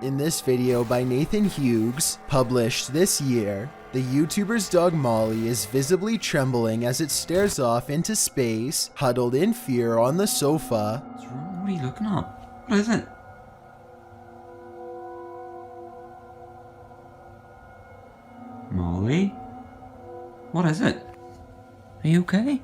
In this video by Nathan Hughes, published this year, the YouTuber's dog Molly is visibly trembling as it stares off into space, huddled in fear on the sofa. What are you looking at? What is it? Molly? What is it? Are you okay?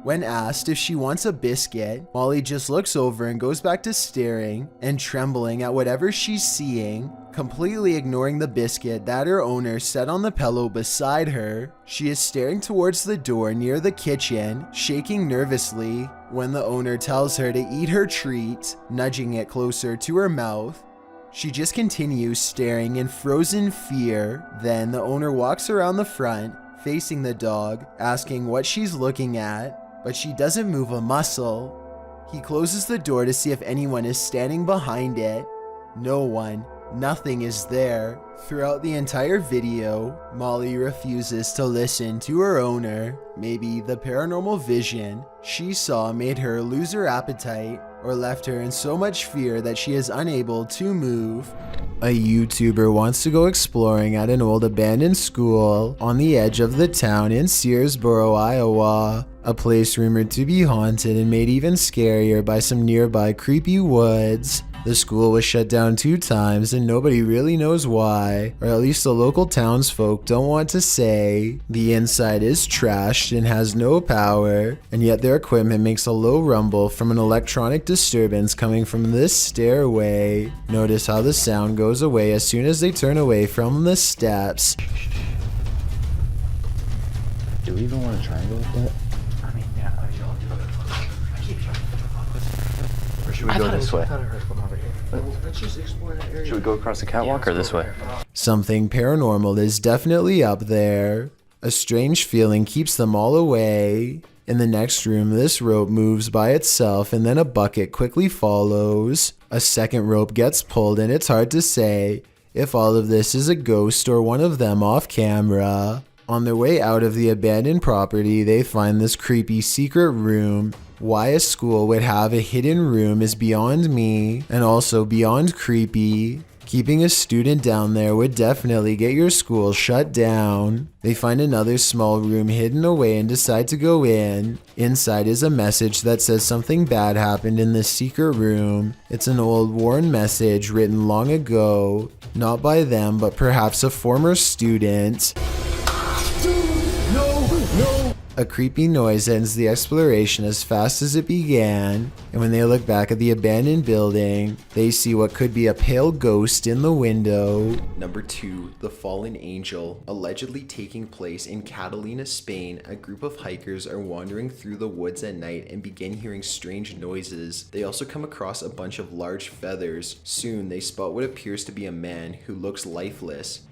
When asked if she wants a biscuit, Molly just looks over and goes back to staring and trembling at whatever she's seeing, completely ignoring the biscuit that her owner set on the pillow beside her. She is staring towards the door near the kitchen, shaking nervously when the owner tells her to eat her treat, nudging it closer to her mouth. She just continues staring in frozen fear. Then the owner walks around the front, facing the dog, asking what she's looking at, but she doesn't move a muscle. He closes the door to see if anyone is standing behind it. No one. Nothing is there. Throughout the entire video, Molly refuses to listen to her owner. Maybe the paranormal vision she saw made her lose her appetite or left her in so much fear that she is unable to move. A YouTuber wants to go exploring at an old abandoned school on the edge of the town in Searsboro, Iowa, a place rumored to be haunted and made even scarier by some nearby creepy woods. The school was shut down 2 times and nobody really knows why, or at least the local townsfolk don't want to say. The inside is trashed and has no power, and yet their equipment makes a low rumble from an electronic disturbance coming from this stairway. Notice how the sound goes away as soon as they turn away from the steps. Do we even want to try and go with that? I mean, yeah, Or should we go this way? Let's just explore that area. Should we go across the catwalk or this way? Something paranormal is definitely up there. A strange feeling keeps them all away. In the next room, this rope moves by itself and then a bucket quickly follows. A second rope gets pulled and it's hard to say if all of this is a ghost or one of them off camera. On their way out of the abandoned property, they find this creepy secret room. Why a school would have a hidden room is beyond me, and also beyond creepy. Keeping a student down there would definitely get your school shut down. They find another small room hidden away and decide to go in. Inside is a message that says something bad happened in this secret room. It's an old worn message written long ago, not by them but perhaps a former student. A creepy noise ends the exploration as fast as it began, and when they look back at the abandoned building, they see what could be a pale ghost in the window. Number 2, The Fallen Angel. Allegedly taking place in Catalina, Spain, a group of hikers are wandering through the woods at night and begin hearing strange noises. They also come across a bunch of large feathers. Soon, they spot what appears to be a man who looks lifeless.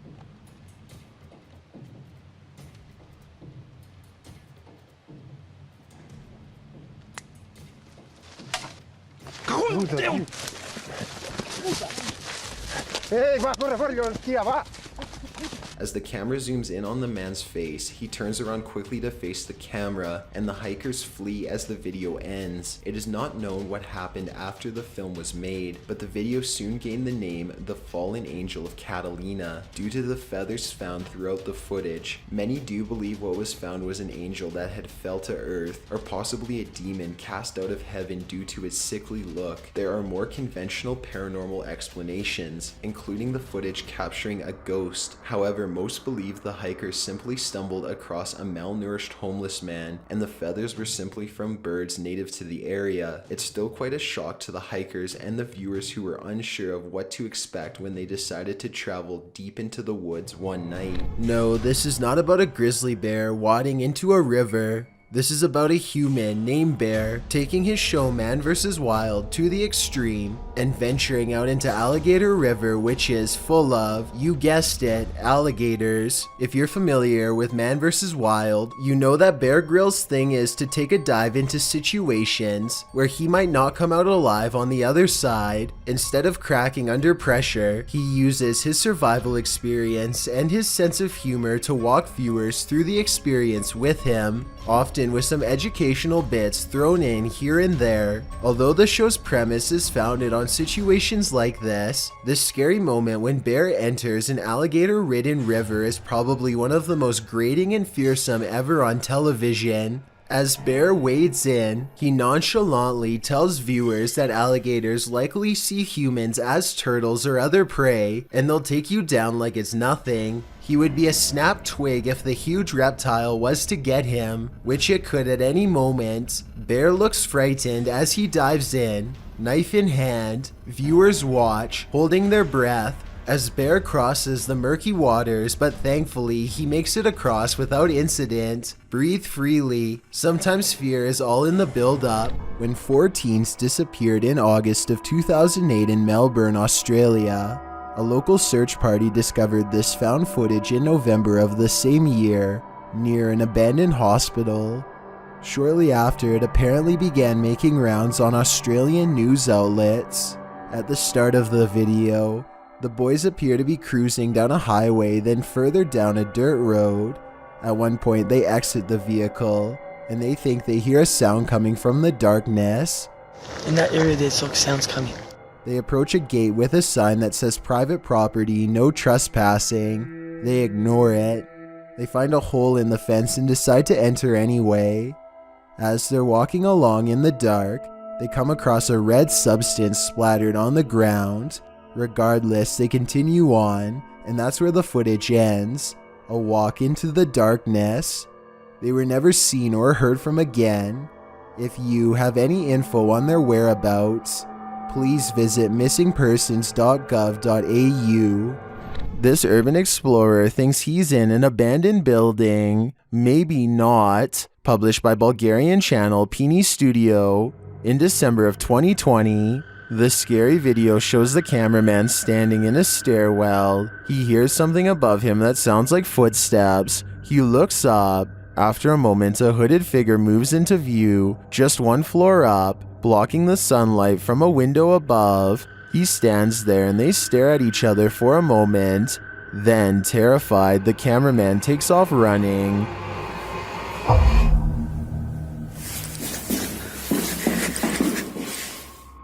As the camera zooms in on the man's face, he turns around quickly to face the camera, and the hikers flee as the video ends. It is not known what happened after the film was made, but the video soon gained the name The Fallen Angel of Catalina due to the feathers found throughout the footage. Many do believe what was found was an angel that had fell to earth, or possibly a demon cast out of heaven due to its sickly look. There are more conventional paranormal explanations, including the footage capturing a ghost. However, most believe the hikers simply stumbled across a malnourished homeless man, and the feathers were simply from birds native to the area. It's still quite a shock to the hikers and the viewers who were unsure of what to expect when they decided to travel deep into the woods one night. No, this is not about a grizzly bear wading into a river. This is about a human named Bear taking his show Man vs. Wild to the extreme and venturing out into Alligator River, which is full of, you guessed it, alligators. If you're familiar with Man vs. Wild, you know that Bear Grylls' thing is to take a dive into situations where he might not come out alive on the other side. Instead of cracking under pressure, he uses his survival experience and his sense of humor to walk viewers through the experience with him. often with some educational bits thrown in here and there. Although the show's premise is founded on situations like this, the scary moment when Bear enters an alligator-ridden river is probably one of the most grating and fearsome ever on television. As Bear wades in, he nonchalantly tells viewers that alligators likely see humans as turtles or other prey, and they'll take you down like it's nothing. He would be a snapped twig if the huge reptile was to get him, which it could at any moment. Bear looks frightened as he dives in, knife in hand. Viewers watch, holding their breath, as Bear crosses the murky waters, but thankfully he makes it across without incident. Breathe freely. Sometimes fear is all in the build-up. When 4 teens disappeared in August of 2008 in Melbourne, Australia, a local search party discovered this found footage in November of the same year, near an abandoned hospital. Shortly after, it apparently began making rounds on Australian news outlets. At the start of the video, the boys appear to be cruising down a highway, then further down a dirt road. At one point, they exit the vehicle, and they think they hear a sound coming from the darkness. In that area, there's like sounds coming. They approach a gate with a sign that says private property, no trespassing. They ignore it. They find a hole in the fence and decide to enter anyway. As they're walking along in the dark, they come across a red substance splattered on the ground. Regardless, they continue on, and that's where the footage ends. A walk into the darkness. They were never seen or heard from again. If you have any info on their whereabouts, please visit missingpersons.gov.au. This urban explorer thinks he's in an abandoned building. Maybe not. Published by Bulgarian channel Peony Studio in December of 2020. The scary video shows the cameraman standing in a stairwell. He hears something above him that sounds like footsteps. He looks up. After a moment, a hooded figure moves into view, just 1 floor up, blocking the sunlight from a window above. He stands there and they stare at each other for a moment. Then, terrified, the cameraman takes off running.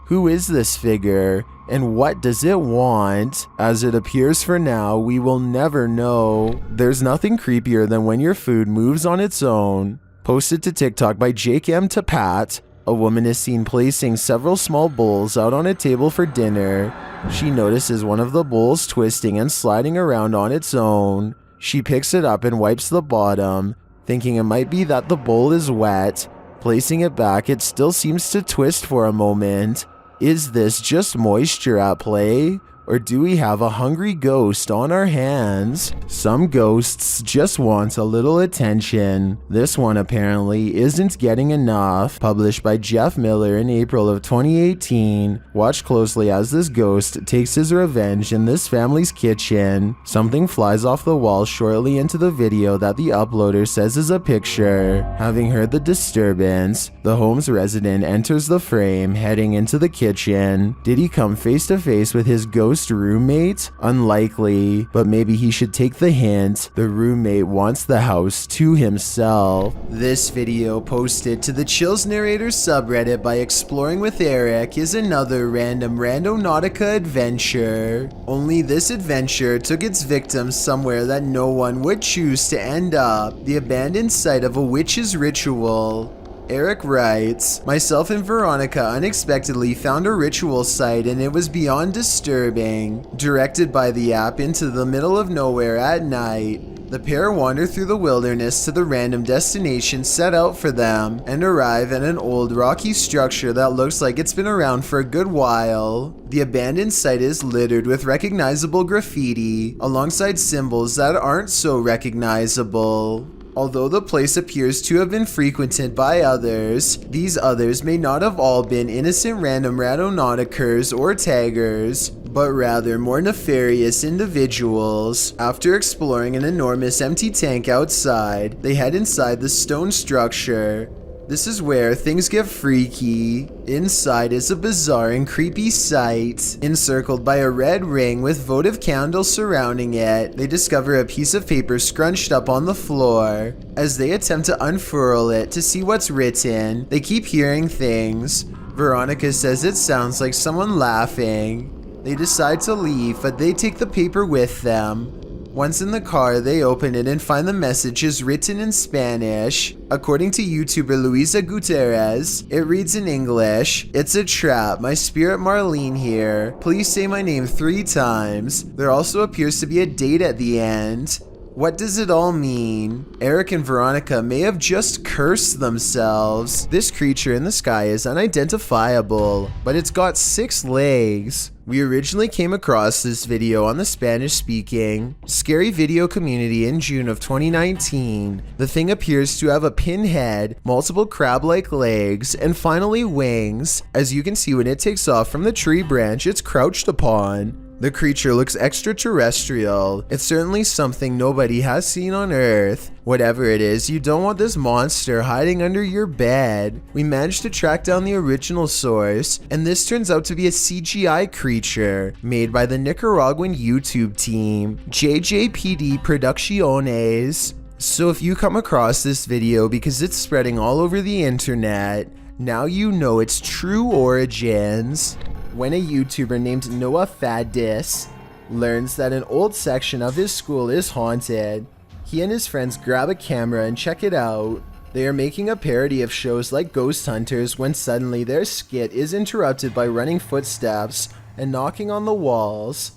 Who is this figure, and what does it want? As it appears for now, we will never know. There's nothing creepier than when your food moves on its own. Posted to TikTok by Jake M. Tapat, a woman is seen placing several small bowls out on a table for dinner. She notices one of the bowls twisting and sliding around on its own. She picks it up and wipes the bottom, thinking it might be that the bowl is wet. Placing it back, it still seems to twist for a moment. Is this just moisture at play? Or do we have a hungry ghost on our hands? Some ghosts just want a little attention. This one apparently isn't getting enough. Published by Jeff Miller in April of 2018. Watch closely as this ghost takes his revenge in this family's kitchen. Something flies off the wall shortly into the video that the uploader says is a picture. Having heard the disturbance, the home's resident enters the frame, heading into the kitchen. Did he come face to face with his ghost roommate? Unlikely, but maybe he should take the hint. The roommate wants the house to himself. This video, posted to the Chills Narrators subreddit by Exploring with Eric, is another random Randonautica adventure. Only this adventure took its victims somewhere that no one would choose to end up: the abandoned site of a witch's ritual. Eric writes, myself and Veronica unexpectedly found a ritual site and it was beyond disturbing. Directed by the app into the middle of nowhere at night, the pair wander through the wilderness to the random destination set out for them and arrive at an old rocky structure that looks like it's been around for a good while. The abandoned site is littered with recognizable graffiti alongside symbols that aren't so recognizable. Although the place appears to have been frequented by others, these others may not have all been innocent random Randonauticers or taggers, but rather more nefarious individuals. After exploring an enormous empty tank outside, they head inside the stone structure. This is where things get freaky. Inside is a bizarre and creepy sight. Encircled by a red ring with votive candles surrounding it, they discover a piece of paper scrunched up on the floor. As they attempt to unfurl it to see what's written, they keep hearing things. Veronica says it sounds like someone laughing. They decide to leave, but they take the paper with them. Once in the car, they open it and find the messages written in Spanish. According to YouTuber Luisa Gutierrez, it reads in English, "It's a trap, my spirit Marlene here. Please say my name 3 times. There also appears to be a date at the end." What does it all mean? Eric and Veronica may have just cursed themselves. This creature in the sky is unidentifiable, but it's got 6 legs. We originally came across this video on the Spanish-speaking scary video community in June of 2019. The thing appears to have a pinhead, multiple crab-like legs, and finally wings. As you can see when it takes off from the tree branch it's crouched upon. The creature looks extraterrestrial. It's certainly something nobody has seen on Earth. Whatever it is, you don't want this monster hiding under your bed. We managed to track down the original source, and this turns out to be a CGI creature made by the Nicaraguan YouTube team, JJPD Producciones. So if you come across this video because it's spreading all over the internet, now you know its true origins. When a YouTuber named Noah Fadis learns that an old section of his school is haunted, he and his friends grab a camera and check it out. They are making a parody of shows like Ghost Hunters when suddenly their skit is interrupted by running footsteps and knocking on the walls.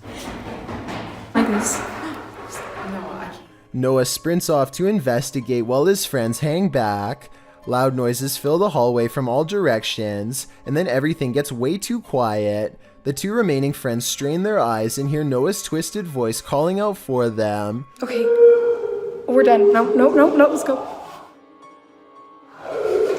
Like this. Noah sprints off to investigate while his friends hang back. Loud noises fill the hallway from all directions, and then everything gets way too quiet. The 2 remaining friends strain their eyes and hear Noah's twisted voice calling out for them. Okay, we're done. No, let's go.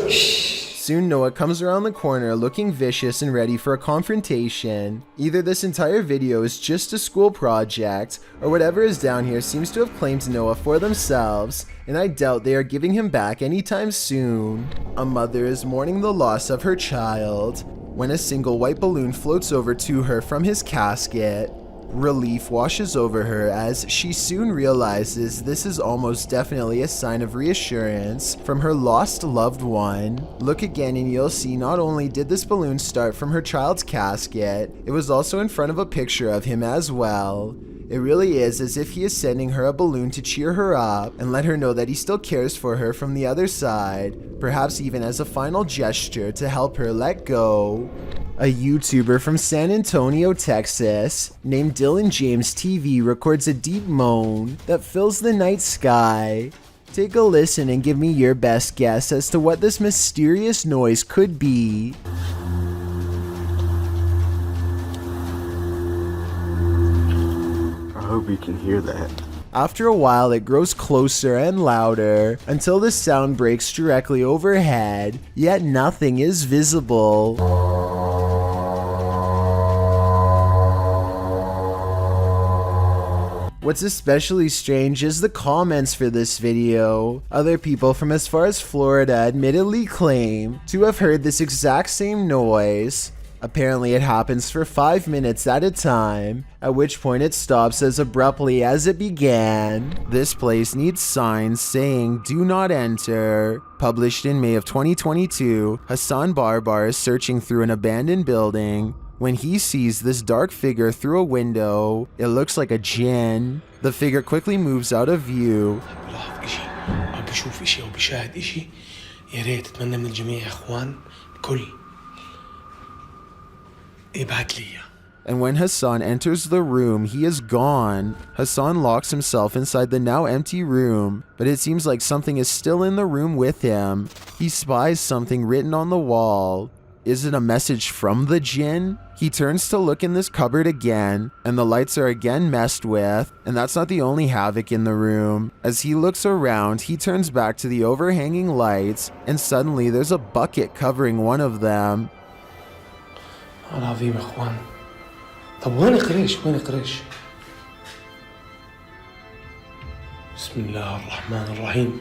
Soon Noah comes around the corner looking vicious and ready for a confrontation. Either this entire video is just a school project, or whatever is down here seems to have claimed Noah for themselves, and I doubt they are giving him back anytime soon. A mother is mourning the loss of her child when a single white balloon floats over to her from his casket. Relief washes over her as she soon realizes this is almost definitely a sign of reassurance from her lost loved one. Look again and you'll see not only did this balloon start from her child's casket, it was also in front of a picture of him as well. It really is as if he is sending her a balloon to cheer her up and let her know that he still cares for her from the other side, perhaps even as a final gesture to help her let go. A YouTuber from San Antonio, Texas, named Dylan James TV records a deep moan that fills the night sky. Take a listen and give me your best guess as to what this mysterious noise could be. I hope you can hear that. After a while, it grows closer and louder until the sound breaks directly overhead, yet nothing is visible. What's especially strange is the comments for this video. Other people from as far as Florida admittedly claim to have heard this exact same noise. Apparently it happens for 5 minutes at a time, at which point it stops as abruptly as it began. This place needs signs saying "Do not enter." Published in May of 2022, Hassan Barbar is searching through an abandoned building when he sees this dark figure through a window. It looks like a jinn. The figure quickly moves out of view. بشوف إشي أو بشاهد إشي يا ريت أتمنى من الجميع يا إخوان الكل يبعت لي إياه. And when Hassan enters the room, he is gone. Hassan locks himself inside the now empty room, but it seems like something is still in the room with him. He spies something written on the wall. Is it a message from the jinn? He turns to look in this cupboard again, and the lights are again messed with, and that's not the only havoc in the room. As he looks around, he turns back to the overhanging lights, and suddenly there's a bucket covering one of them. العظيم يا إخوان. طب وين قريش؟ وين قريش؟ بسم الله الرحمن الرحيم.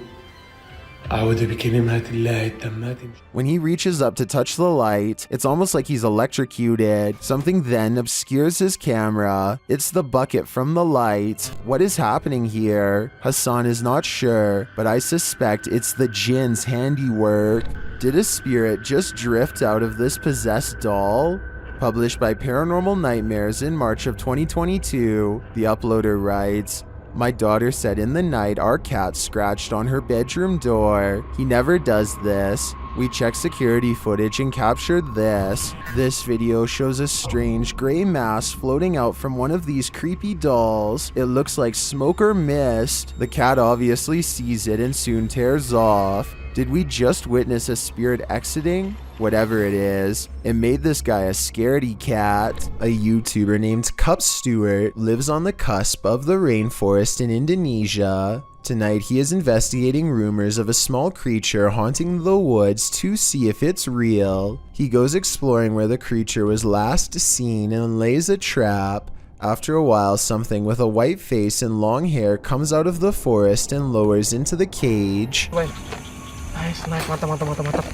أعوذ بكلمات الله التامات. When he reaches up to touch the light, it's almost like he's electrocuted. Something then obscures his camera. It's the bucket from the light. What is happening here? Hassan is not sure, but I suspect it's the jinn's handiwork. Did a spirit just drift out of this possessed doll? Published by Paranormal Nightmares in March of 2022, the uploader writes, "My daughter said in the night our cat scratched on her bedroom door. He never does this. We checked security footage and captured this. This video shows a strange gray mass floating out from one of these creepy dolls. It looks like smoke or mist. The cat obviously sees it and soon tears off. Did we just witness a spirit exiting? Whatever it is, it made this guy a scaredy cat." A YouTuber named Cup Stewart lives on the cusp of the rainforest in Indonesia. Tonight he is investigating rumors of a small creature haunting the woods to see if it's real. He goes exploring where the creature was last seen and lays a trap. After a while, something with a white face and long hair comes out of the forest and lowers into the cage. Nice, mantap.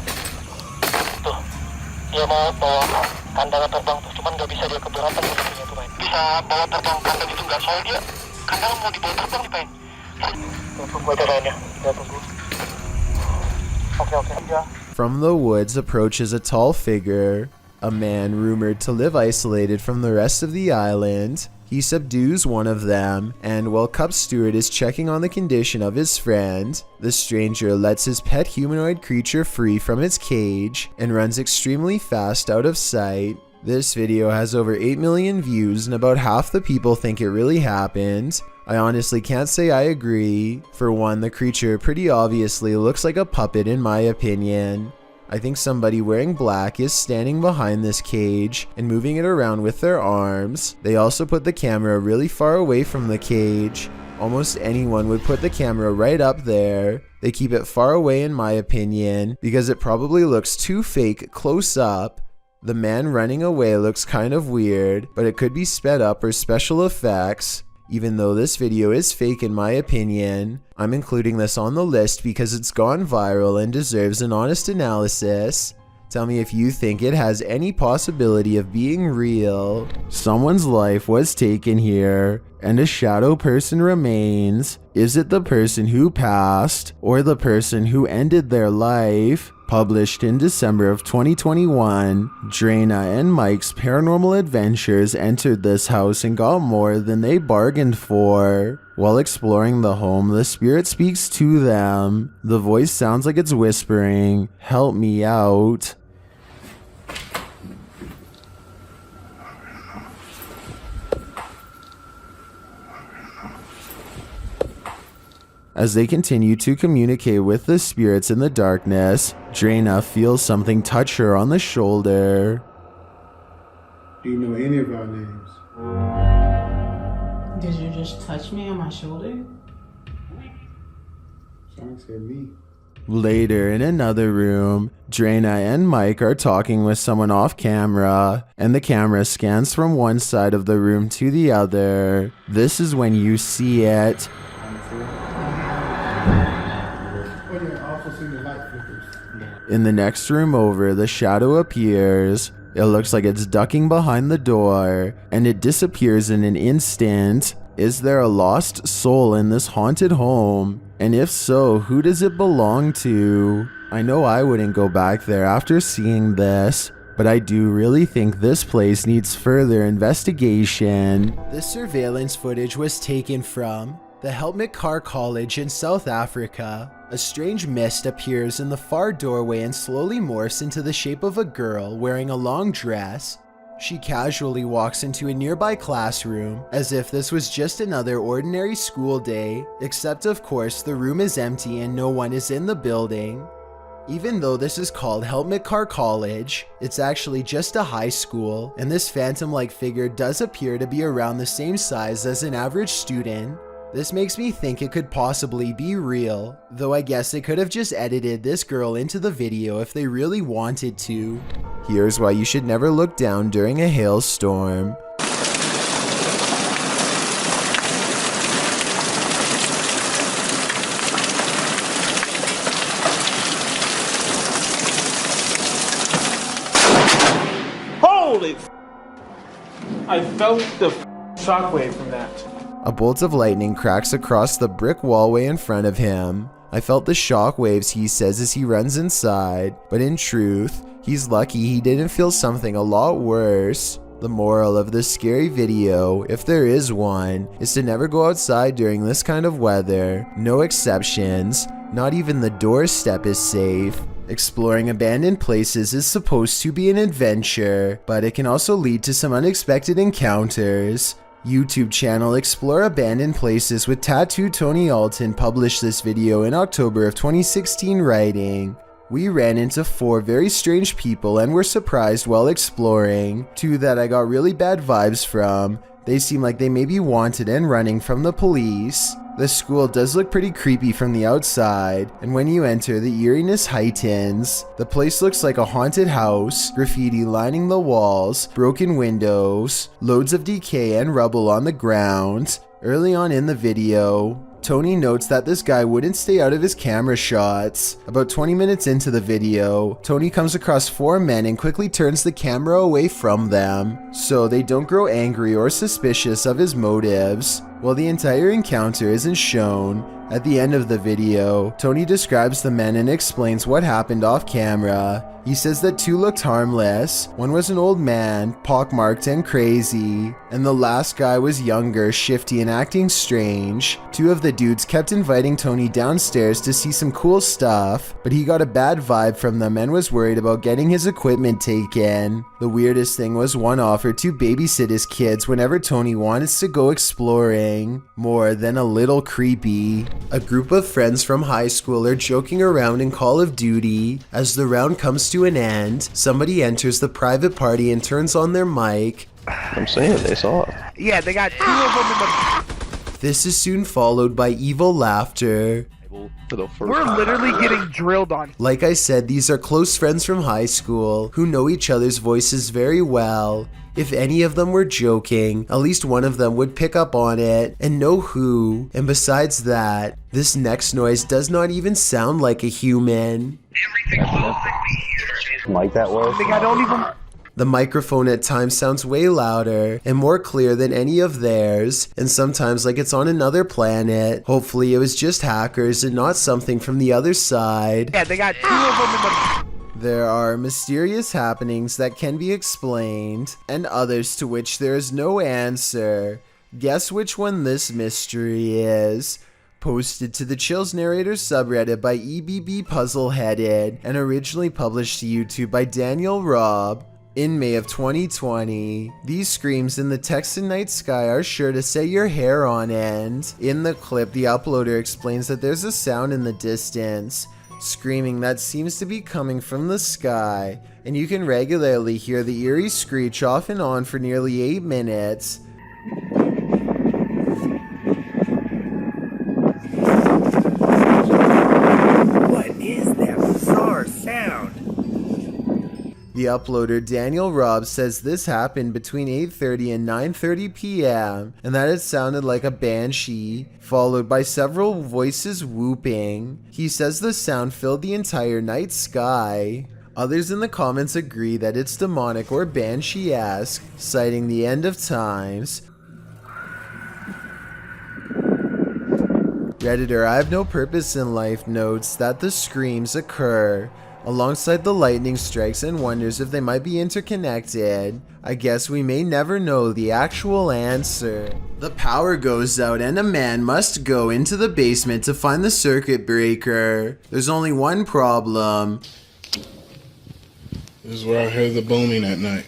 Tuh, dia mau bawa kandang terbang tuh, cuman nggak bisa dia keberatan sepertinya tuh, Pak. Bisa bawa terbang kandang itu nggak, soalnya dia kandang mau dibawa terbang nih, Pak. Tunggu aja lainnya, ya tunggu. Oke, aja. From the woods approaches a tall figure, a man rumored to live isolated from the rest of the island. He subdues one of them, and while Cup Stewart is checking on the condition of his friend, the stranger lets his pet humanoid creature free from its cage and runs extremely fast out of sight. This video has over 8 million views and about half the people think it really happened. I honestly can't say I agree. For one, the creature pretty obviously looks like a puppet in my opinion. I think somebody wearing black is standing behind this cage and moving it around with their arms. They also put the camera really far away from the cage. Almost anyone would put the camera right up there. They keep it far away in my opinion because it probably looks too fake close up. The man running away looks kind of weird, but it could be sped up or special effects. Even though this video is fake in my opinion, I'm including this on the list because it's gone viral and deserves an honest analysis. Tell me if you think it has any possibility of being real. Someone's life was taken here, and a shadow person remains. Is it the person who passed, or the person who ended their life? Published in December of 2021, Drana and Mike's paranormal adventures entered this house and got more than they bargained for. While exploring the home, the spirit speaks to them. The voice sounds like it's whispering, "Help me out." As they continue to communicate with the spirits in the darkness, Drana feels something touch her on the shoulder. Do you know any of our names? Did you just touch me on my shoulder? Someone said me. Later, in another room, Drana and Mike are talking with someone off camera, and the camera scans from one side of the room to the other. This is when you see it. In the next room over, the shadow appears. It looks like it's ducking behind the door, and it disappears in an instant. Is there a lost soul in this haunted home? And if so, who does it belong to? I know I wouldn't go back there after seeing this, but I do really think this place needs further investigation. This surveillance footage was taken from the Helmikar College in South Africa. A strange mist appears in the far doorway and slowly morphs into the shape of a girl wearing a long dress. She casually walks into a nearby classroom, as if this was just another ordinary school day, except of course the room is empty and no one is in the building. Even though this is called Helmikar College, it's actually just a high school, and this phantom-like figure does appear to be around the same size as an average student. This makes me think it could possibly be real, though I guess they could have just edited this girl into the video if they really wanted to. Here's why you should never look down during a hailstorm. I felt the shockwave from that. A bolt of lightning cracks across the brick wallway in front of him. I felt the shock waves, he says as he runs inside, but in truth, he's lucky he didn't feel something a lot worse. The moral of this scary video, if there is one, is to never go outside during this kind of weather. No exceptions. Not even the doorstep is safe. Exploring abandoned places is supposed to be an adventure, but it can also lead to some unexpected encounters. YouTube channel Explore Abandoned Places with Tattoo Tony Alton published this video in October of 2016 writing, "We ran into 4 very strange people and were surprised while exploring. 2 that I got really bad vibes from. They seem like they may be wanted and running from the police. The school does look pretty creepy from the outside, and when you enter, the eeriness heightens. The place looks like a haunted house, graffiti lining the walls, broken windows, loads of decay and rubble on the ground." Early on in the video, Tony notes that this guy wouldn't stay out of his camera shots. About 20 minutes into the video, Tony comes across 4 men and quickly turns the camera away from them, so they don't grow angry or suspicious of his motives. While the entire encounter isn't shown, at the end of the video, Tony describes the men and explains what happened off camera. He says that 2 looked harmless, one was an old man, pockmarked and crazy, and the last guy was younger, shifty and acting strange. 2 of the dudes kept inviting Tony downstairs to see some cool stuff, but he got a bad vibe from them and was worried about getting his equipment taken. The weirdest thing was one offered to babysit his kids whenever Tony wants to go exploring. More than a little creepy. A group of friends from high school are joking around in Call of Duty. As the round comes to an end, somebody enters the private party and turns on their mic. I'm saying they saw it. Yeah, they got 2 of them in the... This is soon followed by evil laughter. We're literally getting drilled on. Like I said, these are close friends from high school who know each other's voices very well. If any of them were joking, at least one of them would pick up on it and know who. And besides that, this next noise does not even sound like a human. Like that way? I don't even... The microphone at times sounds way louder and more clear than any of theirs, and sometimes like it's on another planet. Hopefully it was just hackers and not something from the other side. Yeah, they got 2 of them in the... There are mysterious happenings that can be explained, and others to which there is no answer. Guess which one this mystery is. Posted to the Chills Narrator subreddit by EBB Puzzleheaded, and originally published to YouTube by Daniel Robb. In May of 2020, these screams in the Texan night sky are sure to set your hair on end. In the clip, the uploader explains that there's a sound in the distance, screaming that seems to be coming from the sky, and you can regularly hear the eerie screech off and on for nearly 8 minutes. What is that bizarre sound? The uploader Daniel Robb says this happened between 8:30 and 9:30 p.m. and that it sounded like a banshee, followed by several voices whooping. He says the sound filled the entire night sky. Others in the comments agree that it's demonic or banshee-esque, citing the end of times. Redditor I Have No Purpose in Life notes that the screams occur alongside the lightning strikes and wonders if they might be interconnected. I guess we may never know the actual answer. The power goes out and a man must go into the basement to find the circuit breaker. There's only one problem. This is where I heard the booming at night.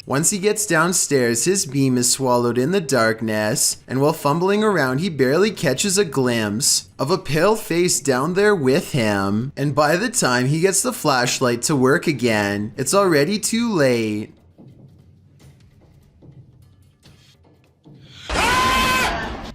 Once he gets downstairs, his beam is swallowed in the darkness, and while fumbling around, he barely catches a glimpse of a pale face down there with him. And by the time he gets the flashlight to work again, it's already too late.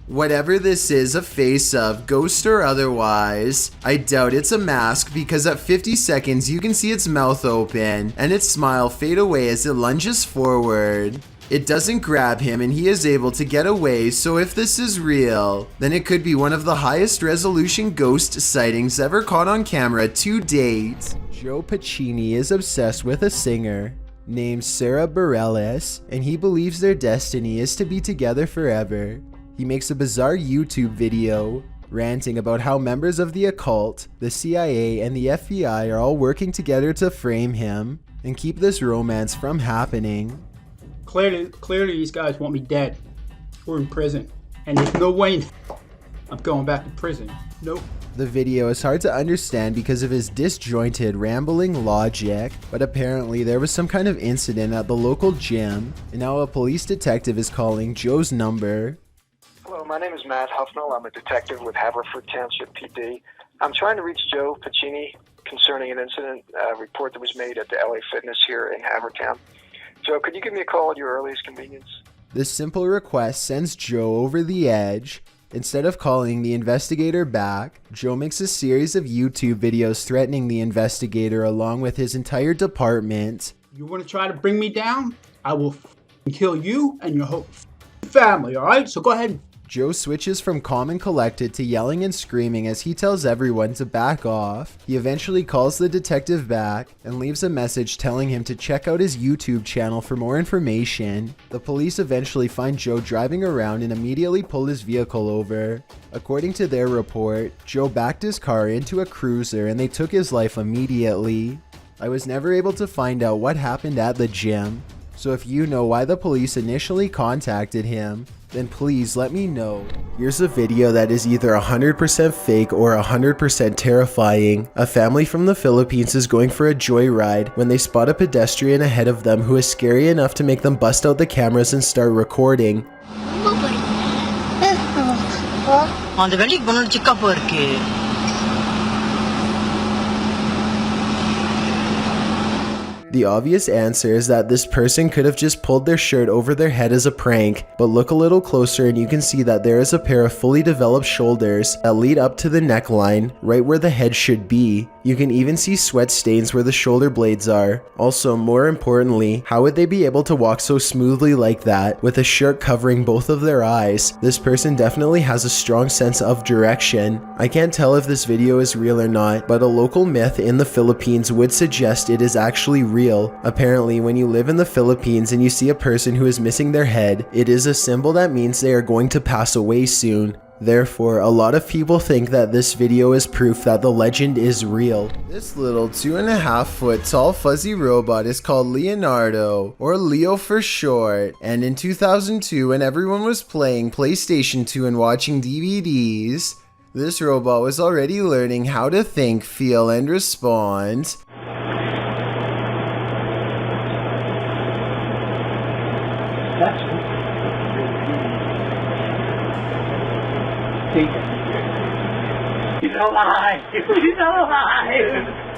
Whatever this is a face of, ghost or otherwise, I doubt it's a mask because at 50 seconds you can see its mouth open and its smile fade away as it lunges forward. It doesn't grab him and he is able to get away, so if this is real, then it could be one of the highest resolution ghost sightings ever caught on camera to date. Joe Pacini is obsessed with a singer. named Sarah Bareilles, and he believes their destiny is to be together forever. He makes a bizarre YouTube video ranting about how members of the occult, the CIA, and the FBI are all working together to frame him and keep this romance from happening. Clearly these guys want me dead. We're in prison, and there's no way I'm going back to prison. Nope. The video is hard to understand because of his disjointed, rambling logic, but apparently there was some kind of incident at the local gym, and now a police detective is calling Joe's number. Hello, my name is Matt Huffnell. I'm a detective with Haverford Township PD. I'm trying to reach Joe Pacini concerning an incident report that was made at the LA Fitness here in Havertown. Joe, could you give me a call at your earliest convenience? This simple request sends Joe over the edge. Instead of calling the investigator back, Joe makes a series of YouTube videos threatening the investigator along with his entire department. You want to try to bring me down? I will kill you and your whole family, alright? So go ahead. Joe switches from calm and collected to yelling and screaming as he tells everyone to back off. He eventually calls the detective back and leaves a message telling him to check out his YouTube channel for more information. The police eventually find Joe driving around and immediately pull his vehicle over. According to their report, Joe backed his car into a cruiser and they took his life immediately. I was never able to find out what happened at the gym, so if you know why the police initially contacted him, then please let me know. Here's a video that is either 100% fake or 100% terrifying. A family from the Philippines is going for a joyride when they spot a pedestrian ahead of them who is scary enough to make them bust out the cameras and start recording. The obvious answer is that this person could have just pulled their shirt over their head as a prank, but look a little closer and you can see that there is a pair of fully developed shoulders that lead up to the neckline, right where the head should be. You can even see sweat stains where the shoulder blades are. Also, more importantly, how would they be able to walk so smoothly like that with a shirt covering both of their eyes? This person definitely has a strong sense of direction. I can't tell if this video is real or not, but a local myth in the Philippines would suggest it is actually real. Apparently, when you live in the Philippines and you see a person who is missing their head, it is a symbol that means they are going to pass away soon. Therefore, a lot of people think that this video is proof that the legend is real. This little 2.5 foot tall fuzzy robot is called Leonardo, or Leo for short, and in 2002 when everyone was playing PlayStation 2 and watching DVDs, this robot was already learning how to think, feel, and respond. He's alive! He's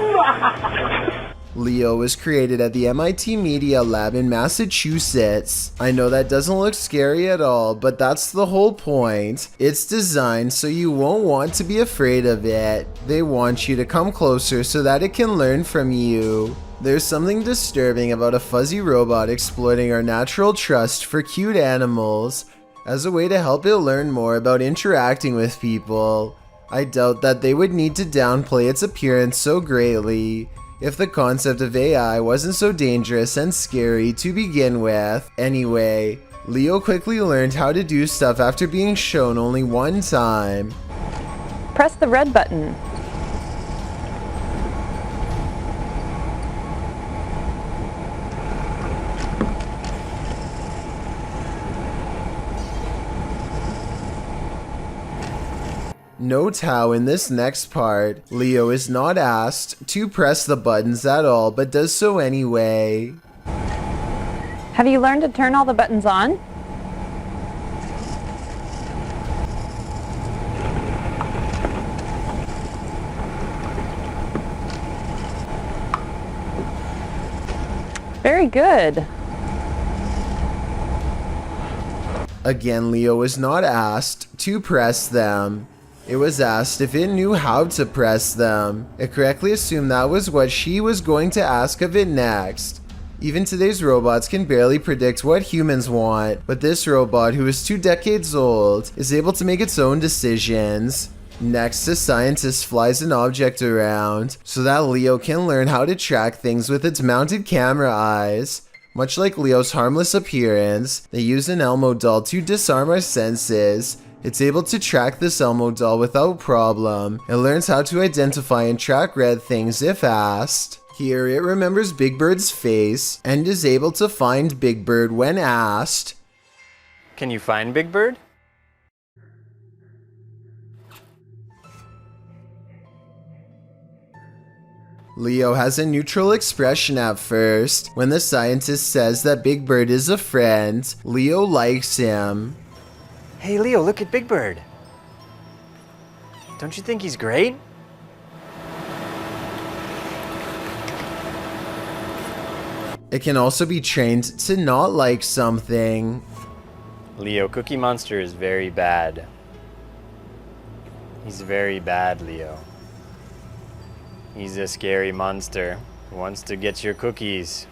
alive! Leo was created at the MIT Media Lab in Massachusetts. I know that doesn't look scary at all, but that's the whole point. It's designed so you won't want to be afraid of it. They want you to come closer so that it can learn from you. There's something disturbing about a fuzzy robot exploiting our natural trust for cute animals as a way to help it learn more about interacting with people. I doubt that they would need to downplay its appearance so greatly if the concept of AI wasn't so dangerous and scary to begin with. Anyway, Leo quickly learned how to do stuff after being shown only one time. Press the red button. Note how in this next part, Leo is not asked to press the buttons at all, but does so anyway. Have you learned to turn all the buttons on? Very good. Again, Leo was not asked to press them. It was asked if it knew how to press them. It correctly assumed that was what she was going to ask of it next. Even today's robots can barely predict what humans want, but this robot, who is 2 decades old, is able to make its own decisions. Next, the scientist flies an object around so that Leo can learn how to track things with its mounted camera eyes. Much like Leo's harmless appearance, they use an Elmo doll to disarm our senses. It's able to track this Elmo doll without problem. It learns how to identify and track red things if asked. Here, it remembers Big Bird's face and is able to find Big Bird when asked. Can you find Big Bird? Leo has a neutral expression at first. When the scientist says that Big Bird is a friend, Leo likes him. Hey Leo, look at Big Bird. Don't you think he's great? It can also be trained to not like something. Leo, Cookie Monster is very bad. He's very bad, Leo. He's a scary monster who wants to get your cookies.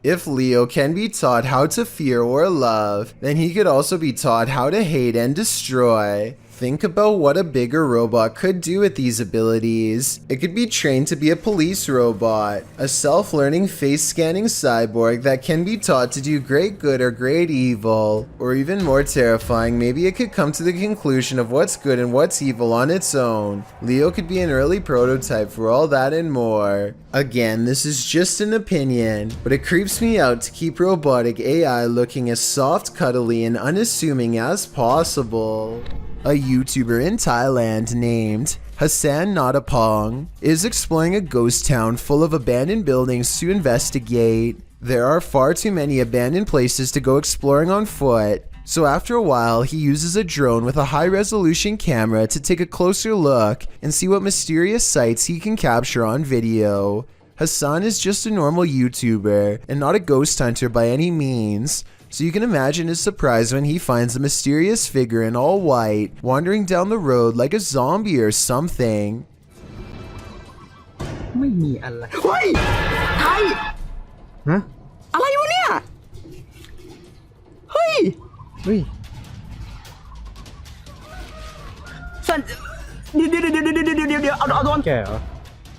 If Leo can be taught how to fear or love, then he could also be taught how to hate and destroy. Think about what a bigger robot could do with these abilities. It could be trained to be a police robot, a self-learning face-scanning cyborg that can be taught to do great good or great evil. Or even more terrifying, maybe it could come to the conclusion of what's good and what's evil on its own. Leo could be an early prototype for all that and more. Again, this is just an opinion, but it creeps me out to keep robotic AI looking as soft, cuddly, and unassuming as possible. A YouTuber in Thailand named Hassan Natapong is exploring a ghost town full of abandoned buildings to investigate. There are far too many abandoned places to go exploring on foot, so after a while he uses a drone with a high-resolution camera to take a closer look and see what mysterious sights he can capture on video. Hassan is just a normal YouTuber and not a ghost hunter by any means. So you can imagine his surprise when he finds a mysterious figure in all white wandering down the road like a zombie or something. ไม่มีอะไรเฮ้ยไทยฮะอะไรวะเนี่ยเฮ้ยสันเดี๋ยวเอาโดนแก่เหรอ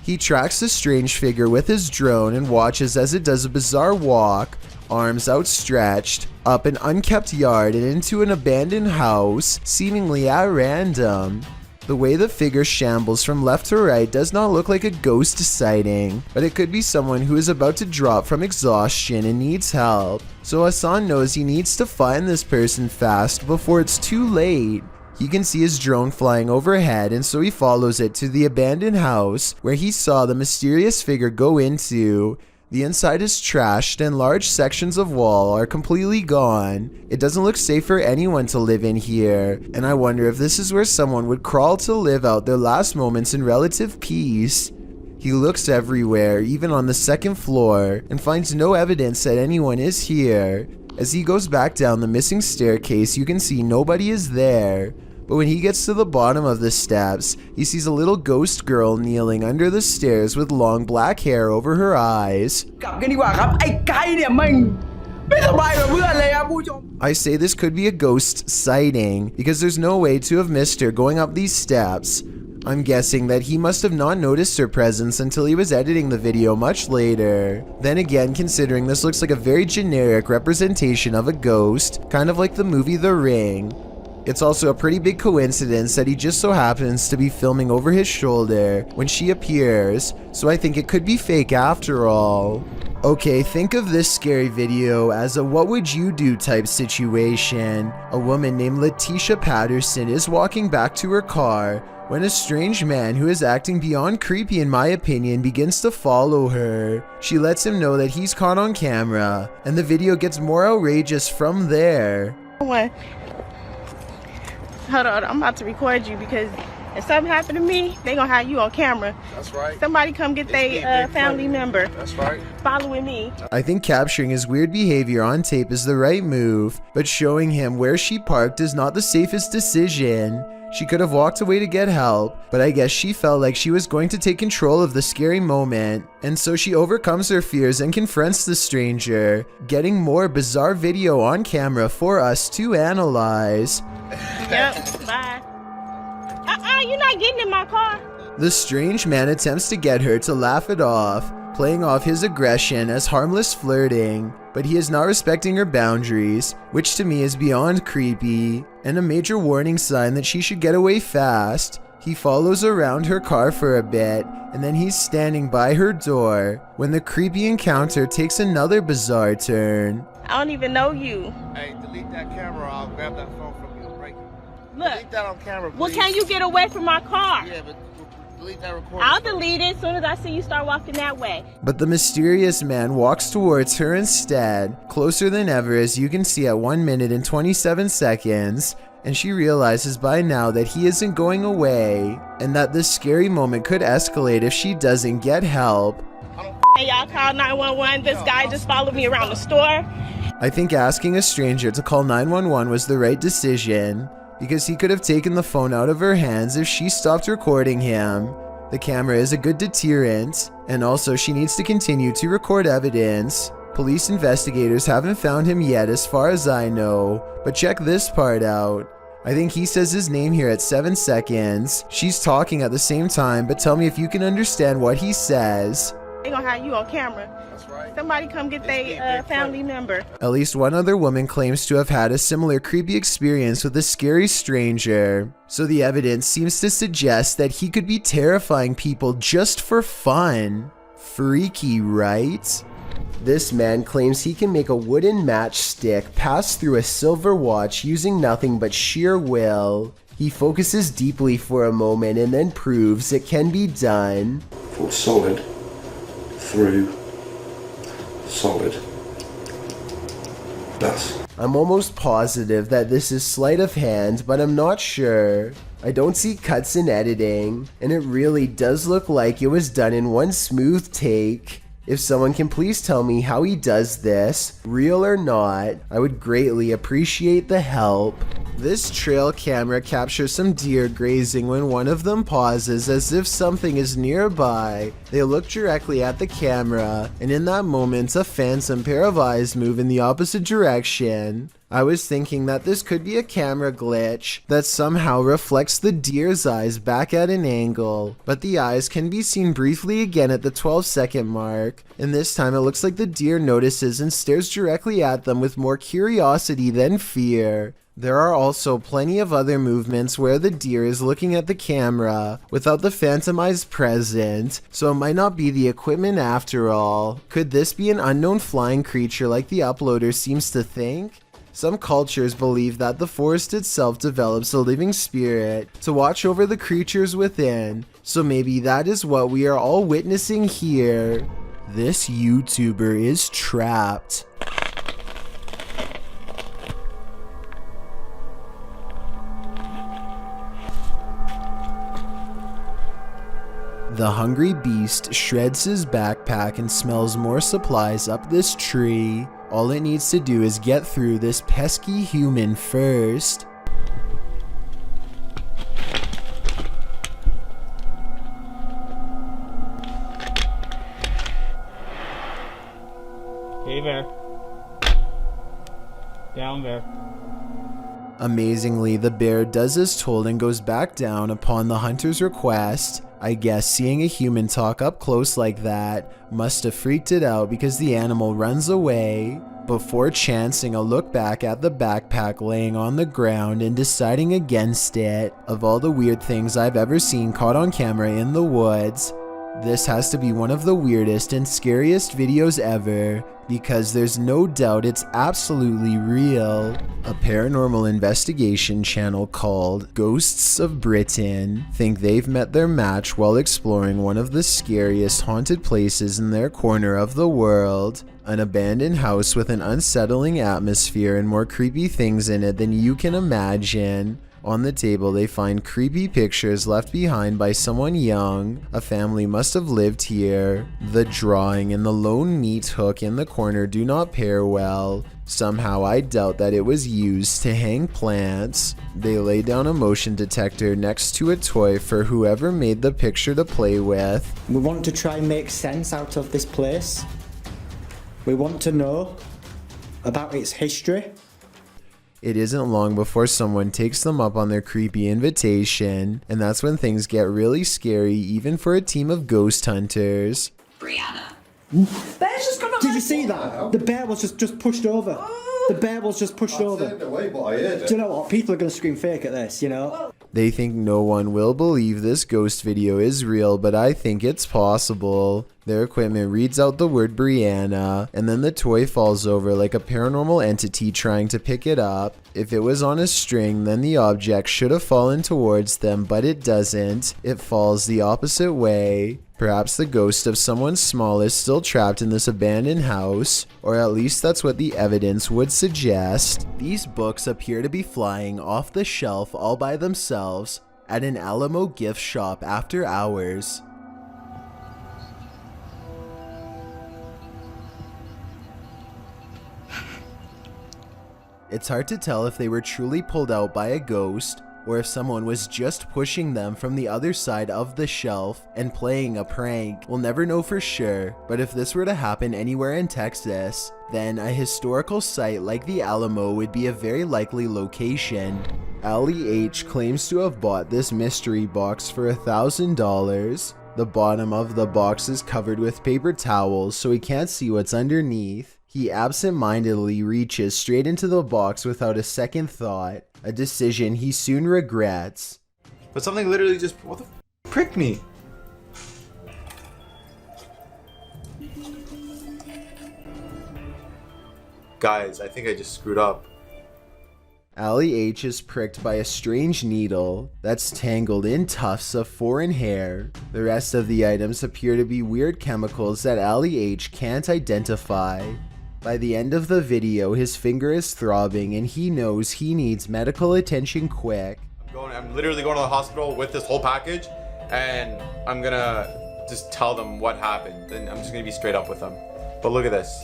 He tracks the strange figure with his drone and watches as it does a bizarre walk, arms outstretched, up an unkept yard and into an abandoned house, seemingly at random. The way the figure shambles from left to right does not look like a ghost sighting, but it could be someone who is about to drop from exhaustion and needs help. So Hassan knows he needs to find this person fast before it's too late. He can see his drone flying overhead, and so he follows it to the abandoned house where he saw the mysterious figure go into. The inside is trashed and large sections of wall are completely gone. It doesn't look safe for anyone to live in here, and I wonder if this is where someone would crawl to live out their last moments in relative peace. He looks everywhere, even on the second floor, and finds no evidence that anyone is here. As he goes back down the missing staircase, you can see nobody is there. But when he gets to the bottom of the steps, he sees a little ghost girl kneeling under the stairs with long black hair over her eyes. I say this could be a ghost sighting, because there's no way to have missed her going up these steps. I'm guessing that he must have not noticed her presence until he was editing the video much later. Then again, considering this looks like a very generic representation of a ghost, kind of like the movie The Ring. It's also a pretty big coincidence that he just so happens to be filming over his shoulder when she appears, so I think it could be fake after all. Okay, think of this scary video as a what would you do type situation. A woman named Letitia Patterson is walking back to her car when a strange man who is acting beyond creepy in my opinion begins to follow her. She lets him know that he's caught on camera, and the video gets more outrageous from there. Hold on, I'm about to record you because if something happened to me, they gonna have you on camera. That's right. Somebody come get their family member. That's right. Following me. I think capturing his weird behavior on tape is the right move, but showing him where she parked is not the safest decision. She could have walked away to get help, but I guess she felt like she was going to take control of the scary moment, and so she overcomes her fears and confronts the stranger, getting more bizarre video on camera for us to analyze. Yep, bye. you're not getting in my car. The strange man attempts to get her to laugh it off, playing off his aggression as harmless flirting, but he is not respecting her boundaries, which to me is beyond creepy, and a major warning sign that she should get away fast. He follows around her car for a bit, and then he's standing by her door when the creepy encounter takes another bizarre turn. I don't even know you. Hey, delete that camera. I'll grab that phone from you and break it. Look. Delete that on camera, please. Well, can you get away from my car? Yeah, but delete that recording. I'll delete it as soon as I see you start walking that way. But the mysterious man walks towards her instead, closer than ever as you can see at 1 minute and 27 seconds, and she realizes by now that he isn't going away, and that this scary moment could escalate if she doesn't get help. Hey, y'all call 911. This guy just followed me around the store. I think asking a stranger to call 911 was the right decision, because he could have taken the phone out of her hands if she stopped recording him. The camera is a good deterrent, and also she needs to continue to record evidence. Police investigators haven't found him yet as far as I know, but check this part out. I think he says his name here at 7 seconds. She's talking at the same time, but tell me if you can understand what he says. They gonna have you on camera. That's right. Somebody come get their family member. At least one other woman claims to have had a similar creepy experience with a scary stranger. So the evidence seems to suggest that he could be terrifying people just for fun. Freaky, right? This man claims he can make a wooden matchstick pass through a silver watch using nothing but sheer will. He focuses deeply for a moment and then proves it can be done. For solid through solid. Thus. I'm almost positive that this is sleight of hand, but I'm not sure. I don't see cuts in editing, and it really does look like it was done in one smooth take. If someone can please tell me how he does this, real or not, I would greatly appreciate the help. This trail camera captures some deer grazing when one of them pauses as if something is nearby. They look directly at the camera, and in that moment a phantom pair of eyes move in the opposite direction. I was thinking that this could be a camera glitch that somehow reflects the deer's eyes back at an angle, but the eyes can be seen briefly again at the 12-second mark, and this time it looks like the deer notices and stares directly at them with more curiosity than fear. There are also plenty of other movements where the deer is looking at the camera without the phantom eyes present, so it might not be the equipment after all. Could this be an unknown flying creature like the uploader seems to think? Some cultures believe that the forest itself develops a living spirit to watch over the creatures within, so maybe that is what we are all witnessing here. This YouTuber is trapped. The hungry beast shreds his backpack and smells more supplies up this tree. All it needs to do is get through this pesky human first. Hey there. Down there. Amazingly, the bear does as told and goes back down upon the hunter's request. I guess seeing a human talk up close like that must have freaked it out because the animal runs away before chancing a look back at the backpack laying on the ground and deciding against it. Of all the weird things I've ever seen caught on camera in the woods, this has to be one of the weirdest and scariest videos ever, because there's no doubt it's absolutely real. A paranormal investigation channel called Ghosts of Britain think they've met their match while exploring one of the scariest haunted places in their corner of the world. An abandoned house with an unsettling atmosphere and more creepy things in it than you can imagine. On the table, they find creepy pictures left behind by someone young. A family must have lived here. The drawing and the lone meat hook in the corner do not pair well. Somehow I doubt that it was used to hang plants. They lay down a motion detector next to a toy for whoever made the picture to play with. We want to try and make sense out of this place. We want to know about its history. It isn't long before someone takes them up on their creepy invitation, and that's when things get really scary even for a team of ghost hunters. Brianna. Bear's just gonna. Did you see that? The bear was just pushed over. The bear was just pushed over. Do you know what? People are gonna scream fake at this, you know? They think no one will believe this ghost video is real, but I think it's possible. Their equipment reads out the word Brianna, and then the toy falls over like a paranormal entity trying to pick it up. If it was on a string, then the object should have fallen towards them, but it doesn't. It falls the opposite way. Perhaps the ghost of someone small is still trapped in this abandoned house, or at least that's what the evidence would suggest. These books appear to be flying off the shelf all by themselves at an Alamo gift shop after hours. It's hard to tell if they were truly pulled out by a ghost, or if someone was just pushing them from the other side of the shelf and playing a prank. We'll never know for sure, but if this were to happen anywhere in Texas, then a historical site like the Alamo would be a very likely location. Allie H claims to have bought this mystery box for $1,000. The bottom of the box is covered with paper towels, so he can't see what's underneath. He absent-mindedly reaches straight into the box without a second thought, a decision he soon regrets. But something literally just, what the pricked me? Guys, I think I just screwed up. Allie H is pricked by a strange needle that's tangled in tufts of foreign hair. The rest of the items appear to be weird chemicals that Allie H can't identify. By the end of the video, his finger is throbbing and he knows he needs medical attention quick. I'm literally going to the hospital with this whole package, and I'm gonna just tell them what happened, and I'm just gonna be straight up with them. But look at this.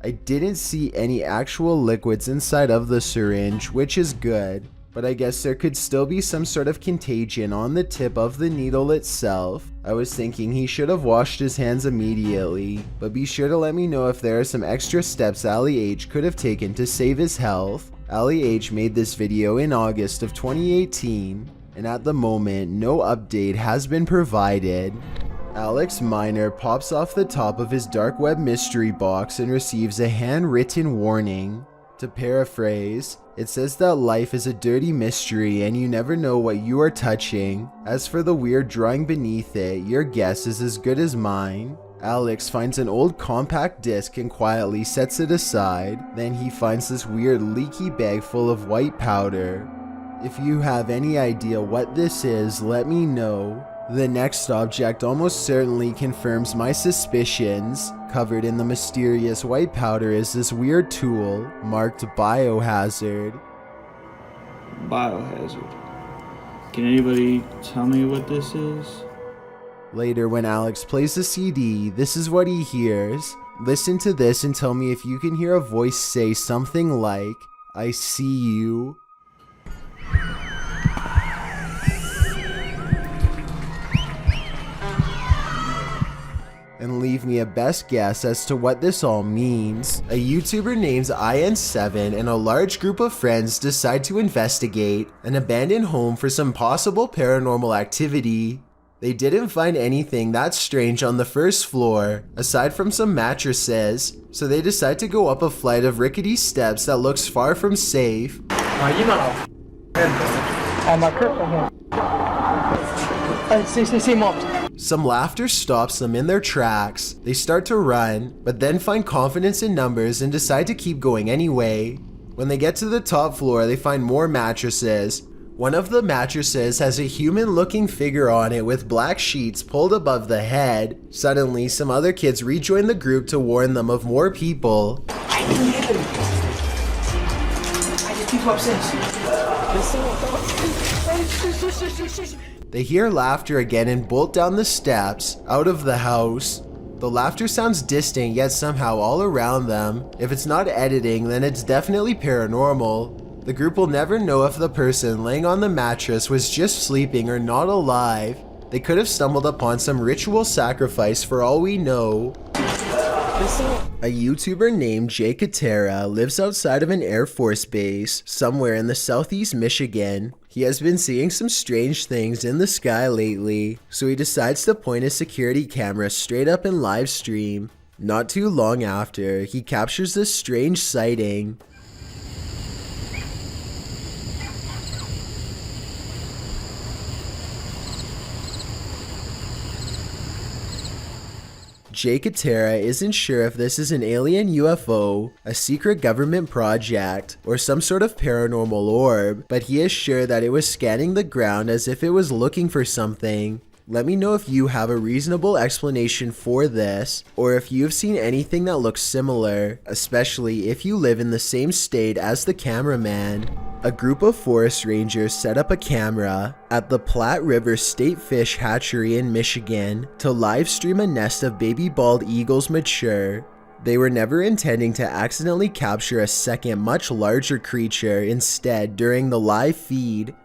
I didn't see any actual liquids inside of the syringe, which is good, but I guess there could still be some sort of contagion on the tip of the needle itself. I was thinking he should have washed his hands immediately, but be sure to let me know if there are some extra steps Allie H could have taken to save his health. Allie H made this video in August of 2018, and at the moment, no update has been provided. Alex Miner pops off the top of his dark web mystery box and receives a handwritten warning. To paraphrase, it says that life is a dirty mystery and you never know what you are touching. As for the weird drawing beneath it, your guess is as good as mine. Alex finds an old compact disc and quietly sets it aside. Then he finds this weird leaky bag full of white powder. If you have any idea what this is, let me know. The next object almost certainly confirms my suspicions. Covered in the mysterious white powder is this weird tool marked biohazard. Biohazard. Can anybody tell me what this is? Later, when Alex plays the CD, this is what he hears. Listen to this and tell me if you can hear a voice say something like, "I see you." And leave me a best guess as to what this all means. A YouTuber named IN7 and a large group of friends decide to investigate an abandoned home for some possible paranormal activity. They didn't find anything that strange on the first floor, aside from some mattresses, so they decide to go up a flight of rickety steps that looks far from safe. Some laughter stops them in their tracks. They start to run, but then find confidence in numbers and decide to keep going anyway. When they get to the top floor, they find more mattresses. One of the mattresses has a human-looking figure on it with black sheets pulled above the head. Suddenly, some other kids rejoin the group to warn them of more people. They hear laughter again and bolt down the steps, out of the house. The laughter sounds distant, yet somehow all around them. If it's not editing, then it's definitely paranormal. The group will never know if the person laying on the mattress was just sleeping or not alive. They could have stumbled upon some ritual sacrifice for all we know. A YouTuber named Jay Katera lives outside of an Air Force base somewhere in the southeast Michigan. He has been seeing some strange things in the sky lately, so he decides to point his security camera straight up and live stream. Not too long after, he captures this strange sighting. Jay Katera isn't sure if this is an alien UFO, a secret government project, or some sort of paranormal orb, but he is sure that it was scanning the ground as if it was looking for something. Let me know if you have a reasonable explanation for this, or if you've seen anything that looks similar, especially if you live in the same state as the cameraman. A group of forest rangers set up a camera at the Platte River State Fish Hatchery in Michigan to live stream a nest of baby bald eagles mature. They were never intending to accidentally capture a second, much larger creature instead during the live feed.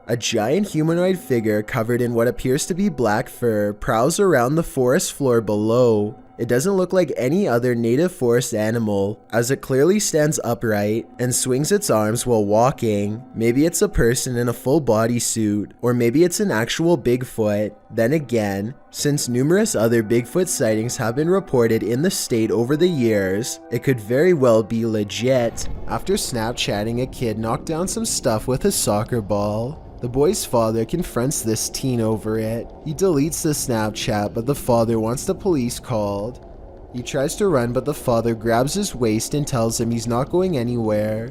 A giant humanoid figure covered in what appears to be black fur prowls around the forest floor below. It doesn't look like any other native forest animal, as it clearly stands upright and swings its arms while walking. Maybe it's a person in a full bodysuit, or maybe it's an actual Bigfoot. Then again, since numerous other Bigfoot sightings have been reported in the state over the years, it could very well be legit. After Snapchatting, a kid knocked down some stuff with a soccer ball. The boy's father confronts this teen over it. He deletes the Snapchat, but the father wants the police called. He tries to run, but the father grabs his waist and tells him he's not going anywhere.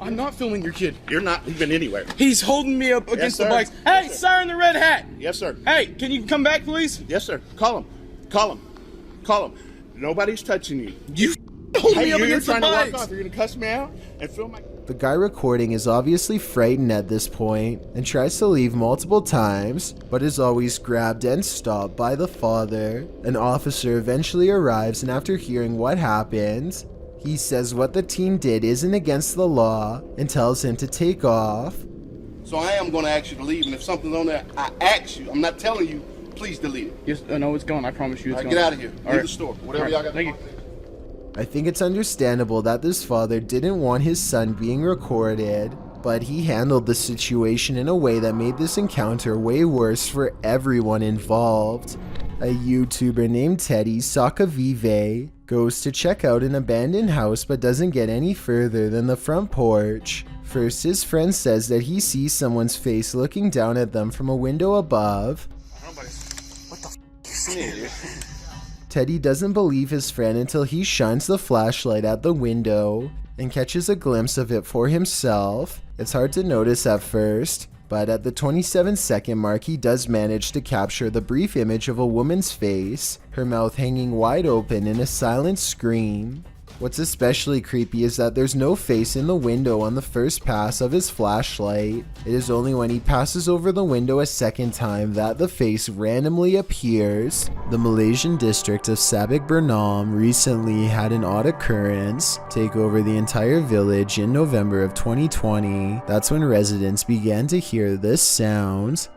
I'm not filming your kid. You're not leaving anywhere. He's holding me up against the bikes. Hey, sir in the red hat. Yes, sir. Hey, can you come back, please? Yes, sir. Call him. Call him. Call him. Nobody's touching you. You hold me up you're against the trying to bikes. walk off. You're going to cuss me out and film my... The guy recording is obviously frightened at this point and tries to leave multiple times, but is always grabbed and stopped by the father. An officer eventually arrives, and after hearing what happened, he says what the teen did isn't against the law and tells him to take off. So I am going to ask you to leave, and if something's on there, I ask you. I'm not telling you, please delete it. Yes, no, it's gone. I promise you it's gone. Get out of here. Leave the store. Whatever y'all got. Thank you. I think it's understandable that this father didn't want his son being recorded, but he handled the situation in a way that made this encounter way worse for everyone involved. A YouTuber named Teddy Sakavive goes to check out an abandoned house but doesn't get any further than the front porch. First, his friend says that he sees someone's face looking down at them from a window above. What the f*** you seeing? Teddy doesn't believe his friend until he shines the flashlight at the window and catches a glimpse of it for himself. It's hard to notice at first, but at the 27-second mark he does manage to capture the brief image of a woman's face, her mouth hanging wide open in a silent scream. What's especially creepy is that there's no face in the window on the first pass of his flashlight. It is only when he passes over the window a second time that the face randomly appears. The Malaysian district of Sabak Bernam recently had an odd occurrence take over the entire village in November of 2020. That's when residents began to hear this sound.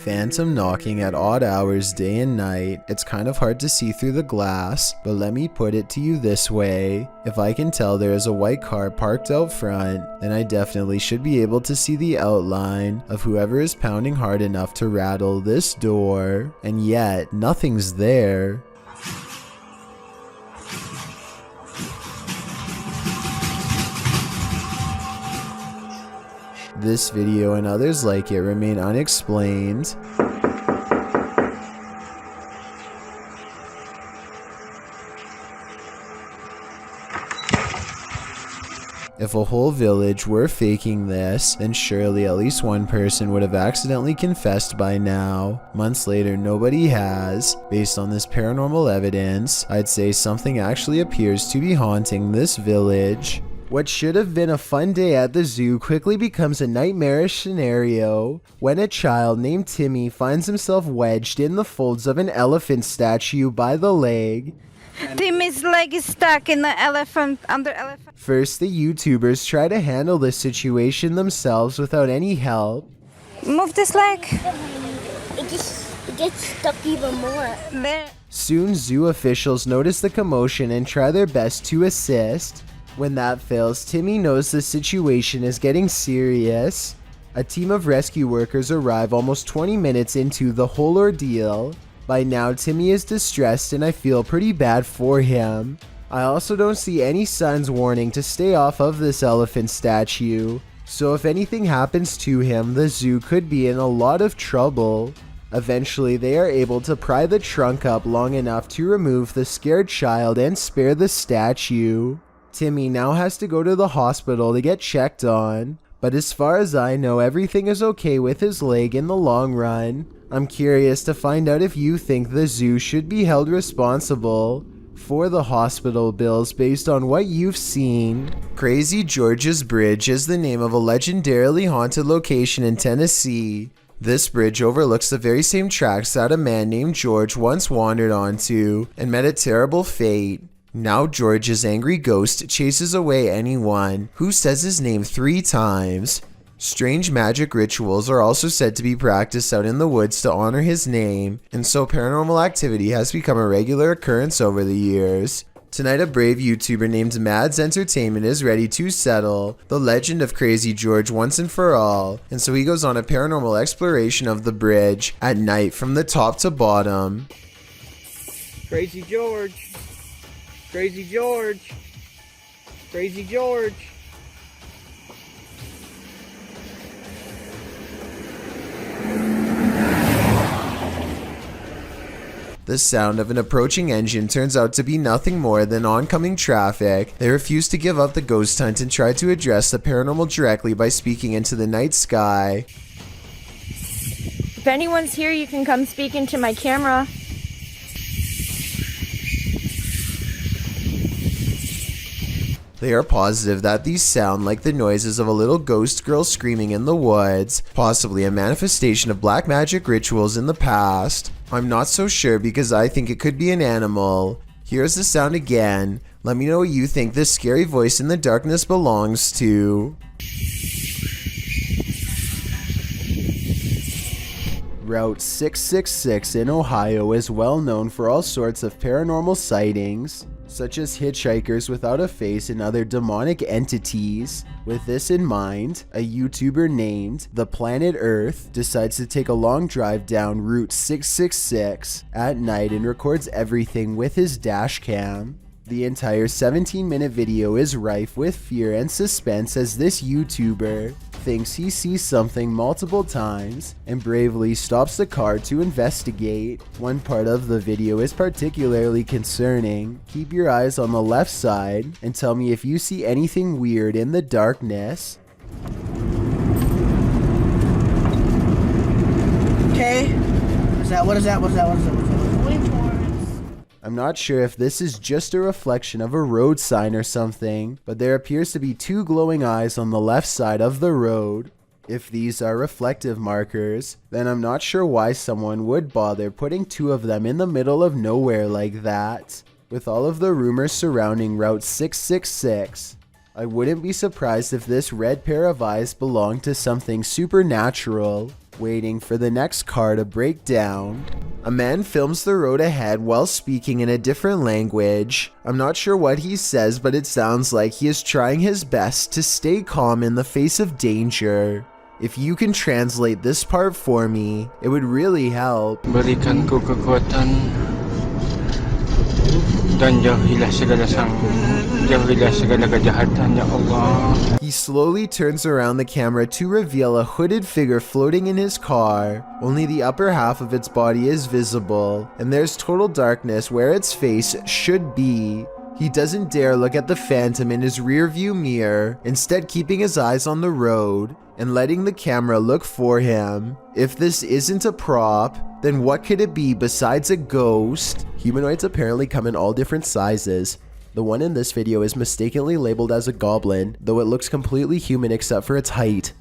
Phantom knocking at odd hours day and night. It's kind of hard to see through the glass, but let me put it to you this way. If I can tell there is a white car parked out front, then I definitely should be able to see the outline of whoever is pounding hard enough to rattle this door, and yet nothing's there. This video and others like it remain unexplained. If a whole village were faking this, then surely at least one person would have accidentally confessed by now. Months later, nobody has. Based on this paranormal evidence, I'd say something actually appears to be haunting this village. What should have been a fun day at the zoo quickly becomes a nightmarish scenario when a child named Timmy finds himself wedged in the folds of an elephant statue by the leg. Timmy's leg is stuck in the elephant. First, the YouTubers try to handle the situation themselves without any help. Move this leg. It gets stuck even more. There. Soon, zoo officials notice the commotion and try their best to assist. When that fails, Timmy knows the situation is getting serious. A team of rescue workers arrive almost 20 minutes into the whole ordeal. By now, Timmy is distressed and I feel pretty bad for him. I also don't see any signs warning to stay off of this elephant statue. So if anything happens to him, the zoo could be in a lot of trouble. Eventually, they are able to pry the trunk up long enough to remove the scared child and spare the statue. Timmy now has to go to the hospital to get checked on, but as far as I know, everything is okay with his leg in the long run. I'm curious to find out if you think the zoo should be held responsible for the hospital bills based on what you've seen. Crazy George's Bridge is the name of a legendarily haunted location in Tennessee. This bridge overlooks the very same tracks that a man named George once wandered onto and met a terrible fate. Now George's angry ghost chases away anyone who says his name 3 times. Strange magic rituals are also said to be practiced out in the woods to honor his name, and so paranormal activity has become a regular occurrence over the years. Tonight, a brave YouTuber named Mads Entertainment is ready to settle the legend of Crazy George once and for all, and so he goes on a paranormal exploration of the bridge at night from the top to bottom. Crazy George. Crazy George. Crazy George. The sound of an approaching engine turns out to be nothing more than oncoming traffic. They refuse to give up the ghost hunt and try to address the paranormal directly by speaking into the night sky. If anyone's here, you can come speak into my camera. They are positive that these sound like the noises of a little ghost girl screaming in the woods, possibly a manifestation of black magic rituals in the past. I'm not so sure because I think it could be an animal. Here's the sound again. Let me know what you think this scary voice in the darkness belongs to. Route 666 in Ohio is well known for all sorts of paranormal sightings, such as hitchhikers without a face and other demonic entities. With this in mind, a YouTuber named The Planet Earth decides to take a long drive down Route 666 at night and records everything with his dash cam. The entire 17-minute video is rife with fear and suspense as this YouTuber thinks he sees something multiple times and bravely stops the car to investigate. One part of the video is particularly concerning. Keep your eyes on the left side and tell me if you see anything weird in the darkness. Okay. What is that? I'm not sure if this is just a reflection of a road sign or something, but there appears to be 2 glowing eyes on the left side of the road. If these are reflective markers, then I'm not sure why someone would bother putting 2 of them in the middle of nowhere like that. With all of the rumors surrounding Route 666, I wouldn't be surprised if this red pair of eyes belonged to something supernatural, waiting for the next car to break down. A man films the road ahead while speaking in a different language. I'm not sure what he says, but it sounds like he is trying his best to stay calm in the face of danger. If you can translate this part for me, it would really help. Berikan ku kekuatan dan jauhilah segala kejahatan, ya Allah. He slowly turns around the camera to reveal a hooded figure floating in his car. Only the upper half of its body is visible, and there's total darkness where its face should be. He doesn't dare look at the phantom in his rearview mirror, instead keeping his eyes on the road and letting the camera look for him. If this isn't a prop, then what could it be besides a ghost? Humanoids apparently come in all different sizes. The one in this video is mistakenly labeled as a goblin, though it looks completely human except for its height.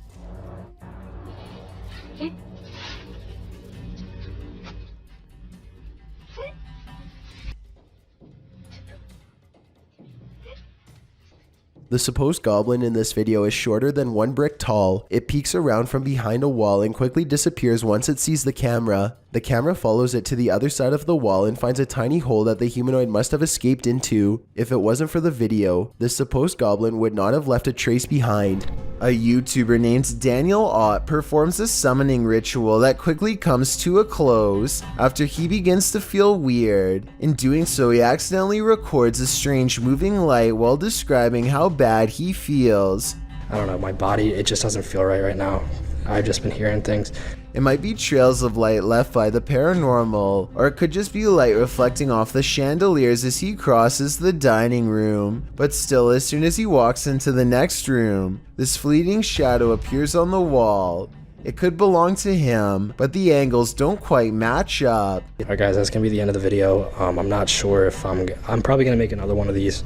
The supposed goblin in this video is shorter than 1 brick tall. It peeks around from behind a wall and quickly disappears once it sees the camera. The camera follows it to the other side of the wall and finds a tiny hole that the humanoid must have escaped into. If it wasn't for the video, this supposed goblin would not have left a trace behind. A YouTuber named Daniel Ott performs a summoning ritual that quickly comes to a close after he begins to feel weird. In doing so, he accidentally records a strange moving light while describing how bad he feels. I don't know, my body, it just doesn't feel right now. I've just been hearing things. It might be trails of light left by the paranormal, or it could just be light reflecting off the chandeliers as he crosses the dining room. But still, as soon as he walks into the next room, this fleeting shadow appears on the wall. It could belong to him, but the angles don't quite match up. Alright guys, that's gonna be the end of the video. I'm not sure if I'm probably gonna make another one of these.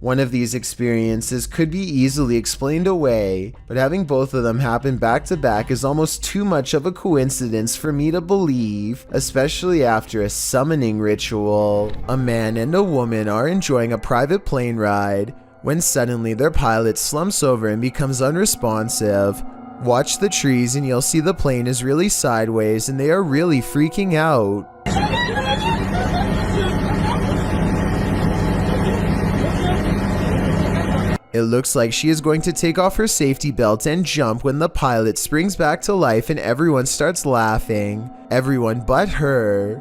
One of these experiences could be easily explained away, but having both of them happen back to back is almost too much of a coincidence for me to believe, especially after a summoning ritual. A man and a woman are enjoying a private plane ride when suddenly their pilot slumps over and becomes unresponsive. Watch the trees and you'll see the plane is really sideways and they are really freaking out. It looks like she is going to take off her safety belt and jump when the pilot springs back to life and everyone starts laughing. Everyone but her.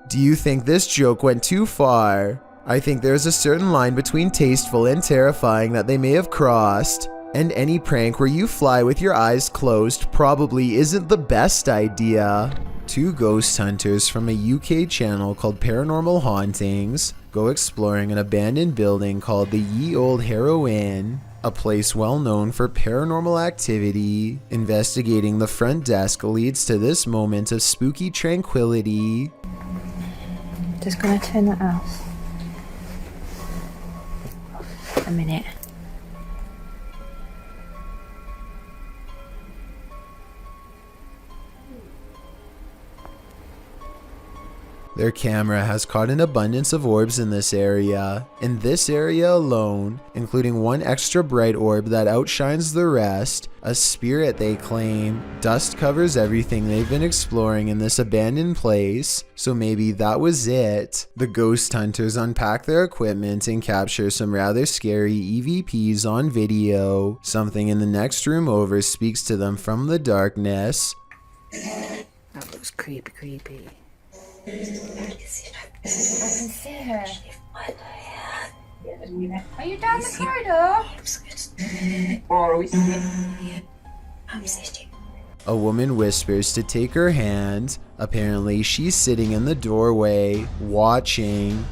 Do you think this joke went too far? I think there's a certain line between tasteful and terrifying that they may have crossed. And any prank where you fly with your eyes closed probably isn't the best idea. 2 ghost hunters from a UK channel called Paranormal Hauntings go exploring an abandoned building called the Ye Old Harrow Inn, a place well known for paranormal activity. Investigating the front desk leads to this moment of spooky tranquility. Just gonna turn that off. A minute. Their camera has caught an abundance of orbs in this area. In this area alone, including one extra bright orb that outshines the rest, a spirit they claim. Dust covers everything they've been exploring in this abandoned place, so maybe that was it. The ghost hunters unpack their equipment and capture some rather scary EVPs on video. Something in the next room over speaks to them from the darkness. That looks creepy. I can see her. Are you down the corridor? A woman whispers to take her hand. Apparently, she's sitting in the doorway, watching,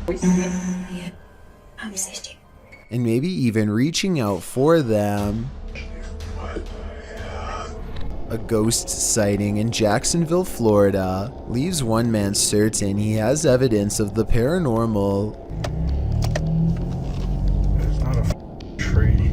and maybe even reaching out for them. A ghost sighting in Jacksonville, Florida, leaves one man certain he has evidence of the paranormal. It's not a tree.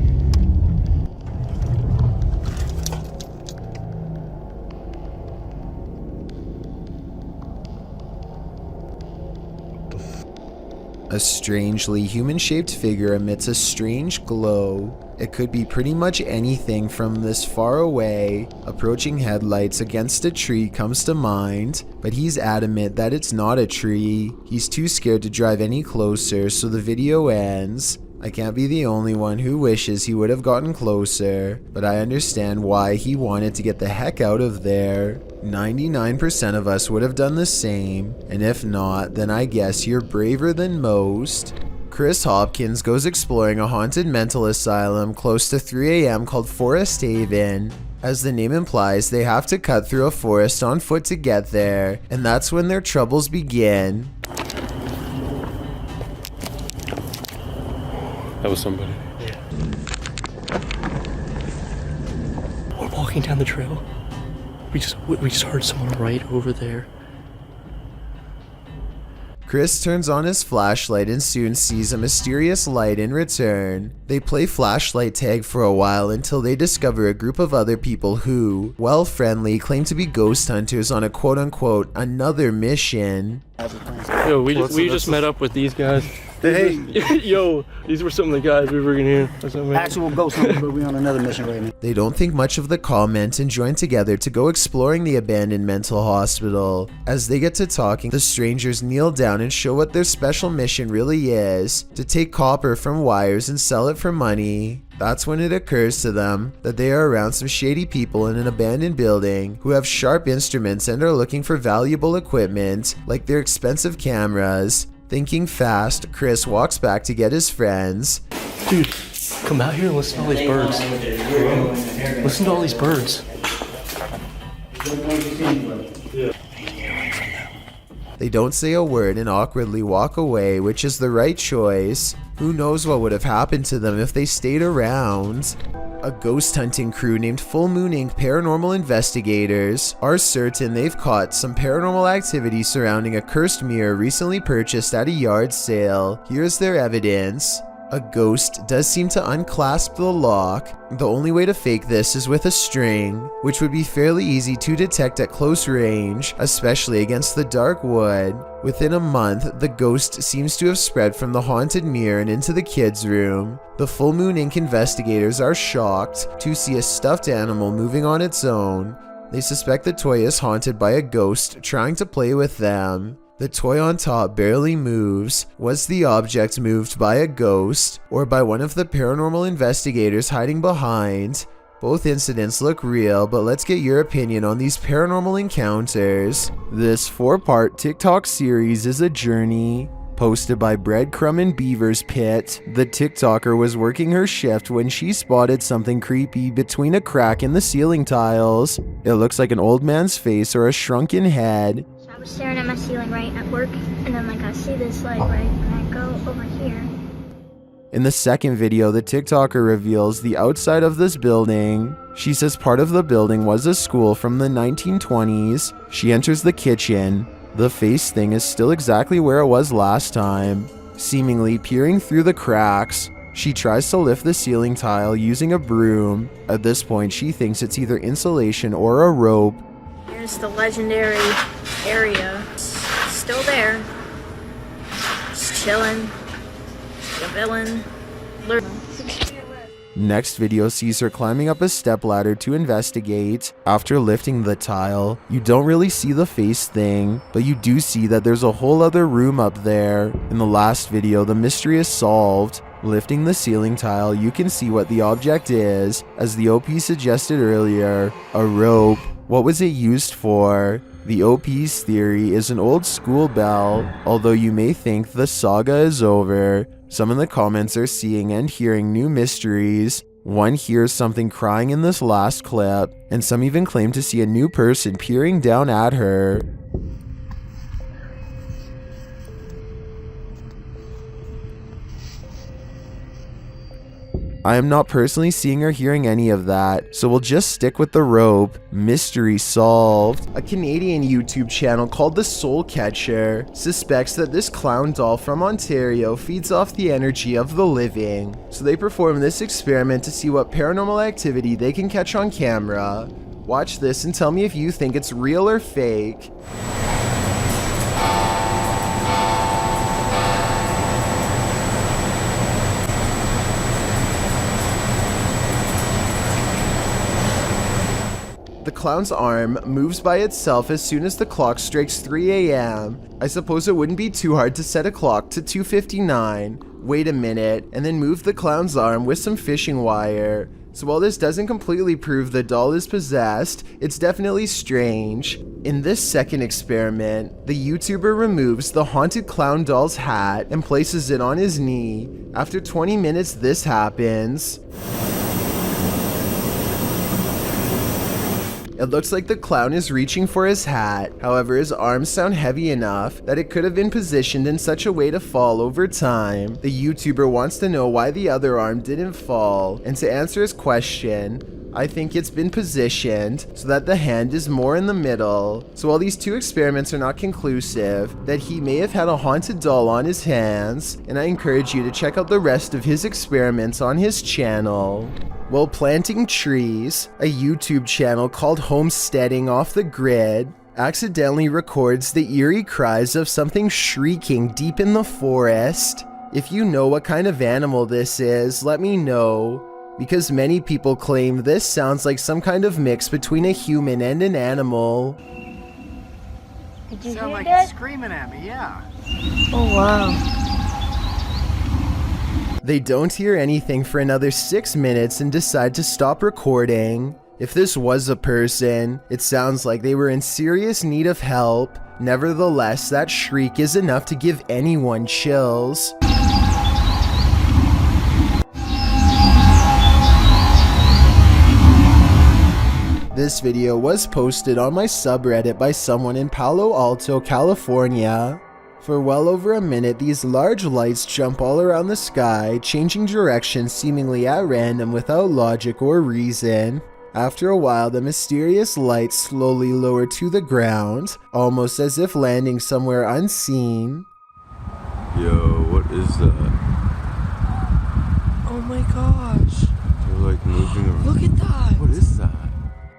A strangely human-shaped figure emits a strange glow. It could be pretty much anything from this far away. Approaching headlights against a tree comes to mind, but he's adamant that it's not a tree. He's too scared to drive any closer, so the video ends. I can't be the only one who wishes he would have gotten closer, but I understand why he wanted to get the heck out of there. 99% of us would have done the same, and if not, then I guess you're braver than most. Chris Hopkins goes exploring a haunted mental asylum close to 3 a.m. called Forest Haven. As the name implies, they have to cut through a forest on foot to get there, and that's when their troubles begin. That was somebody. Yeah. We're walking down the trail. We just heard someone right over there. Chris turns on his flashlight and soon sees a mysterious light in return. They play flashlight tag for a while until they discover a group of other people who, while friendly, claim to be ghost hunters on a quote-unquote another mission. Yo, we just met up with these guys. Hey. Yo, these were some of the guys we were gonna hear. Actual ghost hunters, but we're on another mission right now. They don't think much of the comment and join together to go exploring the abandoned mental hospital. As they get to talking, the strangers kneel down and show what their special mission really is: to take copper from wires and sell it for money. That's when it occurs to them that they are around some shady people in an abandoned building who have sharp instruments and are looking for valuable equipment, like their expensive cameras. Thinking fast, Chris walks back to get his friends. Dude, come out here and listen to all these birds. Listen to all these birds. They don't say a word and awkwardly walk away, which is the right choice. Who knows what would have happened to them if they stayed around? A ghost hunting crew named Full Moon Inc. Paranormal Investigators are certain they've caught some paranormal activity surrounding a cursed mirror recently purchased at a yard sale. Here's their evidence. A ghost does seem to unclasp the lock. The only way to fake this is with a string, which would be fairly easy to detect at close range, especially against the dark wood. Within a month, the ghost seems to have spread from the haunted mirror and into the kids' room. The Full Moon Inc. investigators are shocked to see a stuffed animal moving on its own. They suspect the toy is haunted by a ghost trying to play with them. The toy on top barely moves. Was the object moved by a ghost or by one of the paranormal investigators hiding behind? Both incidents look real, but let's get your opinion on these paranormal encounters. This 4-part TikTok series is a journey. Posted by Breadcrumb and Beaver's Pit, the TikToker was working her shift when she spotted something creepy between a crack in the ceiling tiles. It looks like an old man's face or a shrunken head. I was staring at my ceiling right at work, and then I see this light right, and I go over here. In the second video, the TikToker reveals the outside of this building. She says part of the building was a school from the 1920s. She enters the kitchen. The face thing is still exactly where it was last time, seemingly peering through the cracks. She tries to lift the ceiling tile using a broom. At this point, she thinks it's either insulation or a rope. Here's the legendary area. Still there. Just chilling. The villain. Next video sees her climbing up a stepladder to investigate. After lifting the tile, you don't really see the face thing, but you do see that there's a whole other room up there. In the last video, the mystery is solved. Lifting the ceiling tile, you can see what the object is. As the OP suggested earlier, a rope. What was it used for? The OP's theory is an old school bell, although you may think the saga is over. Some in the comments are seeing and hearing new mysteries. One hears something crying in this last clip, and some even claim to see a new person peering down at her. I am not personally seeing or hearing any of that, so we'll just stick with the rope. Mystery solved. A Canadian YouTube channel called The Soul Catcher suspects that this clown doll from Ontario feeds off the energy of the living, so they perform this experiment to see what paranormal activity they can catch on camera. Watch this and tell me if you think it's real or fake. The clown's arm moves by itself as soon as the clock strikes 3 a.m. I suppose it wouldn't be too hard to set a clock to 2:59. Wait a minute, and then move the clown's arm with some fishing wire. So while this doesn't completely prove the doll is possessed, it's definitely strange. In this second experiment, the YouTuber removes the haunted clown doll's hat and places it on his knee. After 20 minutes, this happens. It looks like the clown is reaching for his hat. However, his arms sound heavy enough that it could have been positioned in such a way to fall over time. The YouTuber wants to know why the other arm didn't fall, and to answer his question, I think it's been positioned so that the hand is more in the middle. So while these two experiments are not conclusive, that he may have had a haunted doll on his hands, and I encourage you to check out the rest of his experiments on his channel. While planting trees, a YouTube channel called Homesteading Off the Grid accidentally records the eerie cries of something shrieking deep in the forest. If you know what kind of animal this is, let me know, because many people claim this sounds like some kind of mix between a human and an animal. Did you Sound hear like that? it's screaming at me, yeah. Oh wow. They don't hear anything for another 6 minutes and decide to stop recording. If this was a person, it sounds like they were in serious need of help. Nevertheless, that shriek is enough to give anyone chills. This video was posted on my subreddit by someone in Palo Alto, California. For well over a minute, these large lights jump all around the sky, changing direction seemingly at random without logic or reason. After a while, the mysterious lights slowly lower to the ground, almost as if landing somewhere unseen. Yo, what is that? Oh my gosh. They're like moving around. Look at that. What is that?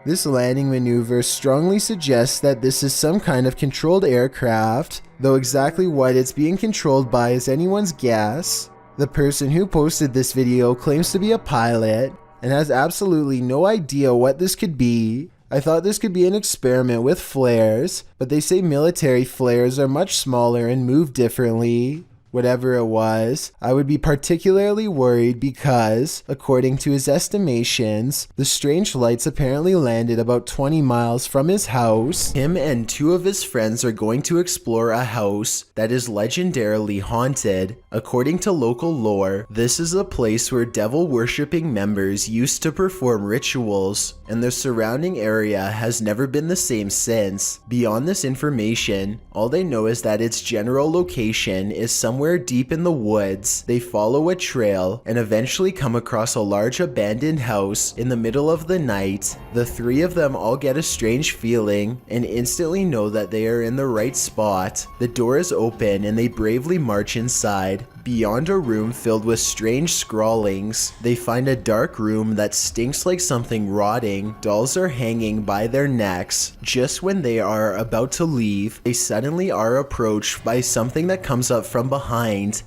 This landing maneuver strongly suggests that this is some kind of controlled aircraft, though exactly what it's being controlled by is anyone's guess. The person who posted this video claims to be a pilot and has absolutely no idea what this could be. I thought this could be an experiment with flares, but they say military flares are much smaller and move differently. Whatever it was, I would be particularly worried because, according to his estimations, the strange lights apparently landed about 20 miles from his house. Him and two of his friends are going to explore a house that is legendarily haunted. According to local lore, this is a place where devil-worshipping members used to perform rituals, and the surrounding area has never been the same since. Beyond this information, all they know is that its general location is somewhere deep in the woods. They follow a trail and eventually come across a large abandoned house in the middle of the night. The three of them all get a strange feeling and instantly know that they are in the right spot. The door is open and they bravely march inside. Beyond a room filled with strange scrawlings, they find a dark room that stinks like something rotting. Dolls are hanging by their necks. Just when they are about to leave, they suddenly are approached by something that comes up from behind.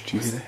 Do you hear that?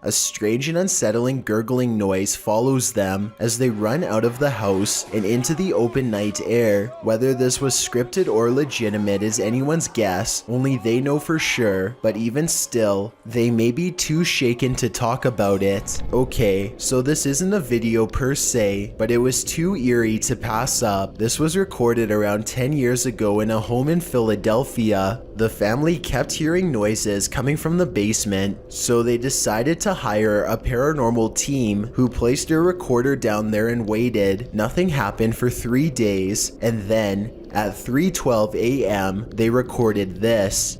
A strange and unsettling gurgling noise follows them as they run out of the house and into the open night air. Whether this was scripted or legitimate is anyone's guess, only they know for sure, but even still, they may be too shaken to talk about it. Okay, so this isn't a video per se, but it was too eerie to pass up. This was recorded around 10 years ago in a home in Philadelphia. The family kept hearing noises coming from the basement, so they decided to hire a paranormal team who placed a recorder down there and waited. Nothing happened for 3 days, and then at 3:12 a.m. they recorded this.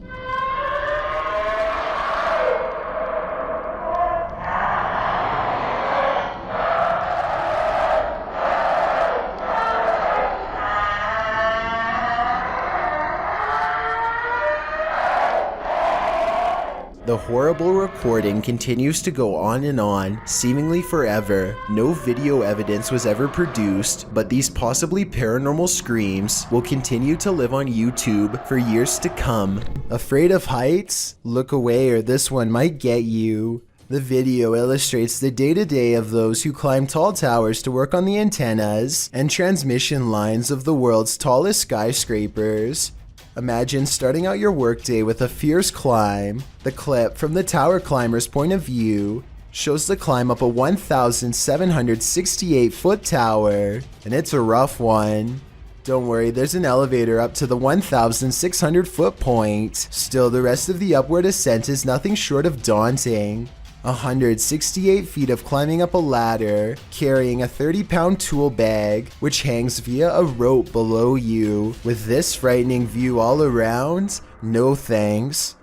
The horrible recording continues to go on and on, seemingly forever. No video evidence was ever produced, but these possibly paranormal screams will continue to live on YouTube for years to come. Afraid of heights? Look away or this one might get you. The video illustrates the day-to-day of those who climb tall towers to work on the antennas and transmission lines of the world's tallest skyscrapers. Imagine starting out your workday with a fierce climb. The clip, from the tower climber's point of view, shows the climb up a 1,768-foot tower, and it's a rough one. Don't worry, there's an elevator up to the 1,600-foot point. Still, the rest of the upward ascent is nothing short of daunting. 168 feet of climbing up a ladder, carrying a 30-pound tool bag, which hangs via a rope below you. With this frightening view all around, no thanks.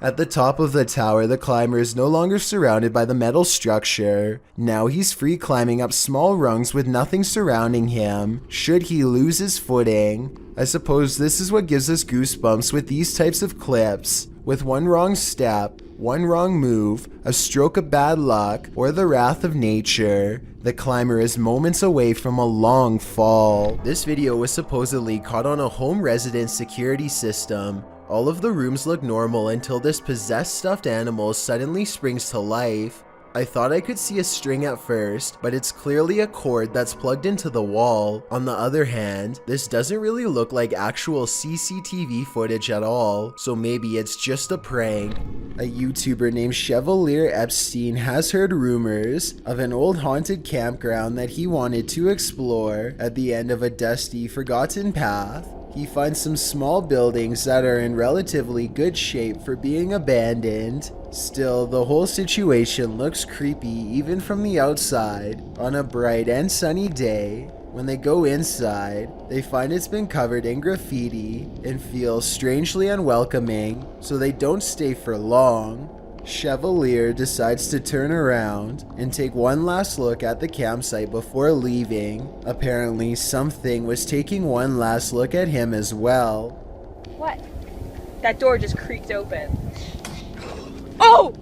At the top of the tower, the climber is no longer surrounded by the metal structure. Now he's free climbing up small rungs with nothing surrounding him, should he lose his footing. I suppose this is what gives us goosebumps with these types of clips. With one wrong step, one wrong move, a stroke of bad luck, or the wrath of nature, the climber is moments away from a long fall. This video was supposedly caught on a home residence security system. All of the rooms look normal until this possessed stuffed animal suddenly springs to life. I thought I could see a string at first, but it's clearly a cord that's plugged into the wall. On the other hand, this doesn't really look like actual CCTV footage at all, so maybe it's just a prank. A YouTuber named Chevalier Epstein has heard rumors of an old haunted campground that he wanted to explore at the end of a dusty, forgotten path. He finds some small buildings that are in relatively good shape for being abandoned. Still, the whole situation looks creepy even from the outside. On a bright and sunny day, when they go inside, they find it's been covered in graffiti and feels strangely unwelcoming, so they don't stay for long. Chevalier decides to turn around and take one last look at the campsite before leaving. Apparently, something was taking one last look at him as well. What? That door just creaked open. Oh!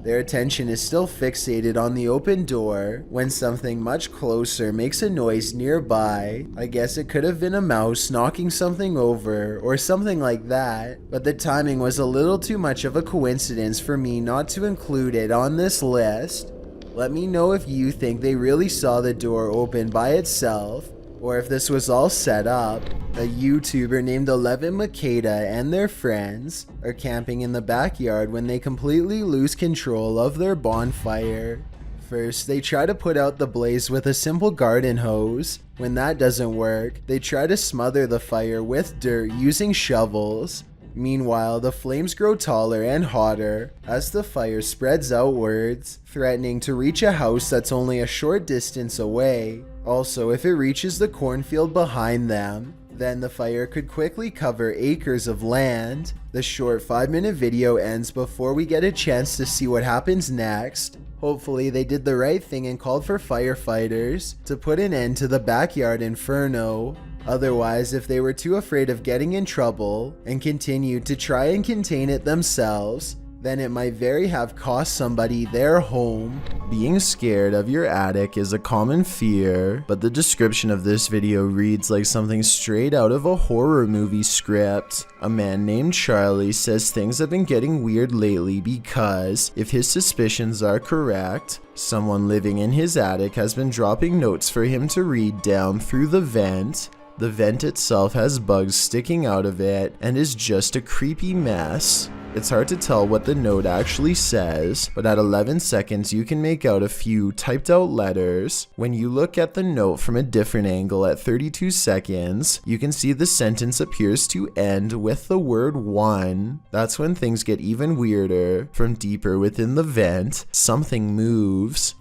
Their attention is still fixated on the open door when something much closer makes a noise nearby. I guess it could have been a mouse knocking something over or something like that, but the timing was a little too much of a coincidence for me not to include it on this list. Let me know if you think they really saw the door open by itself, or if this was all set up. A YouTuber named 11 Makeda and their friends are camping in the backyard when they completely lose control of their bonfire. First, they try to put out the blaze with a simple garden hose. When that doesn't work, they try to smother the fire with dirt using shovels. Meanwhile, the flames grow taller and hotter as the fire spreads outwards, threatening to reach a house that's only a short distance away. Also, if it reaches the cornfield behind them, then the fire could quickly cover acres of land. The short 5-minute video ends before we get a chance to see what happens next. Hopefully they did the right thing and called for firefighters to put an end to the backyard inferno. Otherwise, if they were too afraid of getting in trouble and continued to try and contain it themselves, then it might very have cost somebody their home. Being scared of your attic is a common fear, but the description of this video reads like something straight out of a horror movie script. A man named Charlie says things have been getting weird lately because, if his suspicions are correct, someone living in his attic has been dropping notes for him to read down through the vent. The vent itself has bugs sticking out of it and is just a creepy mess. It's hard to tell what the note actually says, but at 11 seconds you can make out a few typed out letters. When you look at the note from a different angle at 32 seconds, you can see the sentence appears to end with the word 1. That's when things get even weirder. From deeper within the vent, something moves.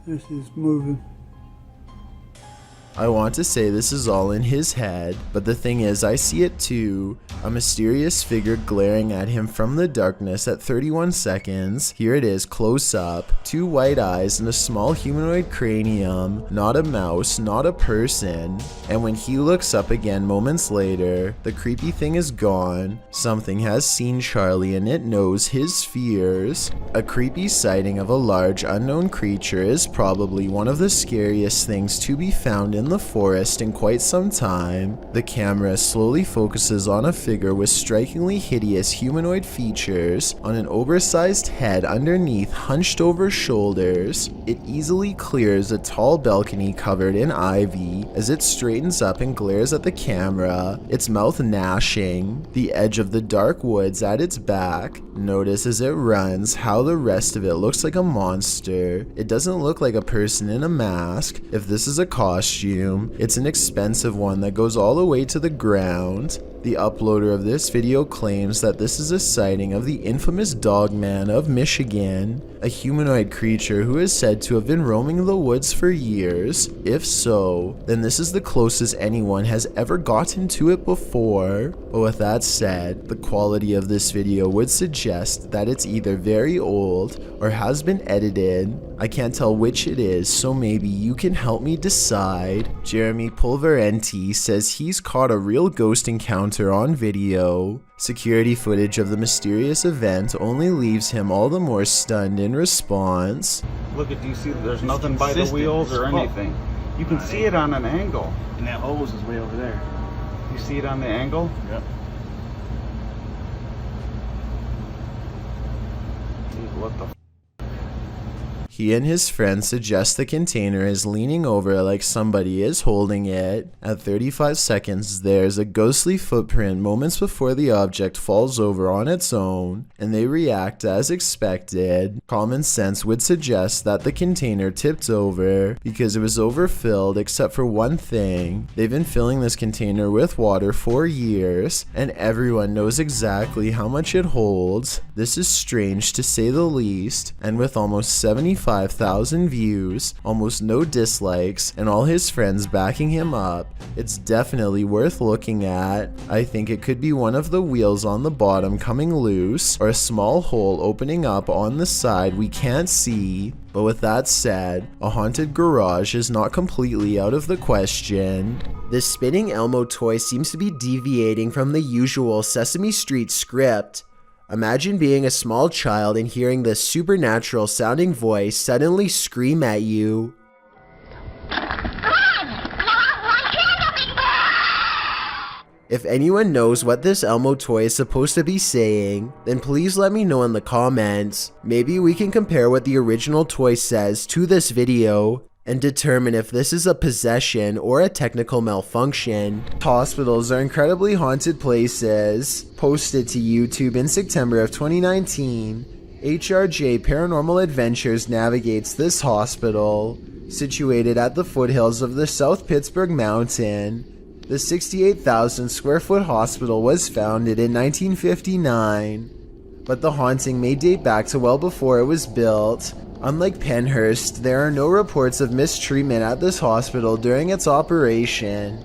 This is moving. I want to say this is all in his head, but the thing is I see it too. A mysterious figure glaring at him from the darkness at 31 seconds. Here it is close up, 2 white eyes and a small humanoid cranium. Not a mouse, not a person. And when he looks up again moments later, the creepy thing is gone. Something has seen Charlie and it knows his fears. A creepy sighting of a large unknown creature is probably one of the scariest things to be found in the forest in quite some time. The camera slowly focuses on a figure with strikingly hideous humanoid features on an oversized head underneath hunched over shoulders. It easily clears a tall balcony covered in ivy as it straightens up and glares at the camera, its mouth gnashing, the edge of the dark woods at its back. Notice as it runs how the rest of it looks like a monster. It doesn't look like a person in a mask. If this is a costume, costume. It's an expensive one that goes all the way to the ground. The uploader of this video claims that this is a sighting of the infamous Dogman of Michigan, a humanoid creature who is said to have been roaming the woods for years. If so, then this is the closest anyone has ever gotten to it before. But with that said, the quality of this video would suggest that it's either very old or has been edited. I can't tell which it is, so maybe you can help me decide. Jeremy Pulverenti says he's caught a real ghost encounter on video. Security footage of the mysterious event only leaves him all the more stunned in response. Look at, do you see there's nothing by the wheels or anything? You can see it on an angle. And that hose is way over there. You see it on the angle? Yep. Dude, what the f? He and his friend suggest the container is leaning over like somebody is holding it. At 35 seconds, there's a ghostly footprint moments before the object falls over on its own, and they react as expected. Common sense would suggest that the container tipped over because it was overfilled except for one thing. They've been filling this container with water for years, and everyone knows exactly how much it holds. This is strange to say the least, and with almost 75,000 views, almost no dislikes, and all his friends backing him up, it's definitely worth looking at. I think it could be one of the wheels on the bottom coming loose, or a small hole opening up on the side we can't see. But with that said, a haunted garage is not completely out of the question. This spinning Elmo toy seems to be deviating from the usual Sesame Street script. Imagine being a small child and hearing this supernatural sounding voice suddenly scream at you. If anyone knows what this Elmo toy is supposed to be saying, then please let me know in the comments. Maybe we can compare what the original toy says to this video and determine if this is a possession or a technical malfunction. Hospitals are incredibly haunted places. Posted to YouTube in September of 2019, HRJ Paranormal Adventures navigates this hospital. Situated at the foothills of the South Pittsburgh Mountain, the 68,000 square foot hospital was founded in 1959, but the haunting may date back to well before it was built. Unlike Penhurst, there are no reports of mistreatment at this hospital during its operation,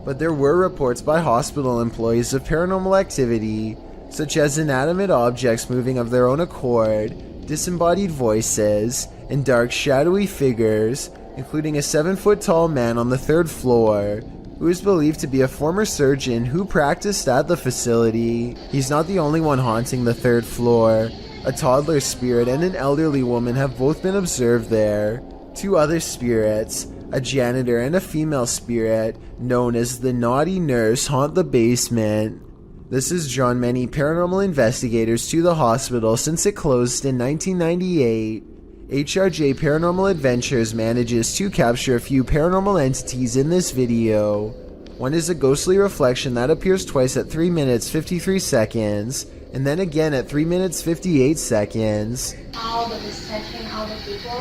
but there were reports by hospital employees of paranormal activity, such as inanimate objects moving of their own accord, disembodied voices, and dark shadowy figures, including a 7-foot-tall man on the 3rd floor, who is believed to be a former surgeon who practiced at the facility. He's not the only one haunting the 3rd floor. A toddler spirit and an elderly woman have both been observed there. 2 other spirits, a janitor and a female spirit, known as the Naughty Nurse, haunt the basement. This has drawn many paranormal investigators to the hospital since it closed in 1998. HRJ Paranormal Adventures manages to capture a few paranormal entities in this video. One is a ghostly reflection that appears twice at 3 minutes 53 seconds, and then again at 3 minutes 58 seconds. All the touching all the people.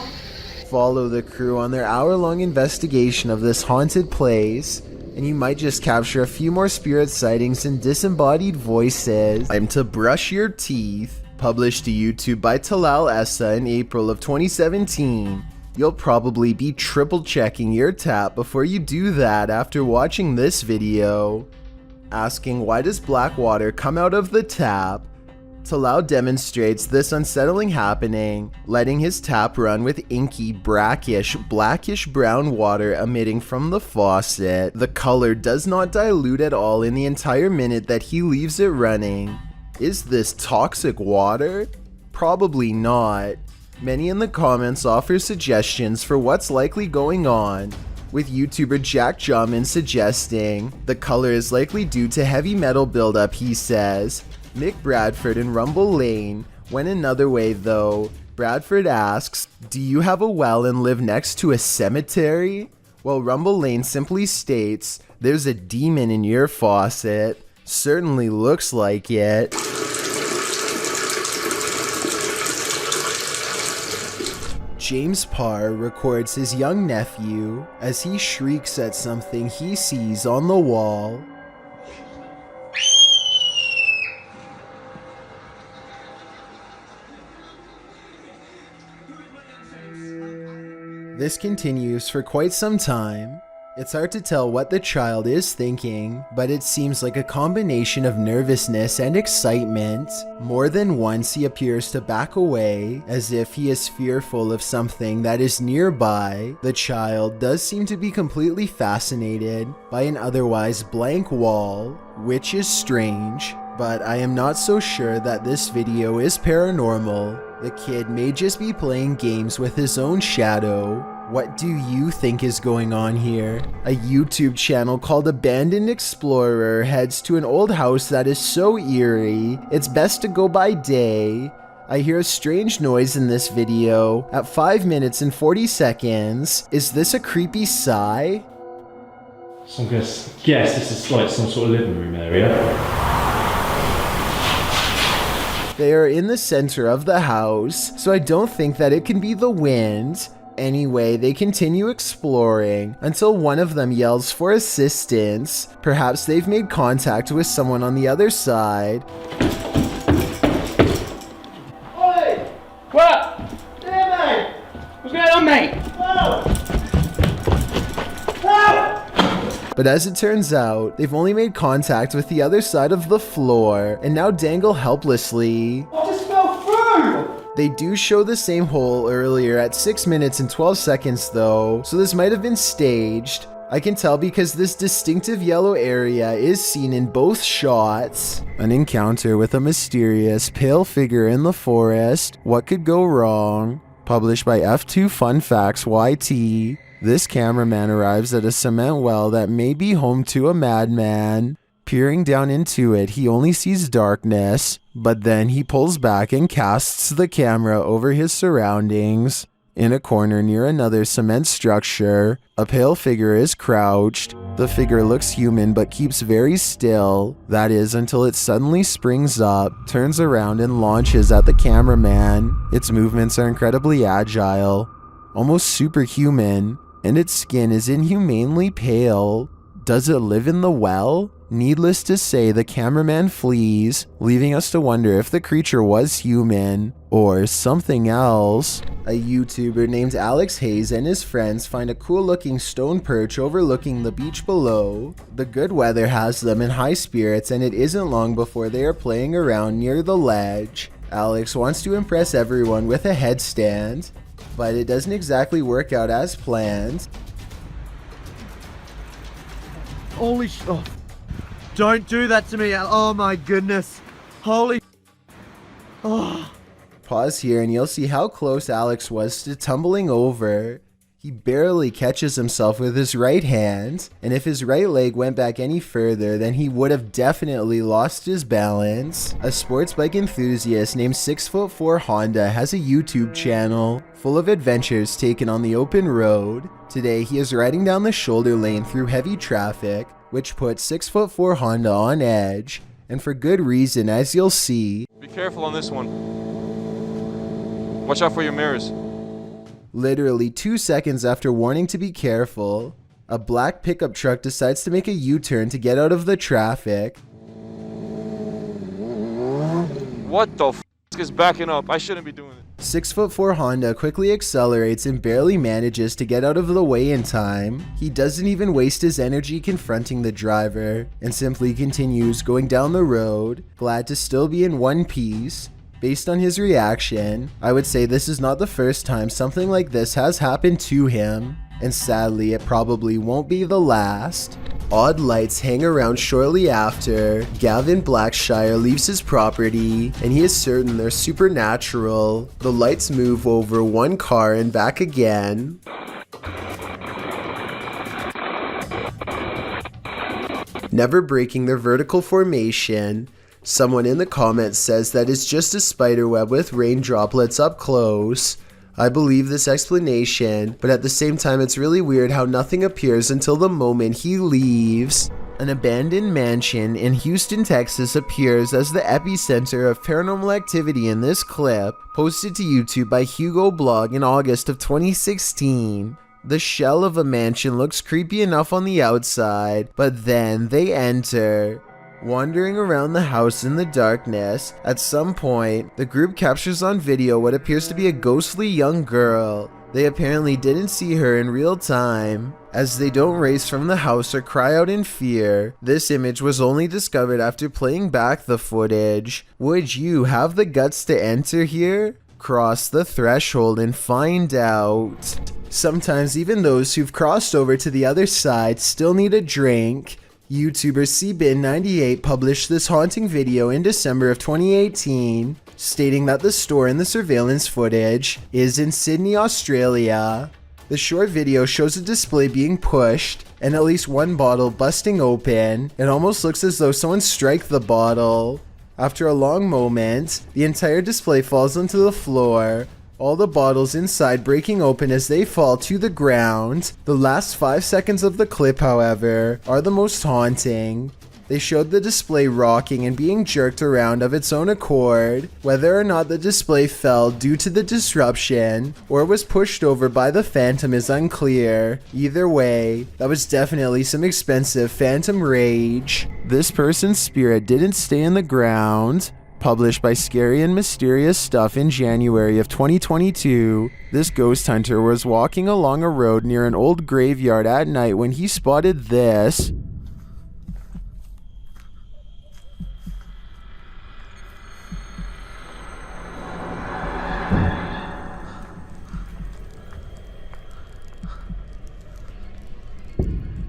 Follow the crew on their hour-long investigation of this haunted place, and you might just capture a few more spirit sightings and disembodied voices. Time to brush your teeth. Published to YouTube by Talal Essa in April of 2017. You'll probably be triple checking your tap before you do that after watching this video. Asking why does black water come out of the tap, Talal demonstrates this unsettling happening, letting his tap run with inky, brackish, blackish brown water emitting from the faucet. The color does not dilute at all in the entire minute that he leaves it running. Is this toxic water? Probably not. Many in the comments offer suggestions for what's likely going on, with YouTuber Jack Jamin suggesting the color is likely due to heavy metal buildup, he says. Mick Bradford in Rumble Lane went another way though. Bradford asks, do you have a well and live next to a cemetery? Well, Rumble Lane simply states, there's a demon in your faucet. Certainly looks like it. James Parr records his young nephew as he shrieks at something he sees on the wall. This continues for quite some time. It's hard to tell what the child is thinking, but it seems like a combination of nervousness and excitement. More than once he appears to back away, as if he is fearful of something that is nearby. The child does seem to be completely fascinated by an otherwise blank wall, which is strange, but I am not so sure that this video is paranormal. The kid may just be playing games with his own shadow. What do you think is going on here? A YouTube channel called Abandoned Explorer heads to an old house that is so eerie, it's best to go by day. I hear a strange noise in this video at 5 minutes and 40 seconds. Is this a creepy sigh? So I'm gonna guess this is like some sort of living room area. They are in the center of the house, so I don't think that it can be the wind. Anyway, they continue exploring until one of them yells for assistance. Perhaps they've made contact with someone on the other side. Oi! What? Yeah, mate! What's going on, mate? But as it turns out, they've only made contact with the other side of the floor and now dangle helplessly. I just fell through! They do show the same hole earlier at 6 minutes and 12 seconds though, so this might have been staged. I can tell because this distinctive yellow area is seen in both shots. An encounter with a mysterious pale figure in the forest. What could go wrong? Published by F2 Fun Facts YT. This cameraman arrives at a cement well that may be home to a madman. Peering down into it, he only sees darkness, but then he pulls back and casts the camera over his surroundings. In a corner near another cement structure, a pale figure is crouched. The figure looks human but keeps very still. That is until it suddenly springs up, turns around and launches at the cameraman. Its movements are incredibly agile, almost superhuman, and its skin is inhumanely pale. Does it live in the well? Needless to say, the cameraman flees, leaving us to wonder if the creature was human or something else. A YouTuber named Alex Hayes and his friends find a cool looking stone perch overlooking the beach below. The good weather has them in high spirits and it isn't long before they are playing around near the ledge. Alex wants to impress everyone with a headstand, but it doesn't exactly work out as planned. Holy oh. Don't do that to me. Oh my goodness. Holy oh. Pause here and you'll see how close Alex was to tumbling over. He barely catches himself with his right hand, and if his right leg went back any further, then he would have definitely lost his balance. A sports bike enthusiast named 6'4" Honda has a YouTube channel full of adventures taken on the open road. Today he is riding down the shoulder lane through heavy traffic, which puts 6'4" Honda on edge, and for good reason, as you'll see. Be careful on this one. Watch out for your mirrors. Literally 2 seconds after warning to be careful, a black pickup truck decides to make a U-turn to get out of the traffic. What the f*** is backing up? I shouldn't be doing it. 6'4" Honda quickly accelerates and barely manages to get out of the way in time. He doesn't even waste his energy confronting the driver and simply continues going down the road, glad to still be in one piece. Based on his reaction, I would say this is not the first time something like this has happened to him, and sadly it probably won't be the last. Odd lights hang around shortly after Gavin Blackshire leaves his property, and he is certain they're supernatural. The lights move over one car and back again. Never breaking their vertical formation. Someone in the comments says that it's just a spider web with rain droplets up close. I believe this explanation, but at the same time it's really weird how nothing appears until the moment he leaves. An abandoned mansion in Houston, Texas appears as the epicenter of paranormal activity in this clip, posted to YouTube by Hugo Blog in August of 2016. The shell of a mansion looks creepy enough on the outside, but then they enter. Wandering around the house in the darkness, at some point, the group captures on video what appears to be a ghostly young girl. They apparently didn't see her in real time, as they don't race from the house or cry out in fear. This image was only discovered after playing back the footage. Would you have the guts to enter here? Cross the threshold and find out. Sometimes even those who've crossed over to the other side still need a drink. YouTuber cbin98 published this haunting video in December of 2018, stating that the store in the surveillance footage is in Sydney, Australia. The short video shows a display being pushed and at least one bottle busting open. It almost looks as though someone struck the bottle. After a long moment, the entire display falls onto the floor, all the bottles inside breaking open as they fall to the ground. The last 5 seconds of the clip, however, are the most haunting. They showed the display rocking and being jerked around of its own accord. Whether or not the display fell due to the disruption or was pushed over by the phantom is unclear. Either way, that was definitely some expensive phantom rage. This person's spirit didn't stay in the ground. Published by Scary and Mysterious Stuff in January of 2022, this ghost hunter was walking along a road near an old graveyard at night when he spotted this.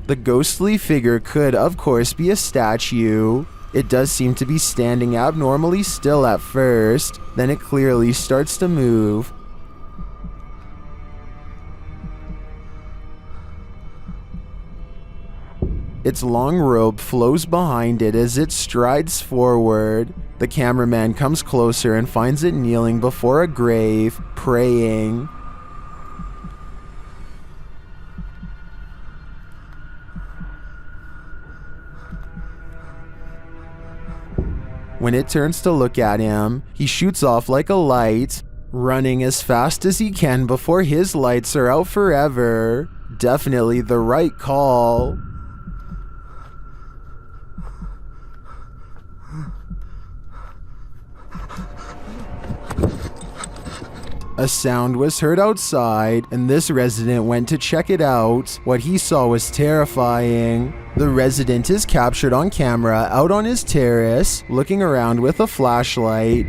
The ghostly figure could, of course, be a statue. It does seem to be standing abnormally still at first, then it clearly starts to move. Its long robe flows behind it as it strides forward. The cameraman comes closer and finds it kneeling before a grave, praying. When it turns to look at him, he shoots off like a light, running as fast as he can before his lights are out forever. Definitely the right call. A sound was heard outside, and this resident went to check it out. What he saw was terrifying. The resident is captured on camera out on his terrace, looking around with a flashlight.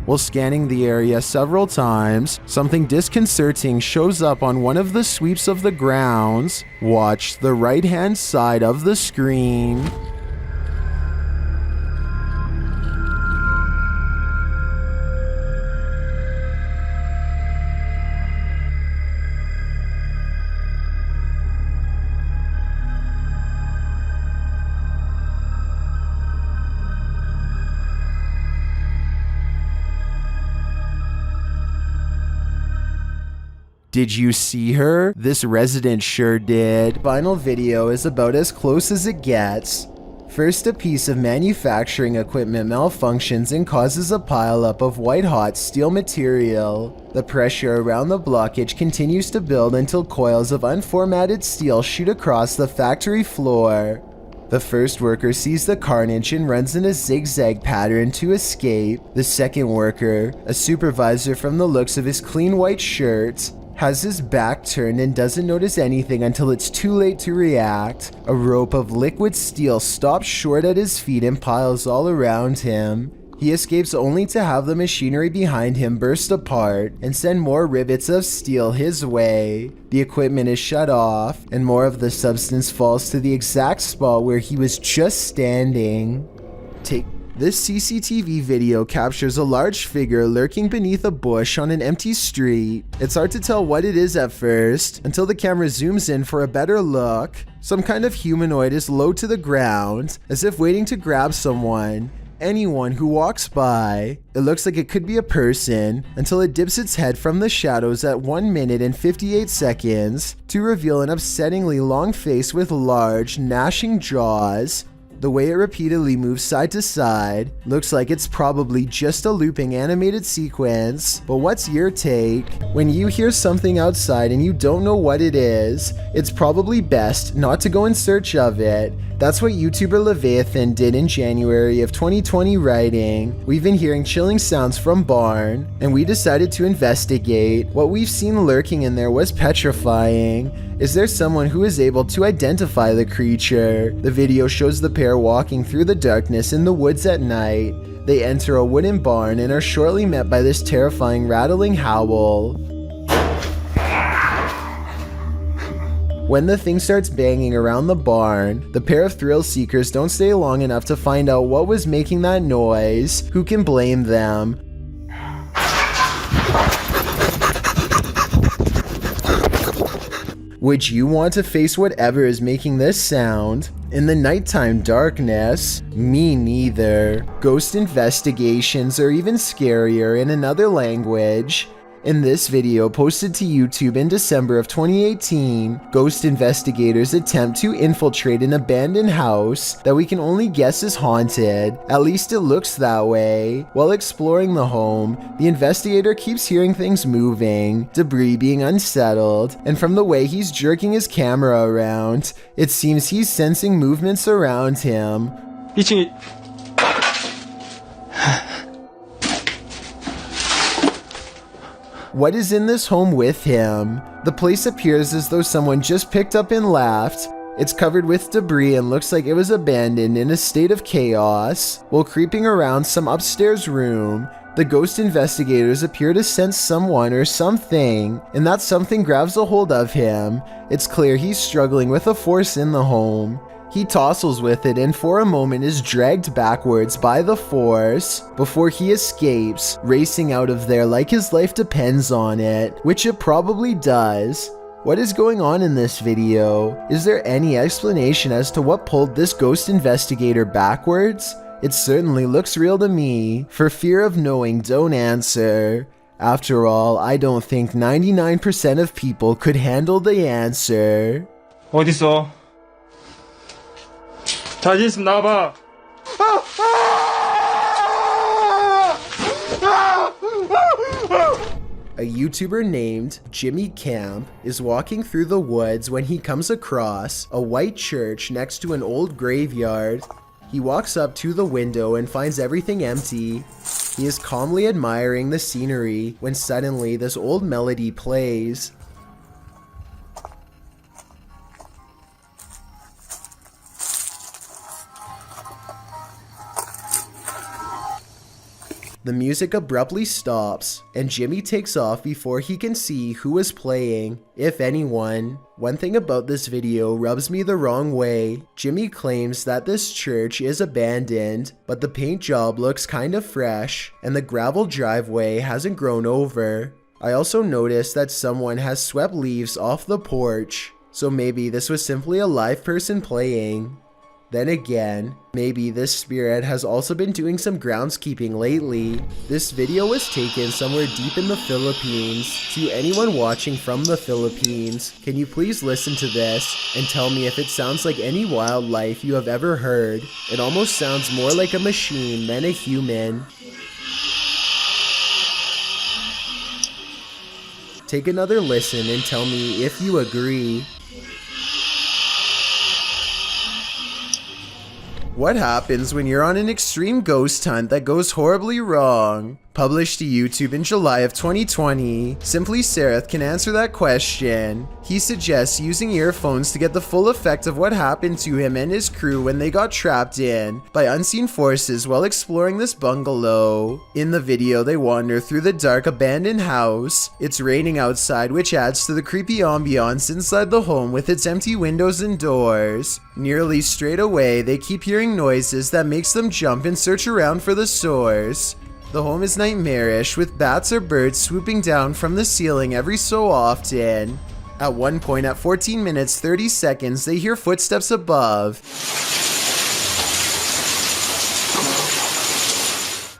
While scanning the area several times, something disconcerting shows up on one of the sweeps of the grounds. Watch the right-hand side of the screen. Did you see her? This resident sure did. Final video is about as close as it gets. First, a piece of manufacturing equipment malfunctions and causes a pileup of white-hot steel material. The pressure around the blockage continues to build until coils of unformatted steel shoot across the factory floor. The first worker sees the carnage and runs in a zigzag pattern to escape. The second worker, a supervisor from the looks of his clean white shirt, has his back turned and doesn't notice anything until it's too late to react. A rope of liquid steel stops short at his feet and piles all around him. He escapes only to have the machinery behind him burst apart and send more rivets of steel his way. The equipment is shut off, and more of the substance falls to the exact spot where he was just standing. This CCTV video captures a large figure lurking beneath a bush on an empty street. It's hard to tell what it is at first, until the camera zooms in for a better look. Some kind of humanoid is low to the ground, as if waiting to grab someone. anyone who walks by. It looks like it could be a person until it dips its head from the shadows at 1 minute and 58 seconds to reveal an upsettingly long face with large, gnashing jaws. The way it repeatedly moves side to side looks like it's probably just a looping animated sequence, but what's your take? When you hear something outside and you don't know what it is, it's probably best not to go in search of it. That's what YouTuber Leviathan did in January of 2020, writing, "We've been hearing chilling sounds from barn, and we decided to investigate. What we've seen lurking in there was petrifying. Is there someone who is able to identify the creature?" The video shows the pair walking through the darkness in the woods at night. They enter a wooden barn and are shortly met by this terrifying rattling howl. When the thing starts banging around the barn, the pair of thrill seekers don't stay long enough to find out what was making that noise. Who can blame them? Would you want to face whatever is making this sound? In the nighttime darkness? Me neither. Ghost investigations are even scarier in another language. In this video posted to YouTube in December of 2018, ghost investigators attempt to infiltrate an abandoned house that we can only guess is haunted. At least it looks that way. While exploring the home, the investigator keeps hearing things moving, debris being unsettled, and from the way he's jerking his camera around, it seems he's sensing movements around him. What is in this home with him? The place appears as though someone just picked up and left. It's covered with debris and looks like it was abandoned in a state of chaos. While creeping around some upstairs room, the ghost investigators appear to sense someone or something, and that something grabs a hold of him. It's clear he's struggling with a force in the home. He tussles with it and for a moment is dragged backwards by the force before he escapes, racing out of there like his life depends on it, which it probably does. What is going on in this video? Is there any explanation as to what pulled this ghost investigator backwards? It certainly looks real to me. For fear of knowing, don't answer. After all, I don't think 99% of people could handle the answer. 어딨어? 자신 있으면 나와봐. A YouTuber named Jimmy Camp is walking through the woods when he comes across a white church next to an old graveyard. He walks up to the window and finds everything empty. He is calmly admiring the scenery when suddenly this old melody plays. The music abruptly stops, and Jimmy takes off before he can see who is playing, if anyone. One thing about this video rubs me the wrong way. Jimmy claims that this church is abandoned, but the paint job looks kind of fresh, and the gravel driveway hasn't grown over. I also noticed that someone has swept leaves off the porch, so maybe this was simply a live person playing. Then again, maybe this spirit has also been doing some groundskeeping lately. This video was taken somewhere deep in the Philippines. To anyone watching from the Philippines, can you please listen to this and tell me if it sounds like any wildlife you have ever heard? It almost sounds more like a machine than a human. Take another listen and tell me if you agree. What happens when you're on an extreme ghost hunt that goes horribly wrong? Published to YouTube in July of 2020, Simply Sereth can answer that question. He suggests using earphones to get the full effect of what happened to him and his crew when they got trapped in by unseen forces while exploring this bungalow. In the video, they wander through the dark abandoned house. It's raining outside, which adds to the creepy ambiance inside the home with its empty windows and doors. Nearly straight away, they keep hearing noises that makes them jump and search around for the source. The home is nightmarish, with bats or birds swooping down from the ceiling every so often. At one point at 14 minutes 30 seconds, they hear footsteps above.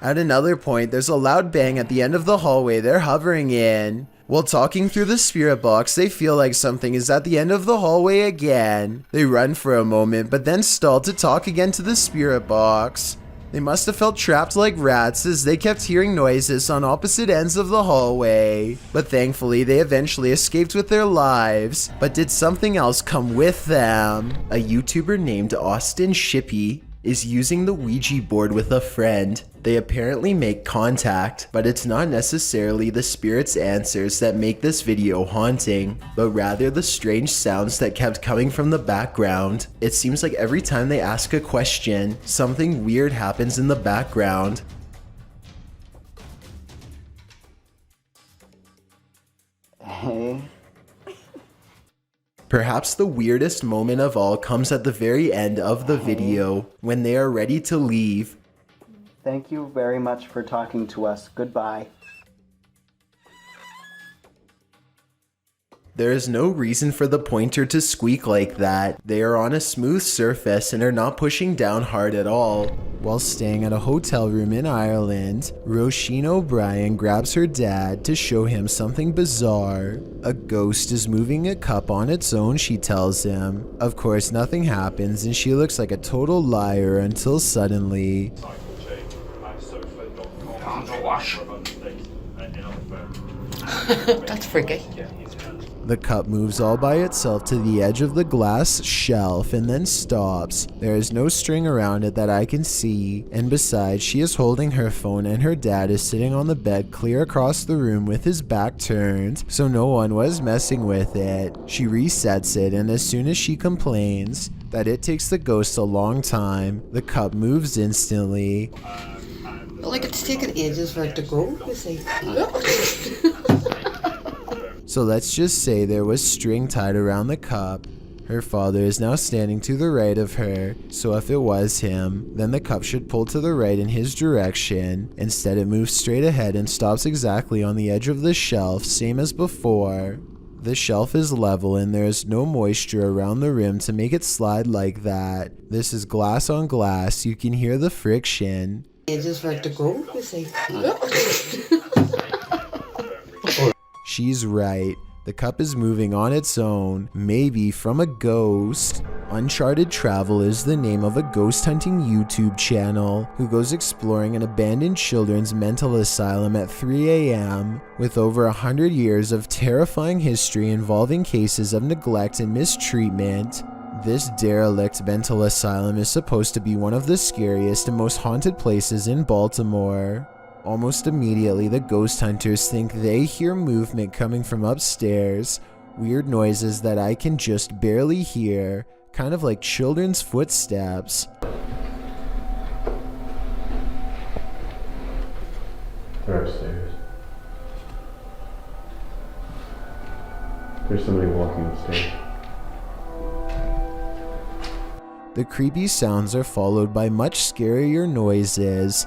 At another point, there's a loud bang at the end of the hallway they're hovering in. While talking through the spirit box, they feel like something is at the end of the hallway again. They run for a moment, but then stall to talk again to the spirit box. They must have felt trapped like rats as they kept hearing noises on opposite ends of the hallway. But thankfully, they eventually escaped with their lives. But did something else come with them? A YouTuber named Austin Shippey is using the Ouija board with a friend. They apparently make contact, but it's not necessarily the spirit's answers that make this video haunting, but rather the strange sounds that kept coming from the background. It seems like every time they ask a question, something weird happens in the background. Hey. Perhaps the weirdest moment of all comes at the very end of the video, when they are ready to leave. Thank you very much for talking to us. Goodbye. There is no reason for the pointer to squeak like that. They are on a smooth surface and are not pushing down hard at all. While staying at a hotel room in Ireland, Roisin O'Brien grabs her dad to show him something bizarre. A ghost is moving a cup on its own, she tells him. Of course, nothing happens and she looks like a total liar until suddenly... That's freaky. The cup moves all by itself to the edge of the glass shelf and then stops. There is no string around it that I can see, and besides, she is holding her phone and her dad is sitting on the bed clear across the room with his back turned, so no one was messing with it. She resets it, and as soon as she complains that it takes the ghost a long time, the cup moves instantly. Like it's taken ages for it to go, you see. So let's just say there was string tied around the cup. Her father is now standing to the right of her, so if it was him, then the cup should pull to the right in his direction. Instead it moves straight ahead and stops exactly on the edge of the shelf, same as before. The shelf is level and there is no moisture around the rim to make it slide like that. This is glass on glass, you can hear the friction. Ages for it to go, you see. She's right. The cup is moving on its own, maybe from a ghost. Uncharted Travel is the name of a ghost hunting YouTube channel who goes exploring an abandoned children's mental asylum at 3 a.m. with over 100 years of terrifying history involving cases of neglect and mistreatment. This derelict mental asylum is supposed to be one of the scariest and most haunted places in Baltimore. Almost immediately, the ghost hunters think they hear movement coming from upstairs, weird noises that I can just barely hear, kind of like children's footsteps. They're upstairs. There's somebody walking upstairs. The creepy sounds are followed by much scarier noises.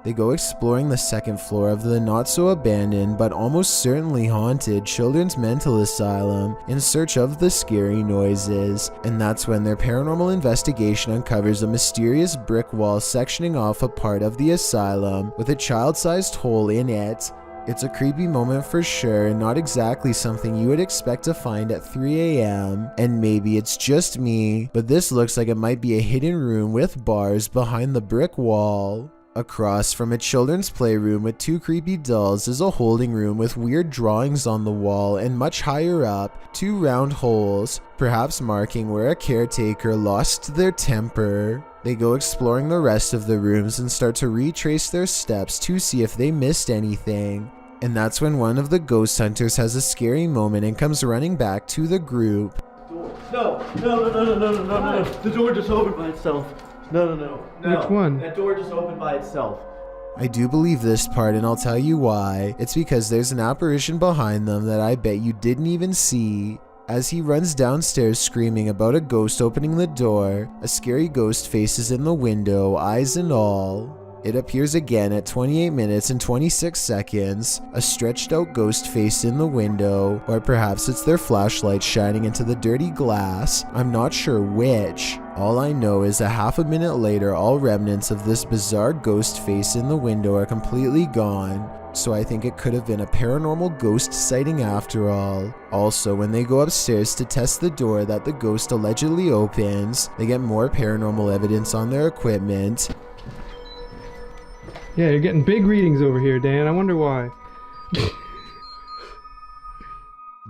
They go exploring the second floor of the not-so-abandoned but almost certainly haunted children's mental asylum in search of the scary noises, and that's when their paranormal investigation uncovers a mysterious brick wall sectioning off a part of the asylum with a child-sized hole in it. It's a creepy moment for sure, and not exactly something you would expect to find at 3 a.m. And maybe it's just me, but this looks like it might be a hidden room with bars behind the brick wall. Across from a children's playroom with two creepy dolls is a holding room with weird drawings on the wall, and much higher up, two round holes, perhaps marking where a caretaker lost their temper. They go exploring the rest of the rooms and start to retrace their steps to see if they missed anything. And that's when one of the ghost hunters has a scary moment and comes running back to the group. No. The door just opened by itself. No. Which one? That door just opened by itself. I do believe this part, and I'll tell you why. It's because there's an apparition behind them that I bet you didn't even see. As he runs downstairs screaming about a ghost opening the door, a scary ghost face is in the window, eyes and all. It appears again at 28 minutes and 26 seconds, a stretched out ghost face in the window, or perhaps it's their flashlight shining into the dirty glass. I'm not sure which. All I know is a half a minute later, all remnants of this bizarre ghost face in the window are completely gone. So I think it could have been a paranormal ghost sighting after all. Also, when they go upstairs to test the door that the ghost allegedly opens, they get more paranormal evidence on their equipment. Yeah, you're getting big readings over here, Dan. I wonder why.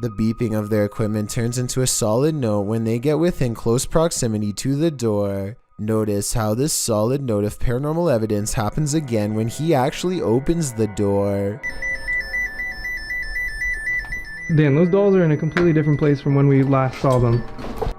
The beeping of their equipment turns into a solid note when they get within close proximity to the door. Notice how this solid note of paranormal evidence happens again when he actually opens the door. Dan, those dolls are in a completely different place from when we last saw them.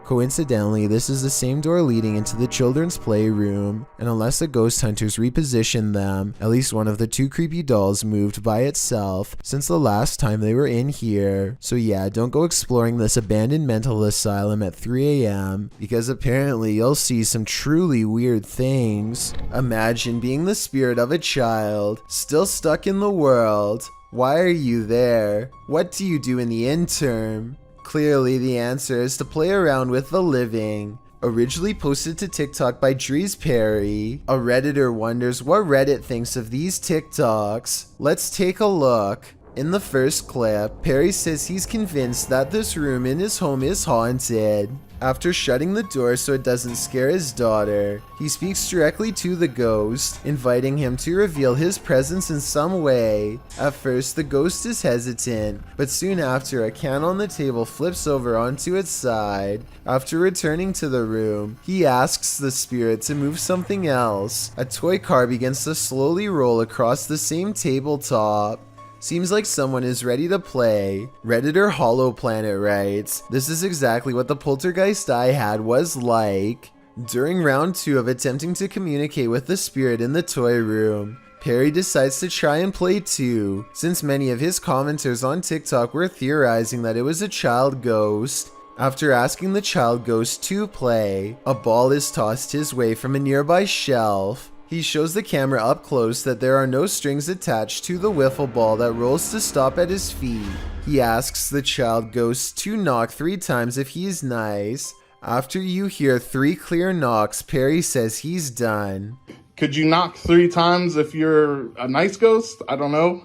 Coincidentally, this is the same door leading into the children's playroom, and unless the ghost hunters repositioned them, at least one of the two creepy dolls moved by itself since the last time they were in here. So yeah, don't go exploring this abandoned mental asylum at 3 a.m. because apparently you'll see some truly weird things. Imagine being the spirit of a child, still stuck in the world. Why are you there? What do you do in the interim? Clearly, the answer is to play around with the living. Originally posted to TikTok by Dries Perry, a Redditor wonders what Reddit thinks of these TikToks. Let's take a look. In the first clip, Perry says he's convinced that this room in his home is haunted. After shutting the door so it doesn't scare his daughter, he speaks directly to the ghost, inviting him to reveal his presence in some way. At first, the ghost is hesitant, but soon after, a can on the table flips over onto its side. After returning to the room, he asks the spirit to move something else. A toy car begins to slowly roll across the same tabletop. Seems like someone is ready to play. Redditor Hollow Planet writes, "This is exactly what the poltergeist I had was like." During round 2 of attempting to communicate with the spirit in the toy room, Perry decides to try and play too, since many of his commenters on TikTok were theorizing that it was a child ghost. After asking the child ghost to play, a ball is tossed his way from a nearby shelf. He shows the camera up close that there are no strings attached to the wiffle ball that rolls to stop at his feet. He asks the child ghost to knock 3 times if he's nice. After you hear 3 clear knocks, Perry says he's done. Could you knock 3 times if you're a nice ghost? I don't know.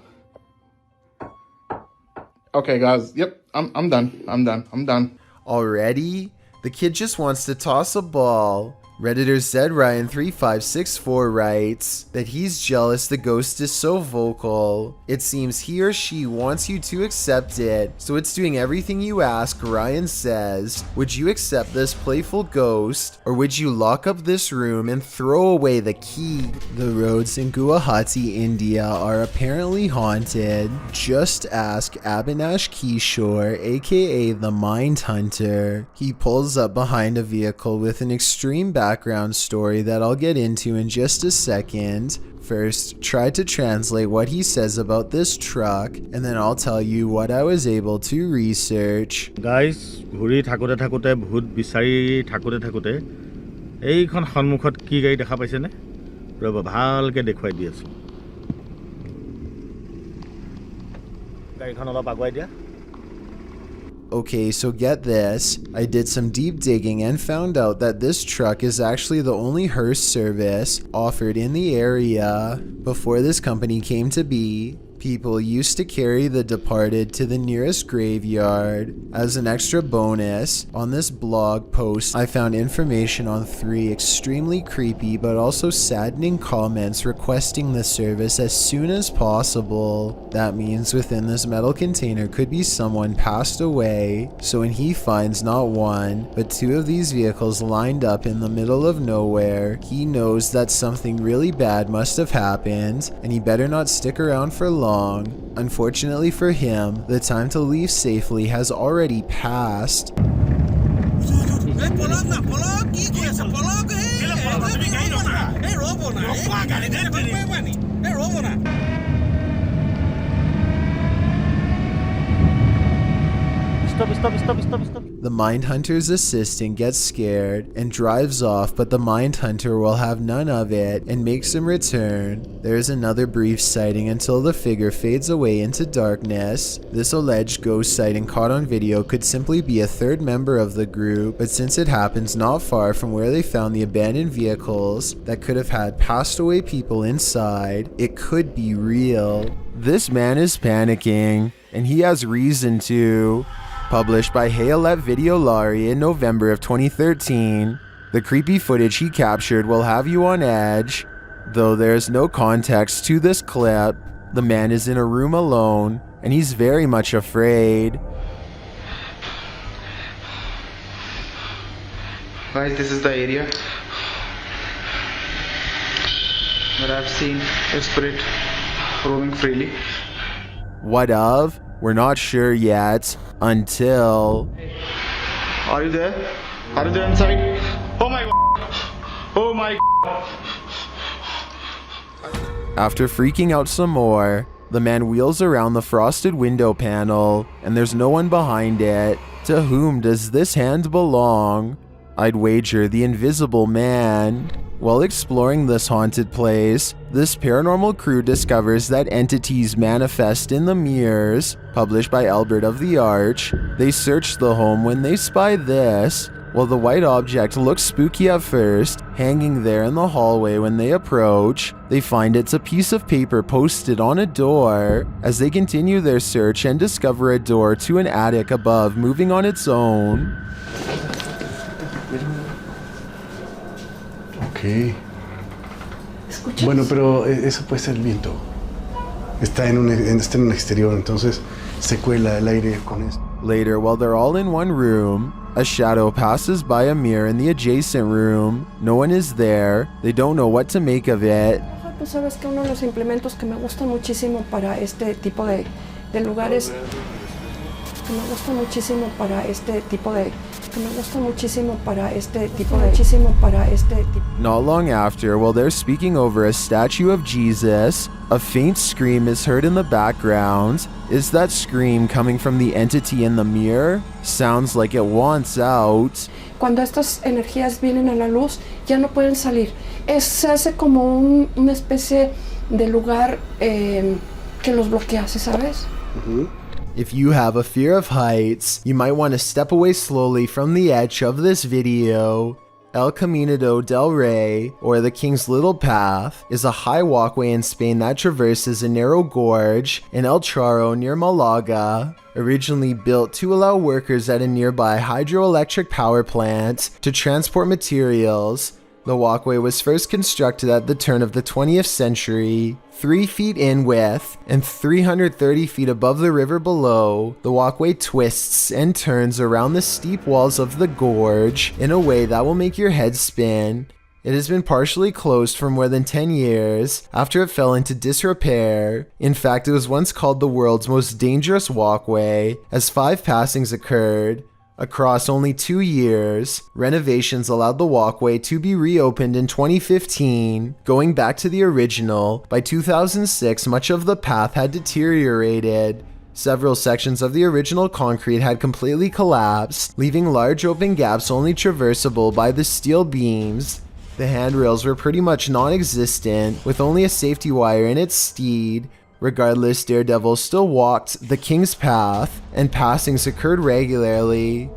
Okay, guys. Yep, I'm done. I'm done. Already? The kid just wants to toss a ball. Redditor ZRyan3564 writes that he's jealous the ghost is so vocal. It seems he or she wants you to accept it, so it's doing everything you ask. Ryan says, would you accept this playful ghost, or would you lock up this room and throw away the key? The roads in Guwahati, India are apparently haunted. Just ask Abhinash Kishore, aka the Mind Hunter. He pulls up behind a vehicle with an extreme background story that I'll get into in just a second. First, try to translate what he says about this truck, and then I'll tell you what I was able to research. Guys, ঘুৰি থাকোতে থাকোতে ভূত বিচাৰি থাকোতে থাকোতে এইখন সন্মুখত কি গাড়ী দেখা পাইছে নে? ৰব ভালকে দেখুৱাই দি আছো। গাড়ীখন অলপ আগুৱাই দিয়া। Okay, so get this. I did some deep digging and found out that this truck is actually the only hearse service offered in the area. Before this company came to be, people used to carry the departed to the nearest graveyard. As an extra bonus, on this blog post, I found information on 3 extremely creepy but also saddening comments requesting the service as soon as possible. That means within this metal container could be someone passed away, so when he finds not 1, but 2 of these vehicles lined up in the middle of nowhere, he knows that something really bad must have happened, and he better not stick around for long. Unfortunately for him, the time to leave safely has already passed. Stop The Mindhunter's assistant gets scared and drives off, but the Mindhunter will have none of it and makes him return. There is another brief sighting until the figure fades away into darkness. This alleged ghost sighting caught on video could simply be a third member of the group, but since it happens not far from where they found the abandoned vehicles that could have had passed away people inside, it could be real. This man is panicking, and he has reason to. Published by Hayalette Videolari in November of 2013, the creepy footage he captured will have you on edge. Though there's no context to this clip, the man is in a room alone, and he's very much afraid. Guys, this is the area where I've seen a spirit roaming freely. What of? We're not sure yet, until... Are you there? Are you there inside? Oh my god! Oh my god! After freaking out some more, the man wheels around the frosted window panel, and there's no one behind it. To whom does this hand belong? I'd wager the Invisible Man. While exploring this haunted place, this paranormal crew discovers that entities manifest in the mirrors. Published by Albert of the Arch, they search the home when they spy this. While the white object looks spooky at first, hanging there in the hallway when they approach, they find it's a piece of paper posted on a door. As they continue their search and discover a door to an attic above moving on its own. Ok. Bueno, pero eso puede ser el viento. Está en un exterior, entonces se cuela el aire con eso. Later, while they're all in one room, a shadow passes by a mirror in the adjacent room. No one is there. They don't know what to make of it. Pues sabes que uno de los implementos que me gustan muchísimo para este tipo de lugares, Not long after, while they're speaking over a statue of Jesus, a faint scream is heard in the background. Is that scream coming from the entity in the mirror? Sounds like it wants out. Cuando estas energías vienen a la luz, ya no pueden salir. Se hace como una especie de lugar que los bloquea, ¿sabes? If you have a fear of heights, you might want to step away slowly from the edge of this video. El Camino del Rey, or the King's Little Path, is a high walkway in Spain that traverses a narrow gorge in El Charro near Malaga. Originally built to allow workers at a nearby hydroelectric power plant to transport materials, the walkway was first constructed at the turn of the 20th century. 3 feet in width and 330 feet above the river below, the walkway twists and turns around the steep walls of the gorge in a way that will make your head spin. It has been partially closed for more than 10 years after it fell into disrepair. In fact, it was once called the world's most dangerous walkway, as 5 passings occurred. Across only 2 years, renovations allowed the walkway to be reopened in 2015. Going back to the original, by 2006 much of the path had deteriorated. Several sections of the original concrete had completely collapsed, leaving large open gaps only traversable by the steel beams. The handrails were pretty much non-existent, with only a safety wire in its steed. Regardless, daredevils still walked the King's Path, and passings occurred regularly.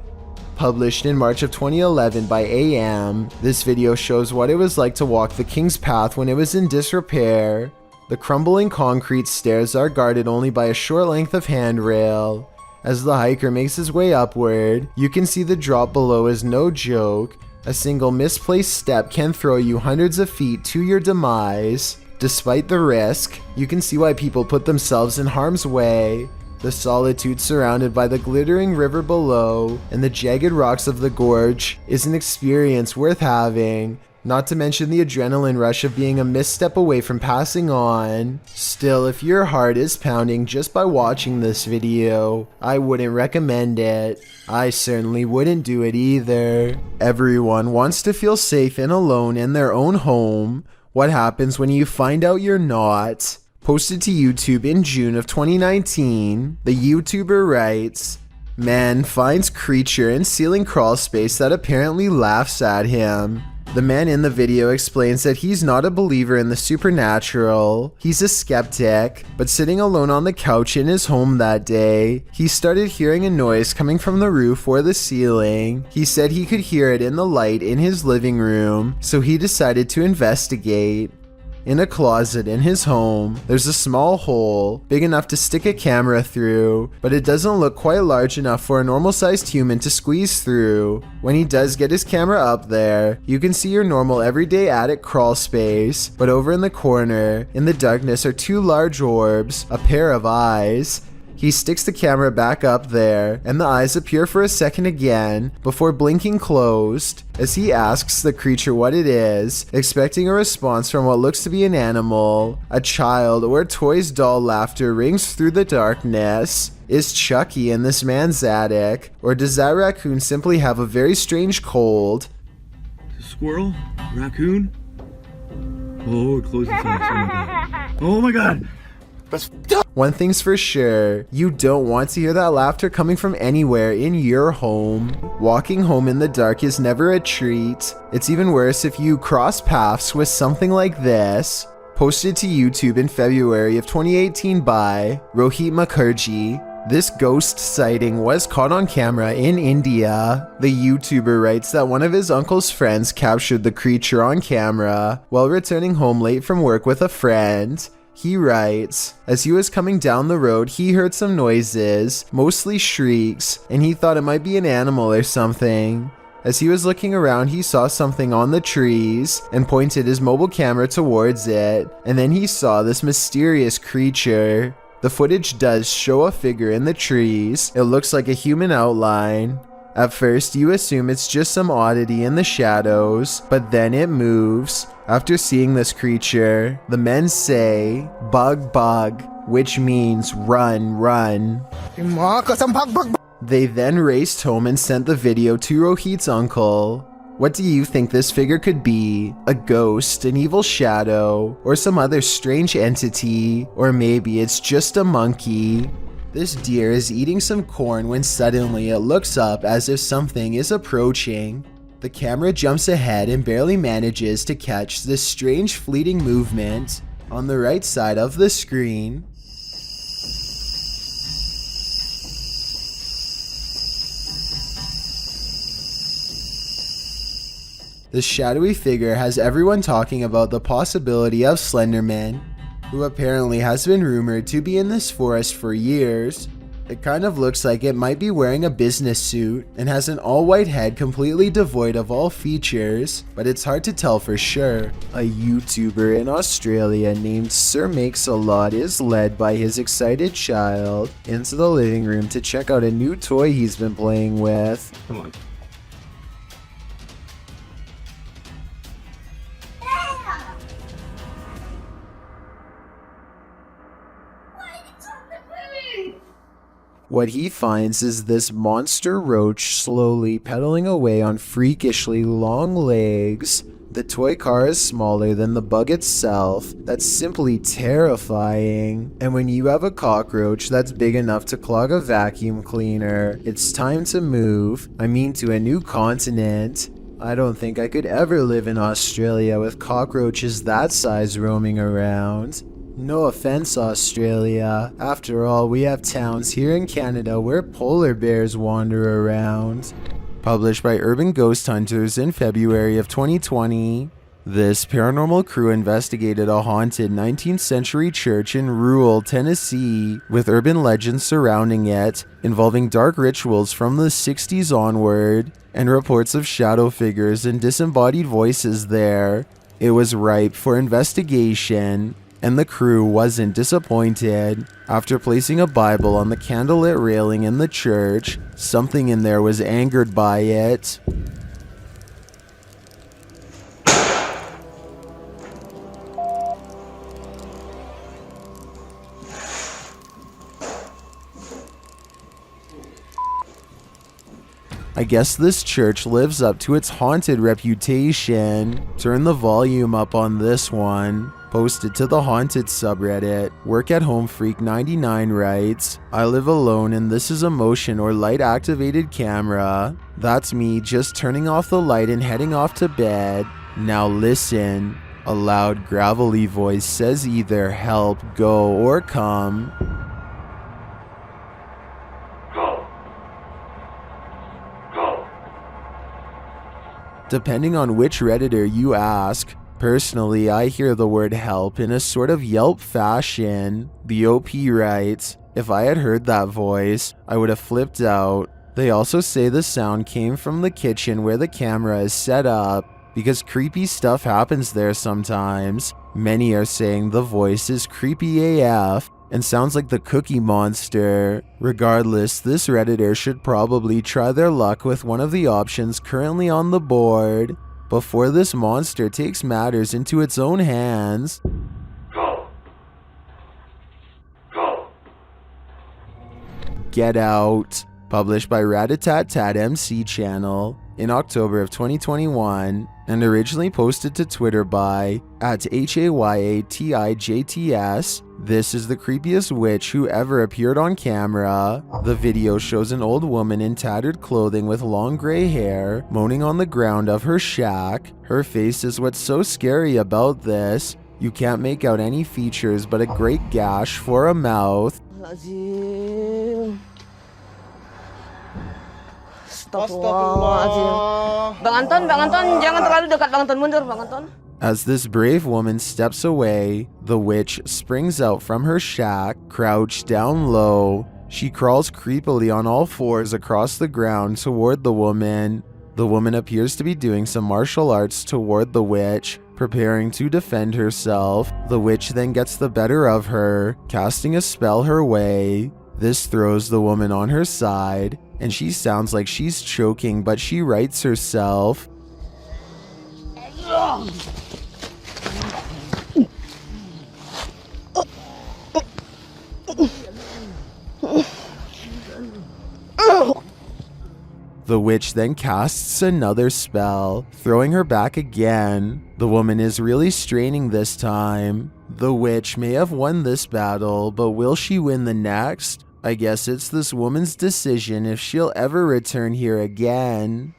Published in March of 2011 by AM, this video shows what it was like to walk the King's Path when it was in disrepair. The crumbling concrete stairs are guarded only by a short length of handrail. As the hiker makes his way upward, you can see the drop below is no joke. A single misplaced step can throw you hundreds of feet to your demise. Despite the risk, you can see why people put themselves in harm's way. The solitude surrounded by the glittering river below and the jagged rocks of the gorge is an experience worth having, not to mention the adrenaline rush of being a misstep away from passing on. Still, if your heart is pounding just by watching this video, I wouldn't recommend it. I certainly wouldn't do it either. Everyone wants to feel safe and alone in their own home. What happens when you find out you're not? Posted to YouTube in June of 2019, the YouTuber writes, Man finds creature in ceiling crawl space that apparently laughs at him. The man in the video explains that he's not a believer in the supernatural, he's a skeptic, but sitting alone on the couch in his home that day, he started hearing a noise coming from the roof or the ceiling. He said he could hear it in the light in his living room, so he decided to investigate. In a closet in his home, there's a small hole, big enough to stick a camera through, but it doesn't look quite large enough for a normal-sized human to squeeze through. When he does get his camera up there, you can see your normal everyday attic crawl space, but over in the corner, in the darkness are two large orbs, a pair of eyes. He sticks the camera back up there, and the eyes appear for a second again, before blinking closed, as he asks the creature what it is, expecting a response from what looks to be an animal. A child or a toy's doll laughter rings through the darkness. Is Chucky in this man's attic, or does that raccoon simply have a very strange cold? Squirrel? Raccoon? Oh, it closes its eyes. Oh my god! That's One thing's for sure, you don't want to hear that laughter coming from anywhere in your home. Walking home in the dark is never a treat. It's even worse if you cross paths with something like this. Posted to YouTube in February of 2018 by Rohit Mukherjee. This ghost sighting was caught on camera in India. The YouTuber writes that one of his uncle's friends captured the creature on camera while returning home late from work with a friend. He writes, as he was coming down the road, he heard some noises, mostly shrieks, and he thought it might be an animal or something. As he was looking around, he saw something on the trees and pointed his mobile camera towards it, and then he saw this mysterious creature. The footage does show a figure in the trees. It looks like a human outline. At first, you assume it's just some oddity in the shadows, but then it moves. After seeing this creature, the men say, "Bug, bug," which means run, run. They then raced home and sent the video to Rohit's uncle. What do you think this figure could be? A ghost, an evil shadow, or some other strange entity? Or maybe it's just a monkey? This deer is eating some corn when suddenly it looks up as if something is approaching. The camera jumps ahead and barely manages to catch this strange fleeting movement. On the right side of the screen, the shadowy figure has everyone talking about the possibility of Slenderman, who apparently has been rumored to be in this forest for years. It kind of looks like it might be wearing a business suit and has an all-white head completely devoid of all features, but it's hard to tell for sure. A YouTuber in Australia named Sir Makes-A-Lot is led by his excited child into the living room to check out a new toy he's been playing with. Come on. What he finds is this monster roach slowly pedaling away on freakishly long legs. The toy car is smaller than the bug itself. That's simply terrifying. And when you have a cockroach that's big enough to clog a vacuum cleaner, it's time to move. I mean, to a new continent. I don't think I could ever live in Australia with cockroaches that size roaming around. No offense, Australia. After all, we have towns here in Canada where polar bears wander around. Published by Urban Ghost Hunters in February of 2020. This paranormal crew investigated a haunted 19th century church in rural Tennessee, with urban legends surrounding it, involving dark rituals from the 60s onward, and reports of shadow figures and disembodied voices there. It was ripe for investigation, and the crew wasn't disappointed. After placing a Bible on the candlelit railing in the church, something in there was angered by it. I guess this church lives up to its haunted reputation. Turn the volume up on this one. Posted to the haunted subreddit. Work at home freak 99 writes, I live alone and this is a motion or light activated camera. That's me just turning off the light and heading off to bed. Now listen. A loud gravelly voice says either help, go, or come. Depending on which Redditor you ask. Personally, I hear the word help in a sort of Yelp fashion. The OP writes, if I had heard that voice, I would have flipped out. They also say the sound came from the kitchen where the camera is set up, because creepy stuff happens there sometimes. Many are saying the voice is creepy AF and sounds like the Cookie Monster. Regardless, this Redditor should probably try their luck with one of the options currently on the board before this monster takes matters into its own hands. Get Out, published by Ratatat MC channel in October of 2021 and originally posted to Twitter by @HAYATIJTS. This is the creepiest witch who ever appeared on camera. The video shows an old woman in tattered clothing with long gray hair moaning on the ground of her shack. Her face is what's so scary about this. You can't make out any features but a great gash for a mouth. Bang Anton, jangan terlalu dekat Bang Anton, mundur Bang Anton. As this brave woman steps away, the witch springs out from her shack, crouched down low. She crawls creepily on all fours across the ground toward the woman. The woman appears to be doing some martial arts toward the witch, preparing to defend herself. The witch then gets the better of her, casting a spell her way. This throws the woman on her side, and she sounds like she's choking, but she rights herself. The witch then casts another spell, throwing her back again. The woman is really straining this time. The witch may have won this battle, but will she win the next? I guess it's this woman's decision if she'll ever return here again.